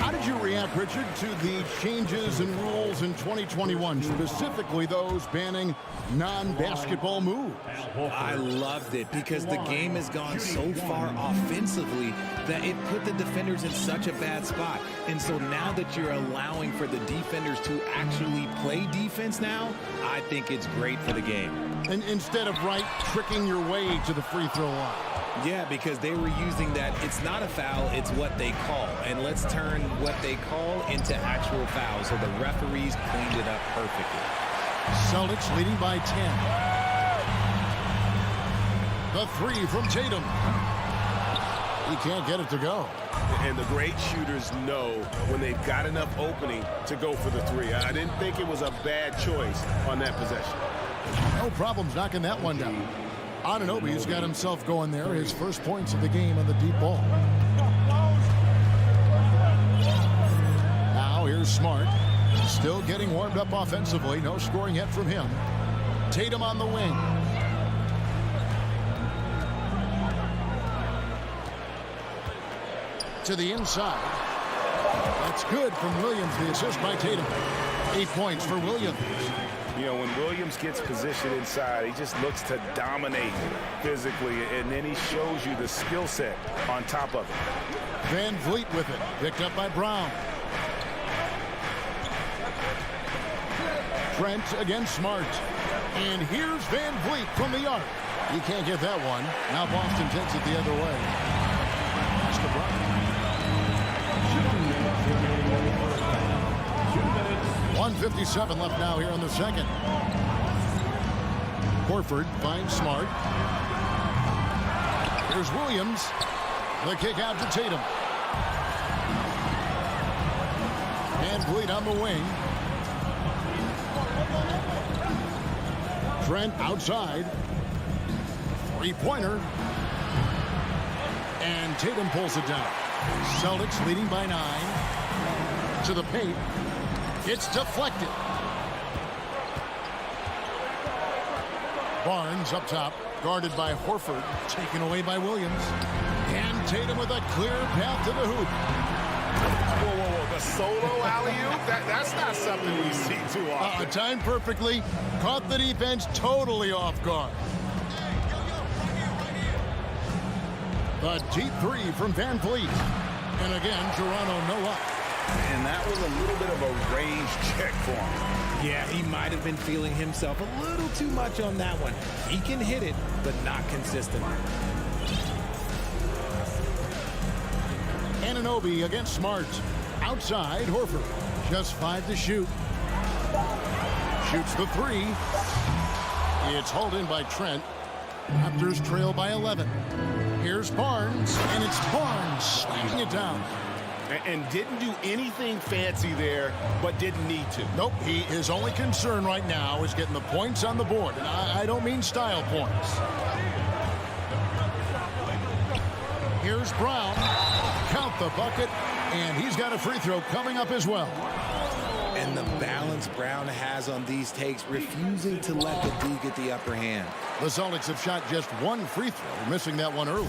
How did you react, Richard, to the changes in rules in 2021, specifically those banning non-basketball moves? I loved it because the game has gone so far offensively that it put the defenders in such a bad spot. And so now that you're allowing for the defenders to actually play defense now, I think it's great for the game. And instead of tricking your way to the free throw line. Yeah, because they were using that it's not a foul, it's what they call. And let's turn what they call into actual fouls. So the referees cleaned it up perfectly. Celtics leading by 10. The 3 from Tatum. He can't get it to go. And the great shooters know when they've got enough opening to go for the 3. I didn't think it was a bad choice on that possession. No problems knocking that one down. Anunoby's got himself going there. His first points of the game on the deep ball. Now here's Smart. Still getting warmed up offensively. No scoring yet from him. Tatum on the wing. To the inside. That's good from Williams. The assist by Tatum. 8 points for Williams. You know, when Williams gets positioned inside, he just looks to dominate physically, and then he shows you the skill set on top of it. Van Vliet with it. Picked up by Brown. Trent against Smart. And here's Van Vliet from the arc. You can't get that one. Now Boston takes it the other way. That's to Brown. 1:57 left now here in the second. Horford finds Smart. Here's Williams. The kick out to Tatum. Van Vliet on the wing. Trent outside. 3-pointer. And Tatum pulls it down. Celtics leading by 9. To the paint. It's deflected. Barnes up top, guarded by Horford, taken away by Williams. And Tatum with a clear path to the hoop. Whoa, whoa, whoa, the solo alley-oop? That's not something we see too often. Timed perfectly, caught the defense totally off guard. The deep 3 from Van Vliet. And again, Toronto no up. And that was a little bit of a range check for him. Yeah, he might have been feeling himself a little too much on that one. He can hit it, but not consistent. Anunoby against Smart. Outside, Horford. Just 5 to shoot. Shoots the 3. It's hauled in by Trent. Raptors trail by 11. Here's Barnes, and it's Barnes slamming it down. And didn't do anything fancy there, but didn't need to. Nope, his only concern right now is getting the points on the board. And I don't mean style points. Here's Brown. Count the bucket, and he's got a free throw coming up as well. And the balance Brown has on these takes, refusing to let the D get the upper hand. The Celtics have shot just 1 free throw, missing that one early.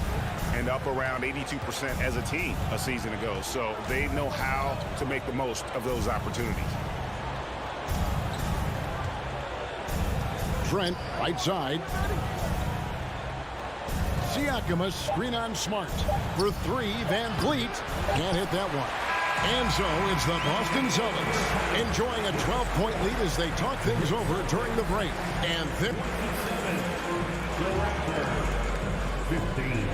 And up around 82% as a team a season ago. So they know how to make the most of those opportunities. Trent, right side. Siakam, a screen on Smart. For 3, Van Vliet can't hit that one. And so it's the Boston Celtics enjoying a 12-point lead as they talk things over during the break. And then 15.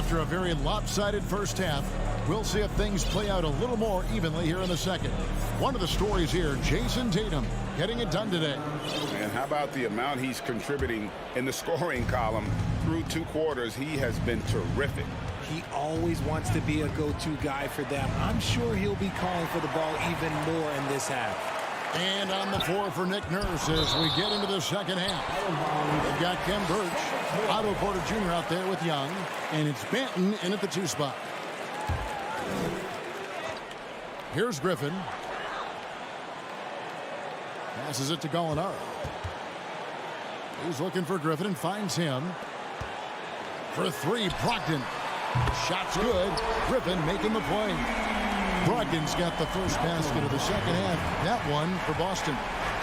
After a very lopsided first half, we'll see if things play out a little more evenly here in the second. One of the stories here, Jason Tatum getting it done today. And how about the amount he's contributing in the scoring column through 2 quarters? He has been terrific. He always wants to be a go-to guy for them. I'm sure he'll be calling for the ball even more in this half. And on the floor for Nick Nurse as we get into the second half. They've got Ken Birch, Otto Porter Jr. out there with Young, and it's Benton in at the 2 spot. Here's Griffin. Passes it to Gallinari. He's looking for Griffin and finds him. For 3, Brogdon. Shot's good. Griffin making the play. Brogdon's got the first basket of the second half. That one for Boston.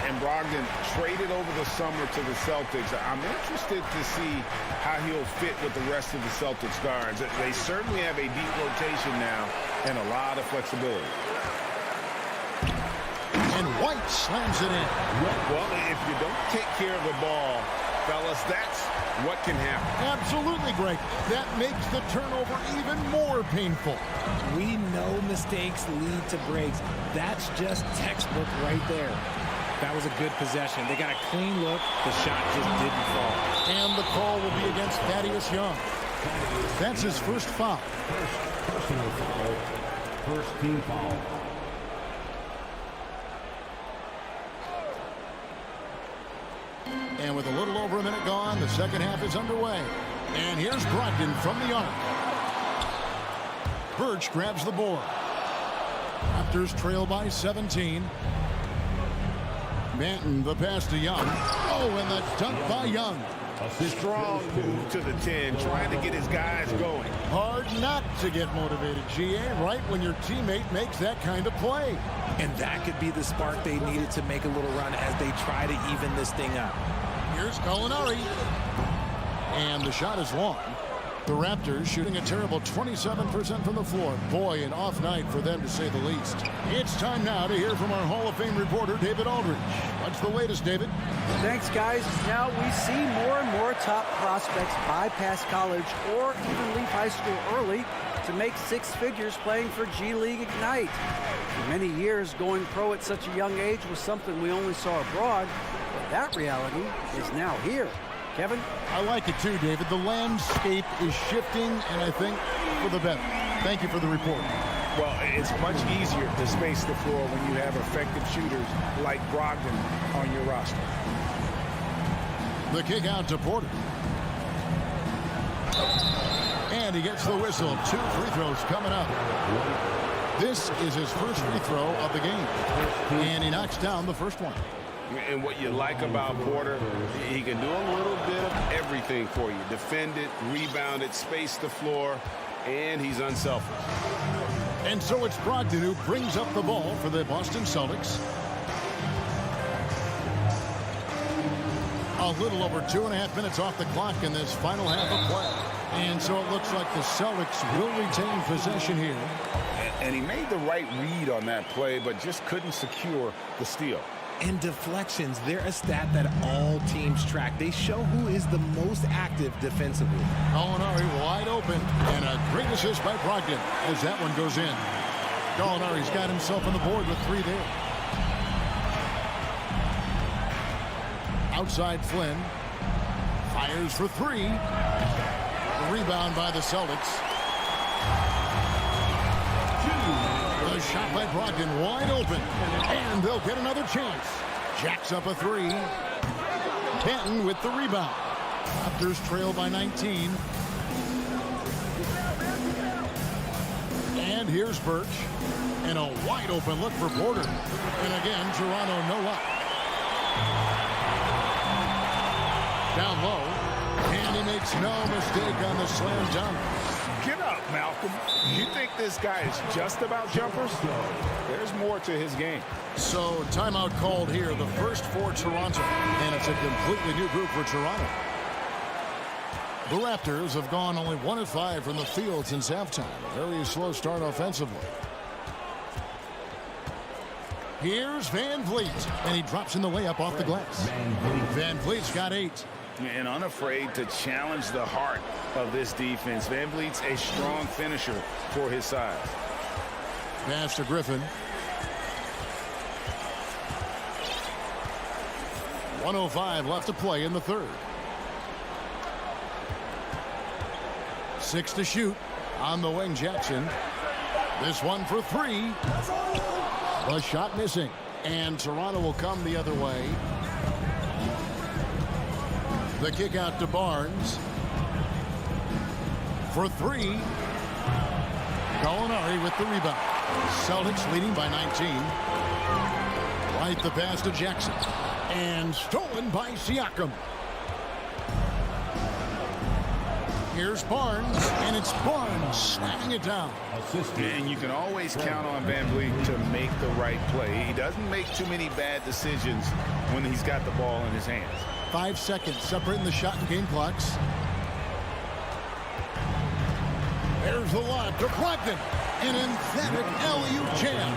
And Brogdon traded over the summer to the Celtics. I'm interested to see how he'll fit with the rest of the Celtics guards. They certainly have a deep rotation now and a lot of flexibility. And White slams it in. Well, if you don't take care of the ball, fellas, that's what can happen. Absolutely, Greg. That makes the turnover even more painful. We know mistakes lead to breaks. That's just textbook right there. That was a good possession. They got a clean look. The shot just didn't fall. And the call will be against Thaddeus Young. That's his first foul. Personal foul. First team foul. And with a little over a minute gone, the second half is underway. And here's Brogdon from the arc. Birch grabs the board. Raptors trail by 17. Manton, the pass to Young. Oh, and the dunk by Young. A strong move to the 10, trying to get his guys going. Hard not to get motivated, GA, right when your teammate makes that kind of play. And that could be the spark they needed to make a little run as they try to even this thing up. Here's Gallinari. And the shot is long. The Raptors shooting a terrible 27% from the floor. Boy, an off night for them, to say the least. It's time now to hear from our Hall of Fame reporter, David Aldridge. What's the latest, David? Thanks, guys. Now we see more and more top prospects bypass college or even leave high school early to make 6 figures playing for G League Ignite. For many years, going pro at such a young age was something we only saw abroad, but that reality is now here. Kevin? I like it too, David. The landscape is shifting, and I think for the better. Thank you for the report. Well, it's much easier to space the floor when you have effective shooters like Brogdon on your roster. The kick out to Porter. And he gets the whistle. 2 free throws coming up. This is his first free throw of the game. And he knocks down the first one. And what you like about Porter, he can do a little bit of everything for you. Defend it, rebound it, space the floor, and he's unselfish. And so it's Brogdon who brings up the ball for the Boston Celtics. A little over 2.5 minutes off the clock in this final half of play. And so it looks like the Celtics will retain possession here. And he made the right read on that play, but just couldn't secure the steal. And deflections, they're a stat that all teams track. They show who is the most active defensively. Gallinari wide open, and a great assist by Brogdon as that one goes in. Gallinari's got himself on the board with 3 there. Outside Flynn. Fires for 3. The rebound by the Celtics. The shot by Brogdon wide open. And they'll get another chance. Jacks up a 3. Benton with the rebound. Raptors trail by 19. And here's Birch. And a wide open look for Porter. And again, Toronto no luck. Down low. And he makes no mistake on the slam dunk. Get up, Malcolm. You think this guy is just about jumpers? There's more to his game. So timeout called here, the first for Toronto. And it's a completely new group for Toronto. The Raptors have gone only 1 of 5 from the field since halftime. A very slow start offensively. Here's Van Vliet, and he drops in the layup off the glass. Van Vliet's got 8. And unafraid to challenge the heart of this defense. Van Vliet's a strong finisher for his size. Pass to Griffin. 1:05 left to play in the third. 6 to shoot. On the wing, Jackson. This one for 3. The shot missing. And Toronto will come the other way. The kick out to Barnes. For 3. Gallinari with the rebound. Celtics leading by 19. Right the pass to Jackson. And stolen by Siakam. Here's Barnes, and it's Barnes slamming it down. And you can always count on Van Vliet to make the right play. He doesn't make too many bad decisions when he's got the ball in his hands. 5 seconds separating the shot and game clocks. There's the lob to Brogdon. An emphatic alley-oop jam.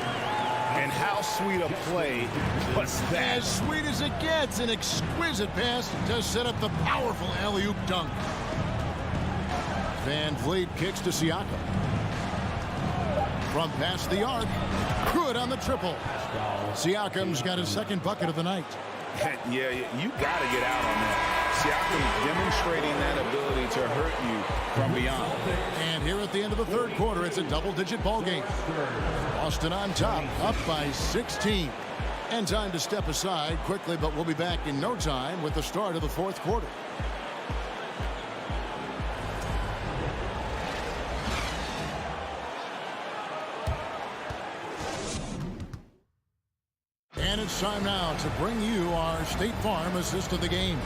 And how sweet a play was that? As sweet as it gets. An exquisite pass to set up the powerful alley-oop dunk. Van Vliet kicks to Siakam. From past the arc. Good on the triple. Siakam's got his second bucket of the night. Yeah, you got to get out on that. Siakam demonstrating that ability to hurt you from beyond. And here at the end of the third quarter, it's a double-digit ball game. Boston on top, up by 16. And time to step aside quickly, but we'll be back in no time with the start of the fourth quarter. And it's time now to bring you our State Farm assist of the game.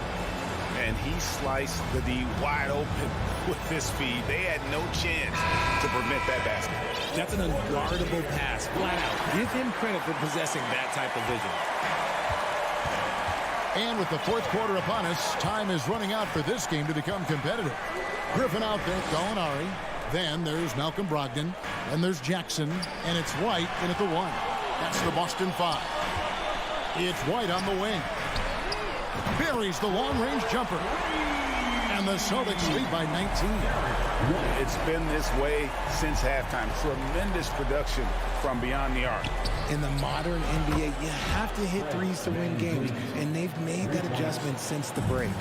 And he sliced the D wide open with his feed. They had no chance to prevent that basket. That's an unguardable pass, flat out. Give him credit for possessing that type of vision. And with the fourth quarter upon us, time is running out for this game to become competitive. Griffin out there, Gallinari. Then there's Malcolm Brogdon. Then there's Jackson. And it's White in at the 1. That's the Boston 5. It's White on the wing. Buries the long-range jumper. And the Celtics lead by 19. It's been this way since halftime. Tremendous production from beyond the arc. In the modern NBA, you have to hit threes to win games, and they've made that adjustment since the break.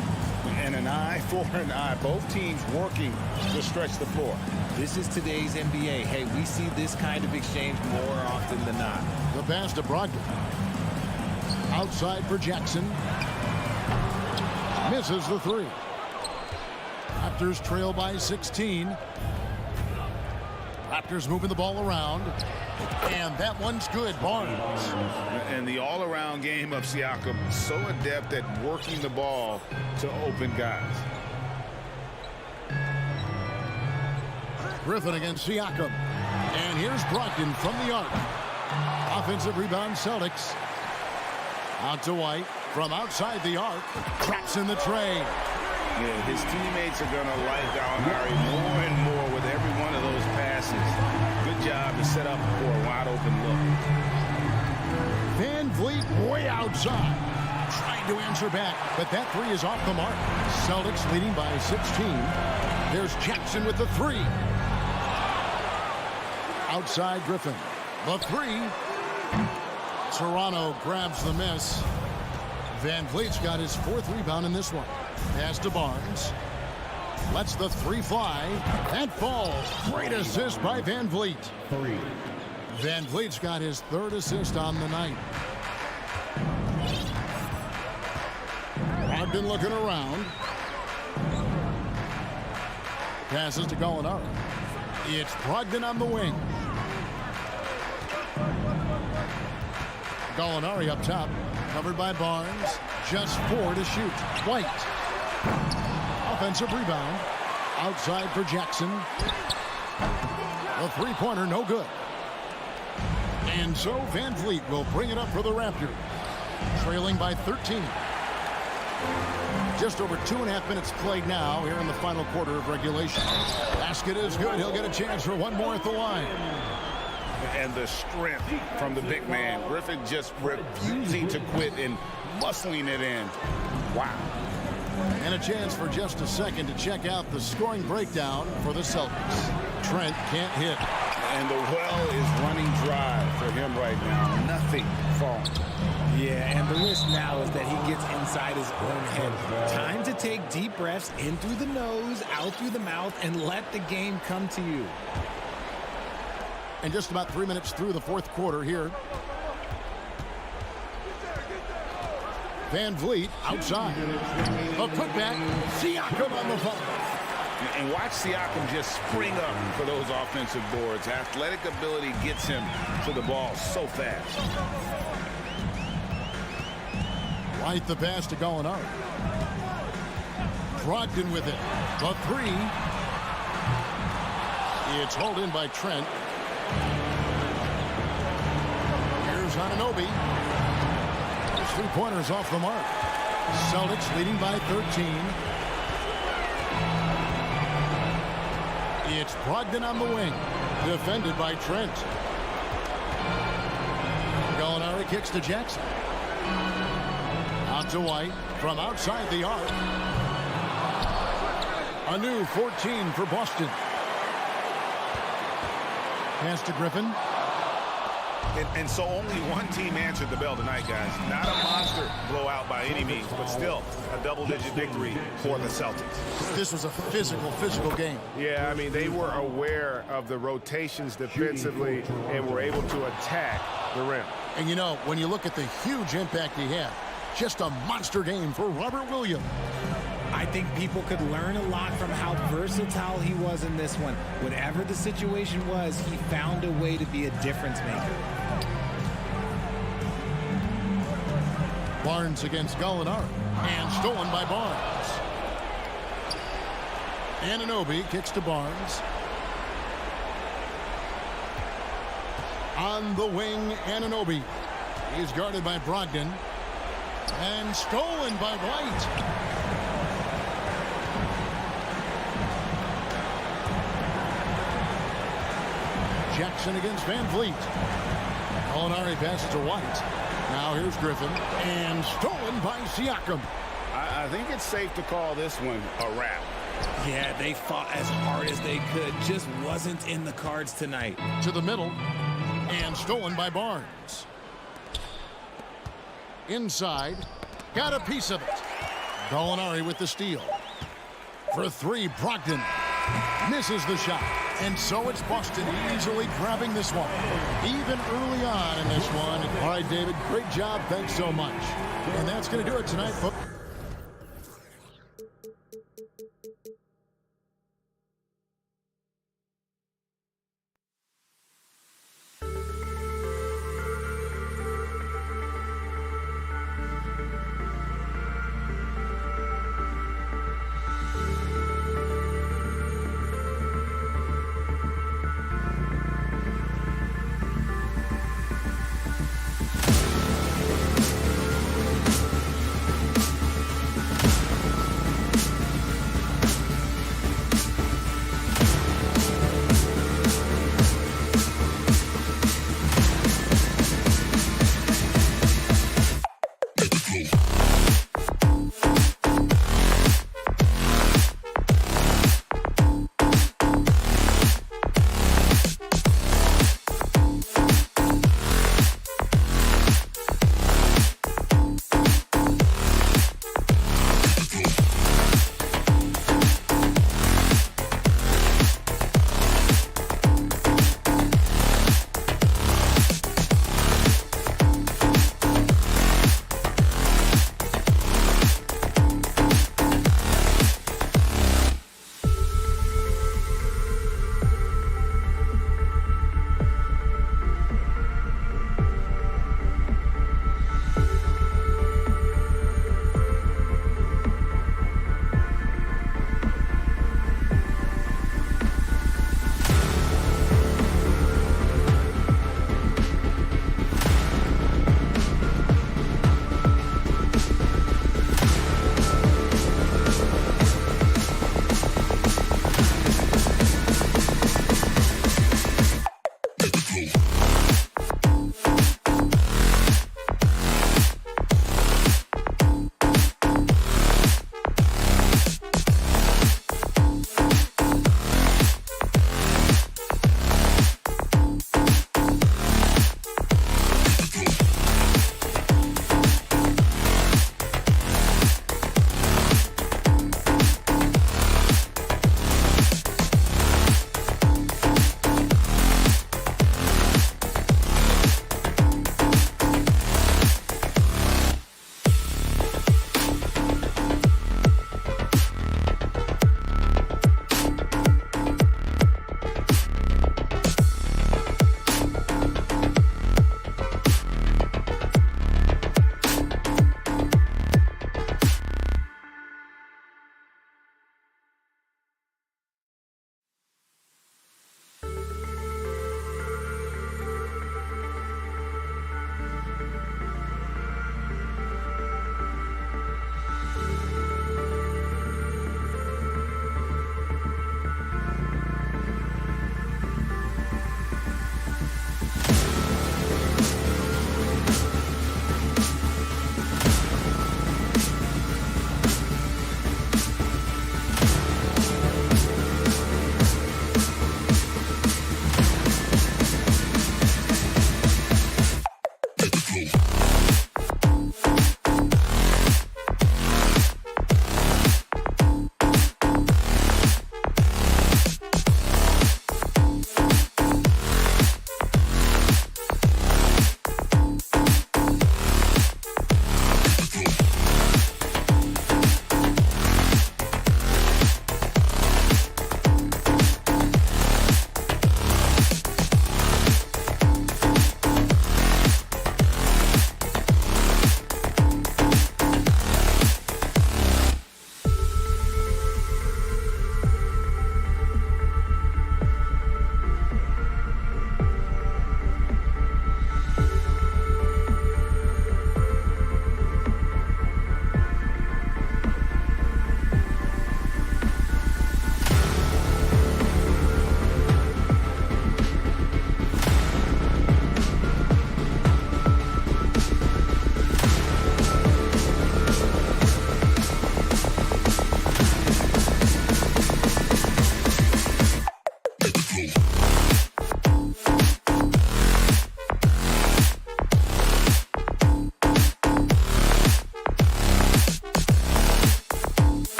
And an eye for an eye. Both teams working to stretch the floor. This is today's NBA. Hey, we see this kind of exchange more often than not. The pass to Brogdon. Outside for Jackson. Misses the 3. Raptors trail by 16. Raptors moving the ball around. And that one's good. Barnes. And the all-around game of Siakam, so adept at working the ball to open guys. Griffin against Siakam. And here's Brogdon from the arc. Offensive rebound, Celtics. Out to White. From outside the arc. Traps in the tray. Yeah, his teammates are going to like Gallinari more and more with every one of those passes. Good job to set up for a wide-open look. Van Vliet way outside. Trying to answer back, but that 3 is off the mark. Celtics leading by 16. There's Jackson with the 3. Outside Griffin. The 3. Toronto grabs the miss. Van Vliet's got his 4th rebound in this one. Pass to Barnes. Lets the 3 fly. That falls. Great assist by Van Vliet. Van Vliet's got his 3rd assist on the night. Brogdon looking around. Passes to Gallinari. It's Brogdon on the wing. Gallinari up top. Covered by Barnes. Just 4 to shoot. White. Offensive rebound. Outside for Jackson. The 3-pointer no good. And so Van Vliet will bring it up for the Raptors. Trailing by 13. Just over 2.5 minutes played now here in the final quarter of regulation. Basket is good. He'll get a chance for one more at the line. And the strength from the big man. Griffin just refusing to quit and muscling it in. Wow. And a chance for just a second to check out the scoring breakdown for the Celtics. Trent can't hit. And the well is running dry for him right now. Nothing falling. Yeah, and the risk now is that he gets inside his own head. Time to take deep breaths in through the nose, out through the mouth, and let the game come to you. And just about 3 minutes through the fourth quarter here. Van Vliet outside. A putback. Siakam on the phone. And watch Siakam just spring up for those offensive boards. Athletic ability gets him to the ball so fast. Right the pass to Gallinari. Brogdon with it. The three. It's hauled in by Trent. Here's Anunoby. His three-pointers off the mark. Celtics leading by 13. It's Brogdon on the wing. Defended by Trent. Gallinari kicks to Jackson. Out to White from outside the arc. A new 14 for Boston. Pass to Griffin. And so only one team answered the bell tonight, guys. Not a monster blowout by any means, but still a double-digit victory for the Celtics. This was a physical game. Yeah, I mean, they were aware of the rotations defensively and were able to attack the rim. And you know, when you look at the huge impact he had, just a monster game for Robert Williams. I think people could learn a lot from how versatile he was in this one. Whatever the situation was, he found a way to be a difference maker. Barnes against Gallinari. And stolen by Barnes. Anunoby kicks to Barnes. On the wing, Anunoby. He's guarded by Brogdon. And stolen by White. Jackson against Van Vliet. Gallinari passes to White. Now here's Griffin. And stolen by Siakam. I think it's safe to call this one a wrap. Yeah, they fought as hard as they could. Just wasn't in the cards tonight. To the middle. And stolen by Barnes. Inside. Got a piece of it. Gallinari with the steal. For three, Brogdon. Misses the shot. And so it's Boston easily grabbing this one. Even early on in this one. All right, David, great job. Thanks so much. And that's going to do it tonight, folks.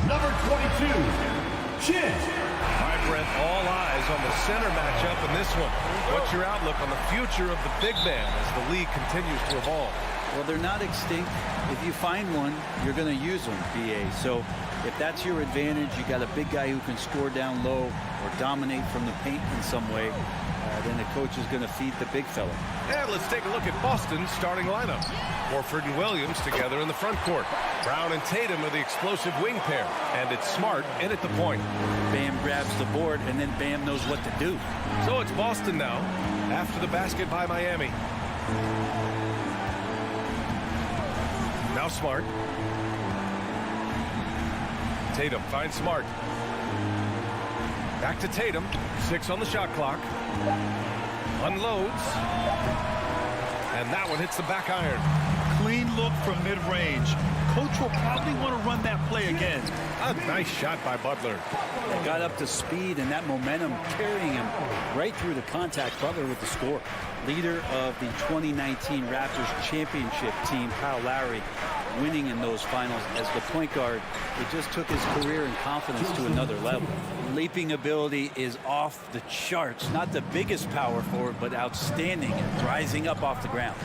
number 22, Chin. All right, Brent, all eyes on the center matchup in this one. What's your outlook on the future of the big man as the league continues to evolve? Well, they're not extinct. If you find one, you're going to use them, BA. So if that's your advantage, you got a big guy who can score down low or dominate from the paint in some way, then the coach is going to feed the big fella. And let's take a look at Boston's starting lineup. Horford and Williams together in the front court. Brown and Tatum are the explosive wing pair. And it's Smart in at the point. Bam grabs the board, and then Bam knows what to do. So it's Boston now, after the basket by Miami. Now Smart. Tatum finds Smart. Back to Tatum. 6 on the shot clock. Unloads. And that one hits the back iron. Clean look from mid-range. Coach will probably want to run that play again. A nice shot by Butler. They got up to speed, and that momentum carrying him right through the contact. Butler with the score. Leader of the 2019 Raptors championship team, Kyle Lowry, winning in those finals as the point guard. It just took his career and confidence to another level. Leaping ability is off the charts. Not the biggest power forward, but outstanding and rising up off the ground.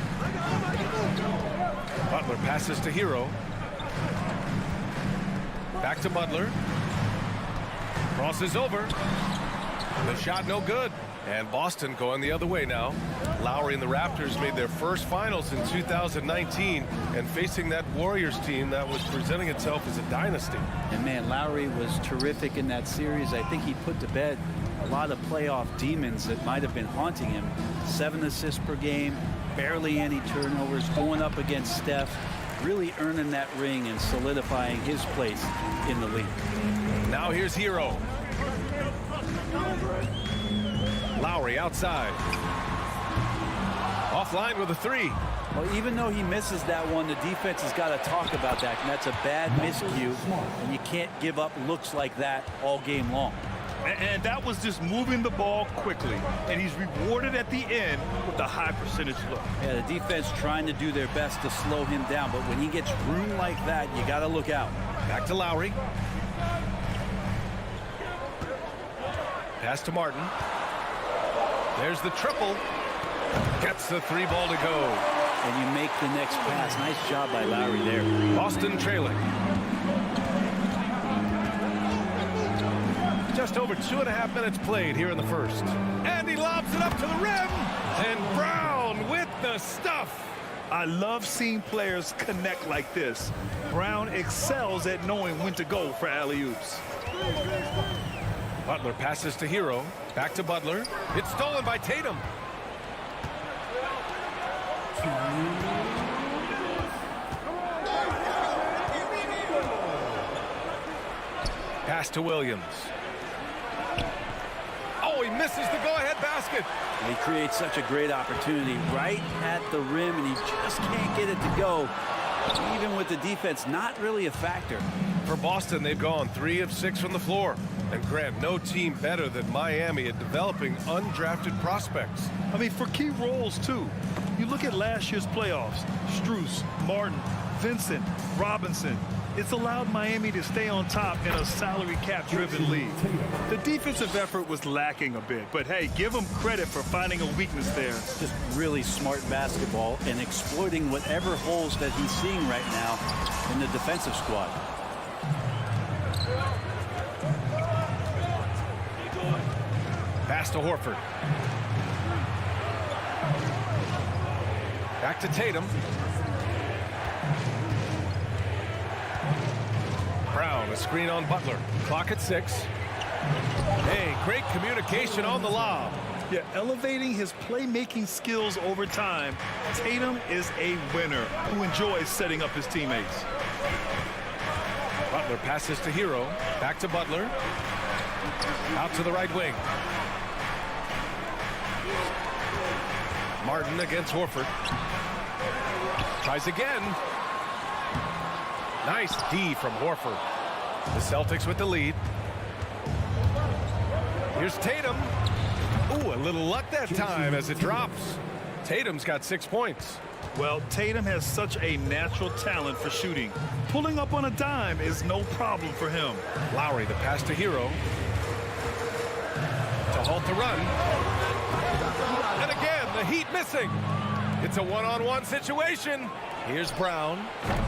Butler passes to Hero. Back to Butler. Crosses over. The shot no good. And Boston going the other way now. Lowry and the Raptors made their first finals in 2019 and facing that Warriors team that was presenting itself as a dynasty. And man, Lowry was terrific in that series. I think he put to bed a lot of playoff demons that might have been haunting him. 7 assists per game, barely any turnovers, going up against Steph, really earning that ring and solidifying his place in the league. Now here's Hero. Lowry outside. Offline with a 3. Well, even though he misses that one, the defense has got to talk about that. And that's a bad miscue. And you can't give up looks like that all game long. And that was just moving the ball quickly. And he's rewarded at the end with a high percentage look. Yeah, the defense trying to do their best to slow him down. But when he gets room like that, you got to look out. Back to Lowry. Pass to Martin. There's the triple. Gets the 3 ball to go. And you make the next pass. Nice job by Lowry there. Boston trailing. Just over 2.5 minutes played here in the first. And he lobs it up to the rim. And Brown with the stuff. I love seeing players connect like this. Brown excels at knowing when to go for alley-oops. Butler passes to Hero. Back to Butler. It's stolen by Tatum. Pass to Williams. Oh, he misses the go-ahead basket. He creates such a great opportunity right at the rim, and he just can't get it to go. Even with the defense not really a factor. For Boston, they've gone 3 of 6 from the floor. And Grant, no team better than Miami at developing undrafted prospects. I mean, for key roles, too. You look at last year's playoffs. Strus, Martin, Vincent, Robinson. It's allowed Miami to stay on top in a salary cap-driven league. The defensive effort was lacking a bit, but hey, give them credit for finding a weakness there. Just really smart basketball and exploiting whatever holes that he's seeing right now in the defensive squad. Pass to Horford. Back to Tatum. Brown, a screen on Butler. Clock at 6. Hey, great communication on the lob. Yeah, elevating his playmaking skills over time. Tatum is a winner who enjoys setting up his teammates. Butler passes to Hero. Back to Butler. Out to the right wing. Martin against Horford. Tries again. Nice D from Horford. The Celtics with the lead. Here's Tatum. Ooh, a little luck that time as it drops. Tatum's got 6 points. Well, Tatum has such a natural talent for shooting. Pulling up on a dime is no problem for him. Lowry, the pass to Hero. To halt the run. And again, the Heat missing. It's a one-on-one situation. Here's Brown.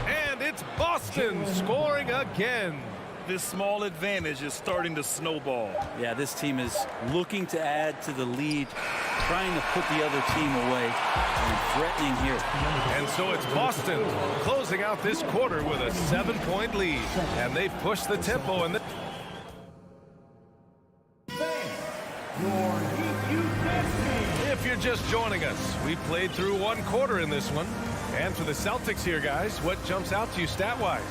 And it's Boston scoring again. This small advantage is starting to snowball. Yeah, this team is looking to add to the lead, trying to put the other team away, and threatening here. And so it's Boston closing out this quarter with a 7-point lead. And they've pushed the tempo. And if you're just joining us, we played through one quarter in this one. And for the Celtics here, guys, what jumps out to you stat-wise?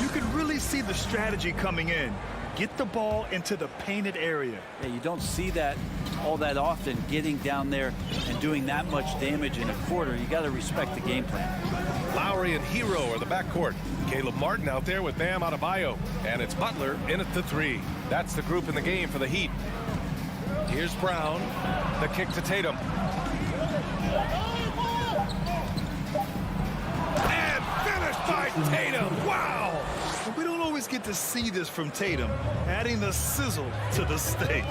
You can really see the strategy coming in. Get the ball into the painted area. Yeah, you don't see that all that often, getting down there and doing that much damage in a quarter. You got to respect the game plan. Lowry and Hero are the backcourt. Caleb Martin out there with Bam Adebayo. And it's Butler in at the 3. That's the group in the game for the Heat. Here's Brown. The kick to Tatum. And finished by Tatum. Wow! We don't always get to see this from Tatum, adding the sizzle to the steak.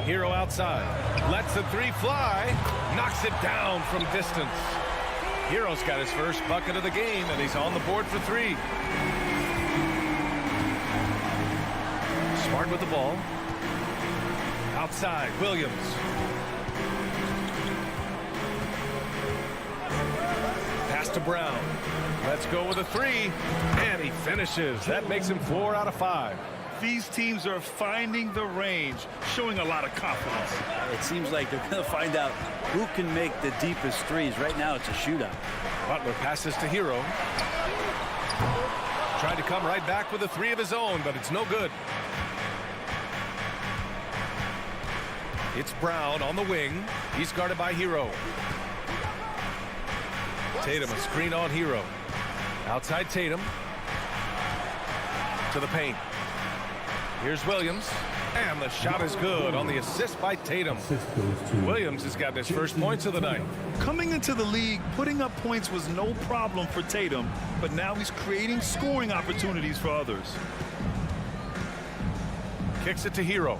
Hero outside. Lets the 3 fly. Knocks it down from distance. Hero's got his first bucket of the game, and he's on the board for 3. Smart with the ball. Outside, Williams. Pass to Brown. Let's go with a 3. And he finishes. That makes him 4 out of 5. These teams are finding the range, showing a lot of confidence. It seems like they're going to find out who can make the deepest threes. Right now, it's a shootout. Butler passes to Hero. Tried to come right back with a 3 of his own, but it's no good. It's Brown on the wing. He's guarded by Hero. Tatum, a screen on Hero. Outside Tatum. To the paint. Here's Williams. And the shot is good on the assist by Tatum. Williams has gotten his first points of the night. Coming into the league, putting up points was no problem for Tatum, but now he's creating scoring opportunities for others. Kicks it to Hero.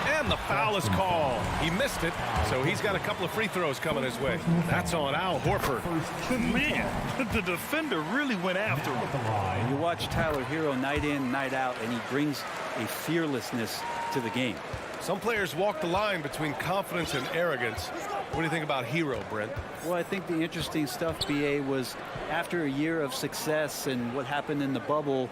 And the foul is called. He missed it, so he's got a couple of free throws coming his way. That's on Al Horford. Man, the defender really went after him. You watch Tyler Hero night in, night out, and he brings a fearlessness to the game. Some players walk the line between confidence and arrogance. What do you think about Hero, Brent? Well, I think the interesting stuff, BA, was after a year of success and what happened in the bubble,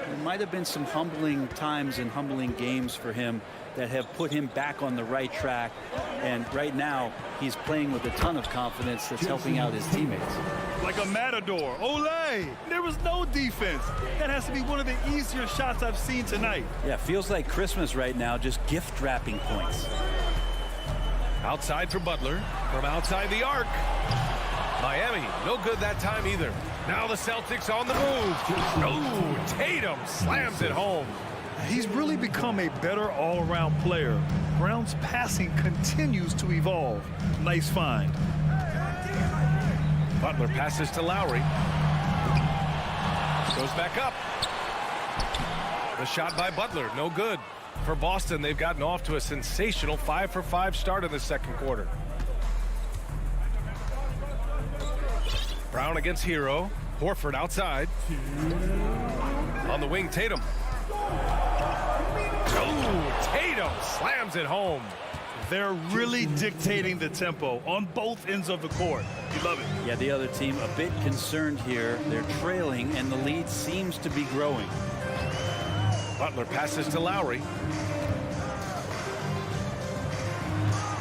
there might have been some humbling times and humbling games for him that have put him back on the right track. And right now, he's playing with a ton of confidence that's helping out his teammates. Like a matador. Olay! There was no defense. That has to be one of the easier shots I've seen tonight. Yeah, feels like Christmas right now, just gift wrapping points. Outside for Butler. From outside the arc. Miami, no good that time either. Now the Celtics on the move. Oh, Tatum slams it home. He's really become a better all-around player. Brown's passing continues to evolve. Nice find. Butler passes to Lowry. Goes back up. The shot by Butler, no good. For Boston, they've gotten off to a sensational 5-for-5 start in the second quarter. Brown against Hero. Horford outside. On the wing, Tatum. Oh, Tatum slams it home. They're really dictating the tempo on both ends of the court. You love it. Yeah, the other team a bit concerned here. They're trailing, and the lead seems to be growing. Butler passes to Lowry.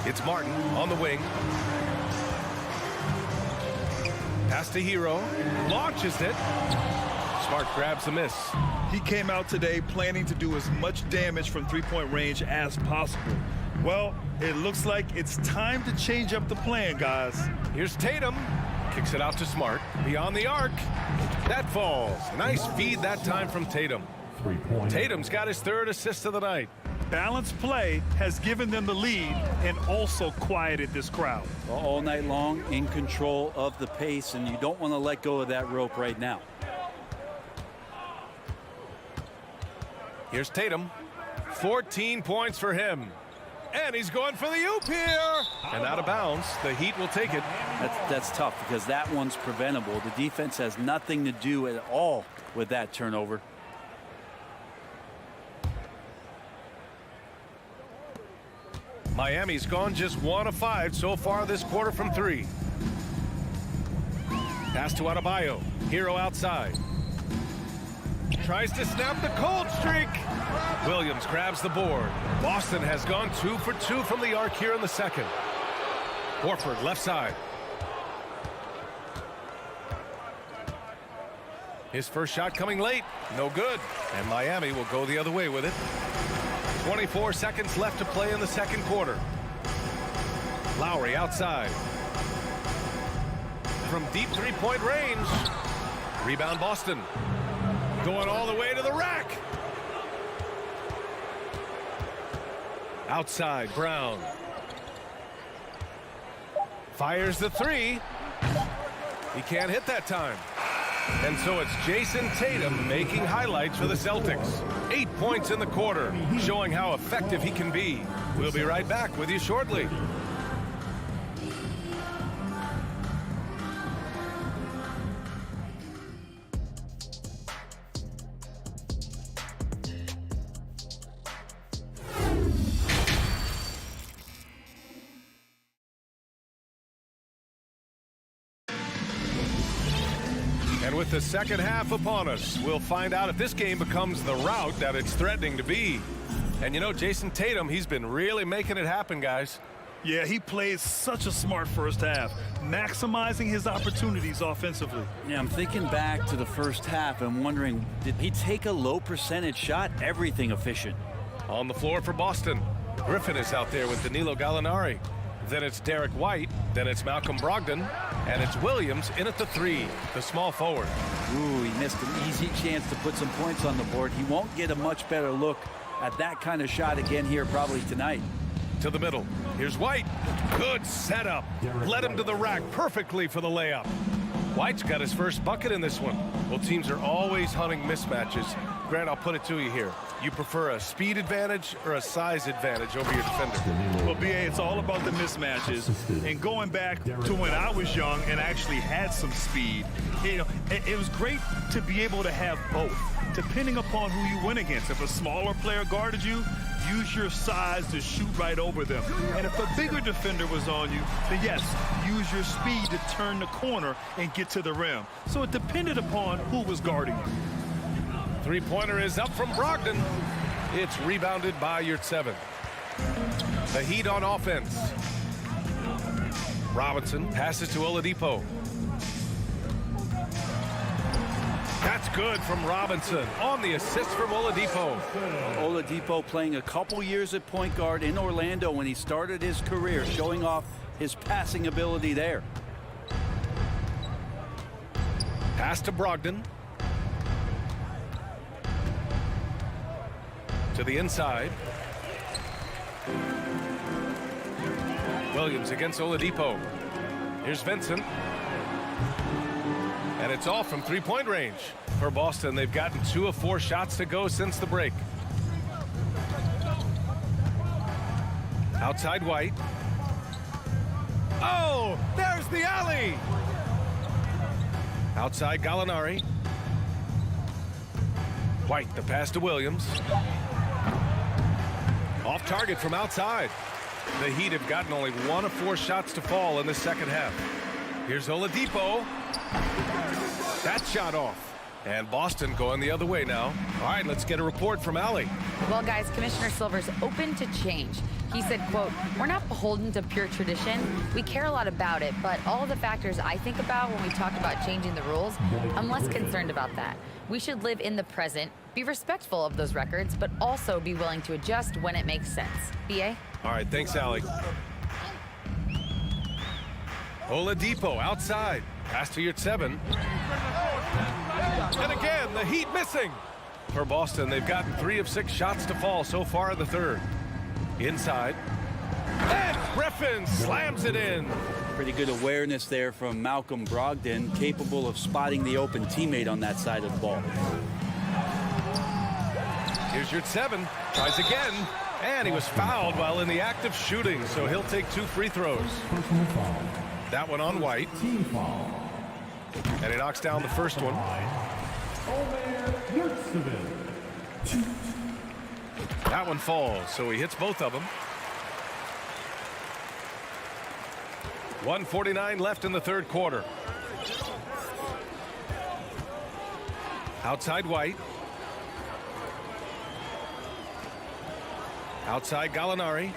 It's Martin on the wing. Pass to Hero. Launches it. Smart grabs the miss. He came out today planning to do as much damage from three-point range as possible. Well, it looks like it's time to change up the plan, guys. Here's Tatum. Kicks it out to Smart. Beyond the arc. That falls. Nice feed that time from Tatum. Tatum's got his third assist of the night. balanced play has given them the lead and also quieted this crowd. All night long, in control of the pace, and you don't want to let go of that rope right now. Here's Tatum. 14 points for him. And he's going for the oop here. And out of bounds. The Heat will take it. That's tough because that one's preventable. The defense has nothing to do at all with that turnover. Miami's gone just 1 of 5 so far this quarter from 3. Pass to Adebayo. Hero outside. Tries to snap the cold streak. Williams grabs the board. Boston has gone 2 for 2 from the arc here in the second. Horford left side. His first shot coming late. No good. And Miami will go the other way with it. 24 seconds left to play in the second quarter. Lowry outside. From deep three-point range. Rebound Boston. Going all the way to the rack. Outside, Brown. Fires the three. He can't hit that time. And so it's Jason Tatum making highlights for the Celtics. 8 points in the quarter, showing how effective he can be. We'll be right back with you shortly. And with the second half upon us, we'll find out if this game becomes the rout that it's threatening to be. And you know, Jason Tatum, he's been really making it happen, guys. Yeah, he played such a smart first half, maximizing his opportunities offensively. Yeah, I'm thinking back to the first half and wondering, did he take a low percentage shot? Everything efficient. On the floor for Boston. Griffin is out there with Danilo Gallinari. Then it's Derek White. Then it's Malcolm Brogdon. And it's Williams in at the 3, the small forward. Ooh, he missed an easy chance to put some points on the board. He won't get a much better look at that kind of shot again here probably tonight. To the middle. Here's White. Good setup. Led him to the rack perfectly for the layup. White's got his first bucket in this one. Well, teams are always hunting mismatches. Grant, I'll put it to you here. You prefer a speed advantage or a size advantage over your defender? Well, B.A., it's all about the mismatches. And going back to when I was young and actually had some speed, it was great to be able to have both, depending upon who you went against. If a smaller player guarded you, use your size to shoot right over them. And if a bigger defender was on you, then yes, use your speed to turn the corner and get to the rim. So it depended upon who was guarding you. Three-pointer is up from Brogdon. It's rebounded by Yurtseven. The Heat on offense. Robinson passes to Oladipo. That's good from Robinson on the assist from Oladipo. Oladipo playing a couple years at point guard in Orlando when he started his career, showing off his passing ability there. Pass to Brogdon. To the inside. Williams against Oladipo. Here's Vincent. And it's all from three-point range. For Boston, they've gotten 2 of 4 shots to go since the break. Outside White. Oh, there's the alley. Outside Gallinari. White, the pass to Williams. Off target from outside. The Heat have gotten only 1 of 4 shots to fall in the second half. Here's Oladipo. That shot off. And Boston going the other way now. All right, let's get a report from Allie. Well, guys, Commissioner Silver's open to change. He said, quote, "We're not beholden to pure tradition. We care a lot about it, but all the factors I think about when we talk about changing the rules, I'm less concerned about that. We should live in the present, be respectful of those records, but also be willing to adjust when it makes sense." B.A.? All right, thanks, Allie. Oladipo outside. Pass to Yurtseven. And again, the Heat missing. For Boston, they've gotten 3 of 6 shots to fall so far in the third. Inside. And Griffin slams it in. Pretty good awareness there from Malcolm Brogdon, capable of spotting the open teammate on that side of the ball. Here's your 7. Tries again. And he was fouled while in the act of shooting, so he'll take 2 free throws. That one on White. And he knocks down the first one. That one falls, so he hits both of them. 1:49 left in the third quarter. Outside White. Outside Gallinari.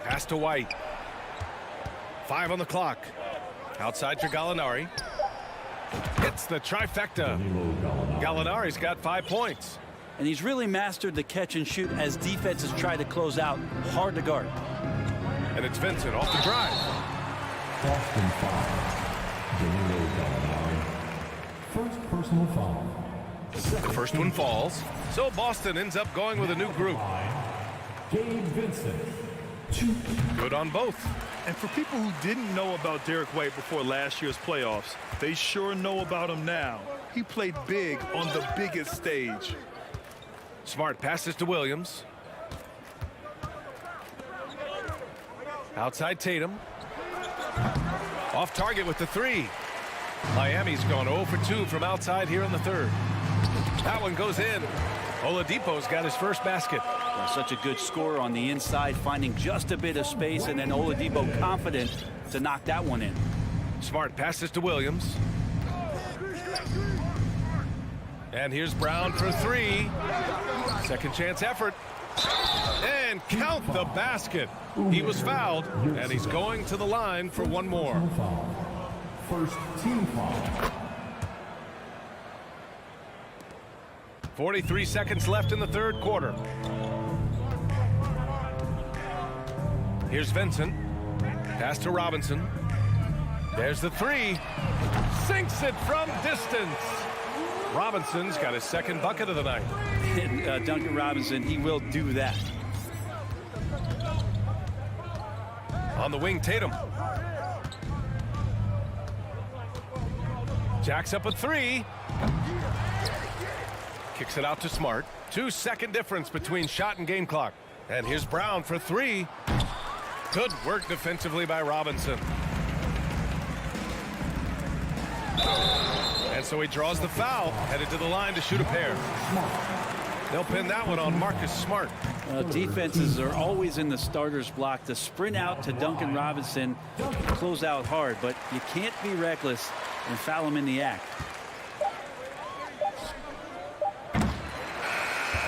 Pass to White. 5 on the clock. Outside for Gallinari. Hits the trifecta. Gallinari's got 5 points. And he's really mastered the catch and shoot as defenses try to close out. Hard to guard. And it's Vincent off the drive. Boston foul. Danilo Gallinari. First personal foul. The first one falls. So Boston ends up going with a new group. Gabe Vincent. Good on both. And for people who didn't know about Derek White before last year's playoffs, they sure know about him now. He played big on the biggest stage. Smart passes to Williams. Outside Tatum. Off target with the 3. Miami's gone 0 for 2 from outside here in the third. That one goes in. Oladipo's got his first basket. Well, such a good scorer on the inside, finding just a bit of space, and then Oladipo confident to knock that one in. Smart passes to Williams. And here's Brown for 3. Second chance effort. And count the basket. He was fouled, and he's going to the line for one more. First team foul. 43 seconds left in the third quarter. Here's Vincent. Pass to Robinson. There's the 3. Sinks it from distance. Robinson's got his second bucket of the night. And, Duncan Robinson, he will do that. On the wing, Tatum. Jacks up a 3. Kicks it out to Smart. 2-second difference between shot and game clock. And here's Brown for 3. Good work defensively by Robinson. And so he draws the foul, headed to the line to shoot a pair. They'll pin that one on Marcus Smart. Defenses are always in the starter's block to sprint out to Duncan Robinson, close out hard, but you can't be reckless and foul him in the act.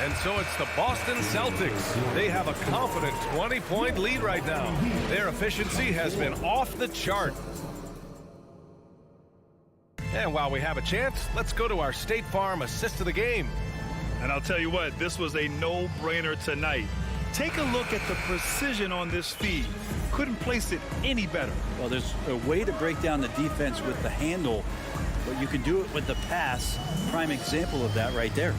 And so it's the Boston Celtics. They have a confident 20-point lead right now. Their efficiency has been off the chart. And while we have a chance, let's go to our State Farm assist of the game. And I'll tell you what, this was a no-brainer tonight. Take a look at the precision on this feed. Couldn't place it any better. Well, there's a way to break down the defense with the handle, but you can do it with the pass. Prime example of that right there.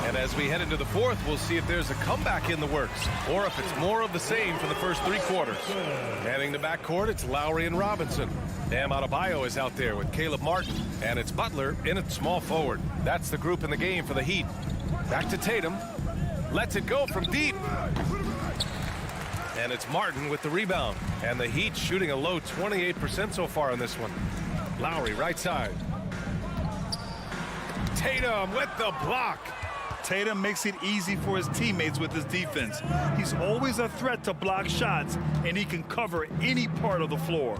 And as we head into the fourth, we'll see if there's a comeback in the works or if it's more of the same for the first 3 quarters. Heading to backcourt, it's Lowry and Robinson. Bam Adebayo is out there with Caleb Martin, and it's Butler in at small forward. That's the group in the game for the Heat. Back to Tatum. Lets it go from deep. And it's Martin with the rebound. And the Heat shooting a low 28% so far in this one. Lowry right side. Tatum with the block. Tatum makes it easy for his teammates with his defense. He's always a threat to block shots, and he can cover any part of the floor.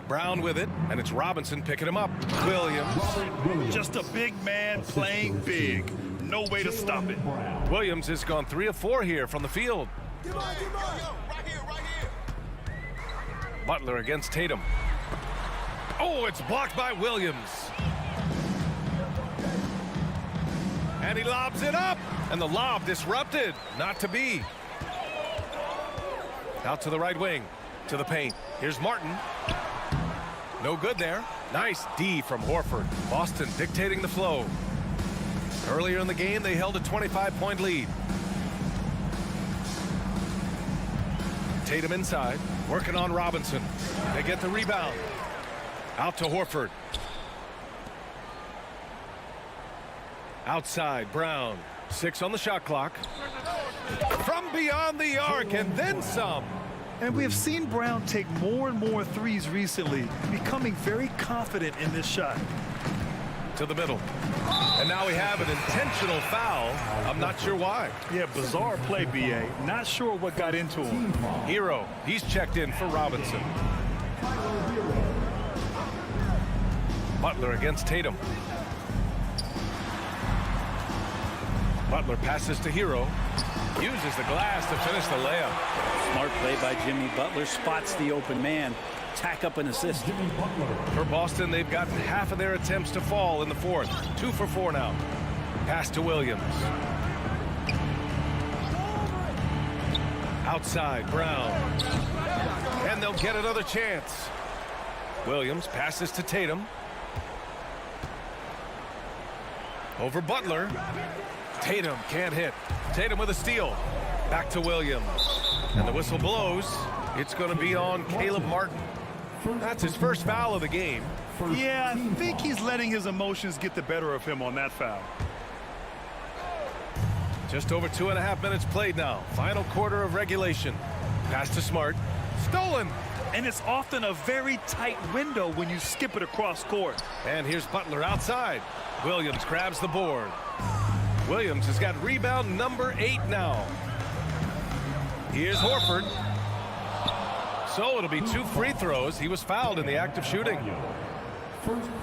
Brown with it, and it's Robinson picking him up. Williams. Just a big man playing big. No way to stop it. Williams has gone 3 of 4 here from the field. Butler against Tatum. Oh, it's blocked by Williams. And he lobs it up, and the lob disrupted. Not to be. Out to the right wing, to the paint. Here's Martin. No good there. Nice D from Horford. Boston dictating the flow. Earlier in the game, they held a 25-point lead. Tatum inside, working on Robinson. They get the rebound. Out to Horford. Outside, Brown. 6 on the shot clock. From beyond the arc, and then some. And we have seen Brown take more and more threes recently, becoming very confident in this shot. To the middle. And now we have an intentional foul. I'm not sure why. Yeah, bizarre play, B.A. Not sure what got into him. Hero, he's checked in for Robinson. Butler against Tatum. Butler passes to Hero. Uses the glass to finish the layup. Smart play by Jimmy Butler. Spots the open man. Tack up an assist. For Boston, they've gotten half of their attempts to fall in the fourth. 2 for 4 now. Pass to Williams. Outside, Brown. And they'll get another chance. Williams passes to Tatum. Over Butler. Tatum can't hit. Tatum with a steal. Back to Williams. And the whistle blows. It's going to be on Caleb Martin. That's his first foul of the game. Yeah, I think he's letting his emotions get the better of him on that foul. Just over 2.5 minutes played now. Final quarter of regulation. Pass to Smart. Stolen. And it's often a very tight window when you skip it across court. And here's Butler outside. Williams grabs the board. Williams has got rebound number 8 now. Here's Horford. So it'll be 2 free throws. He was fouled in the act of shooting.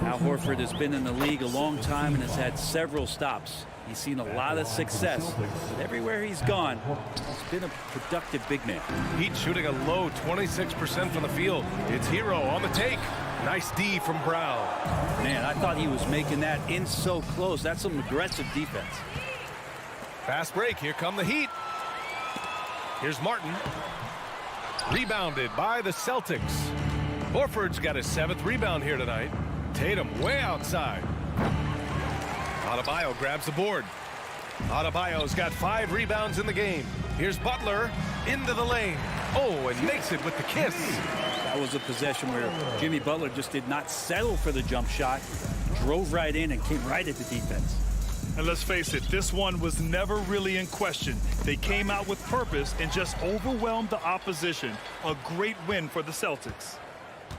Al Horford has been in the league a long time and has had several stops. He's seen a lot of success, but everywhere he's gone, he's been a productive big man. Heat shooting a low 26% from the field. It's Hero on the take. Nice D from Brown. Man, I thought he was making that in so close. That's some aggressive defense. Fast break. Here come the Heat. Here's Martin. Rebounded by the Celtics. Horford's got his 7th rebound here tonight. Tatum way outside. Adebayo grabs the board. Adebayo's got 5 rebounds in the game. Here's Butler into the lane. Oh, and makes it with the kiss. That was a possession where Jimmy Butler just did not settle for the jump shot. Drove right in and came right at the defense. And let's face it, this one was never really in question. They came out with purpose and just overwhelmed the opposition. A great win for the Celtics.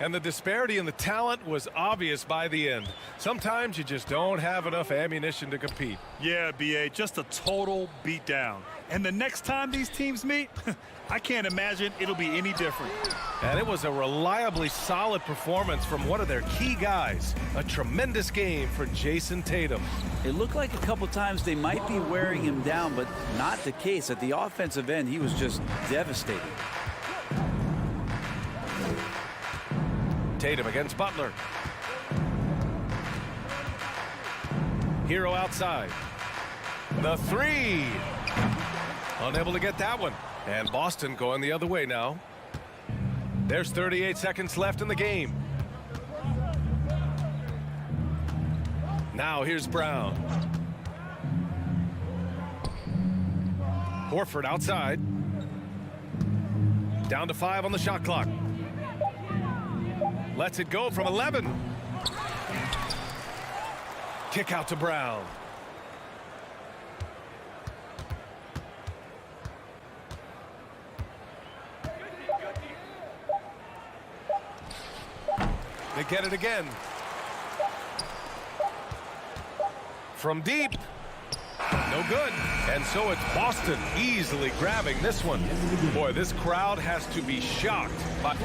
And the disparity in the talent was obvious by the end. Sometimes you just don't have enough ammunition to compete. Yeah, B.A., just a total beatdown. And the next time these teams meet, I can't imagine it'll be any different. And it was a reliably solid performance from one of their key guys. A tremendous game for Jason Tatum. It looked like a couple times they might be wearing him down, but not the case. At the offensive end, he was just devastating. Tatum against Butler. Hero outside. The 3. Unable to get that one. And Boston going the other way now. There's 38 seconds left in the game. Now here's Brown. Horford outside. Down to 5 on the shot clock. Lets it go from 11. Kick out to Brown. They get it again. From deep. No good. And so it's Boston easily grabbing this one. Boy, this crowd has to be shocked by...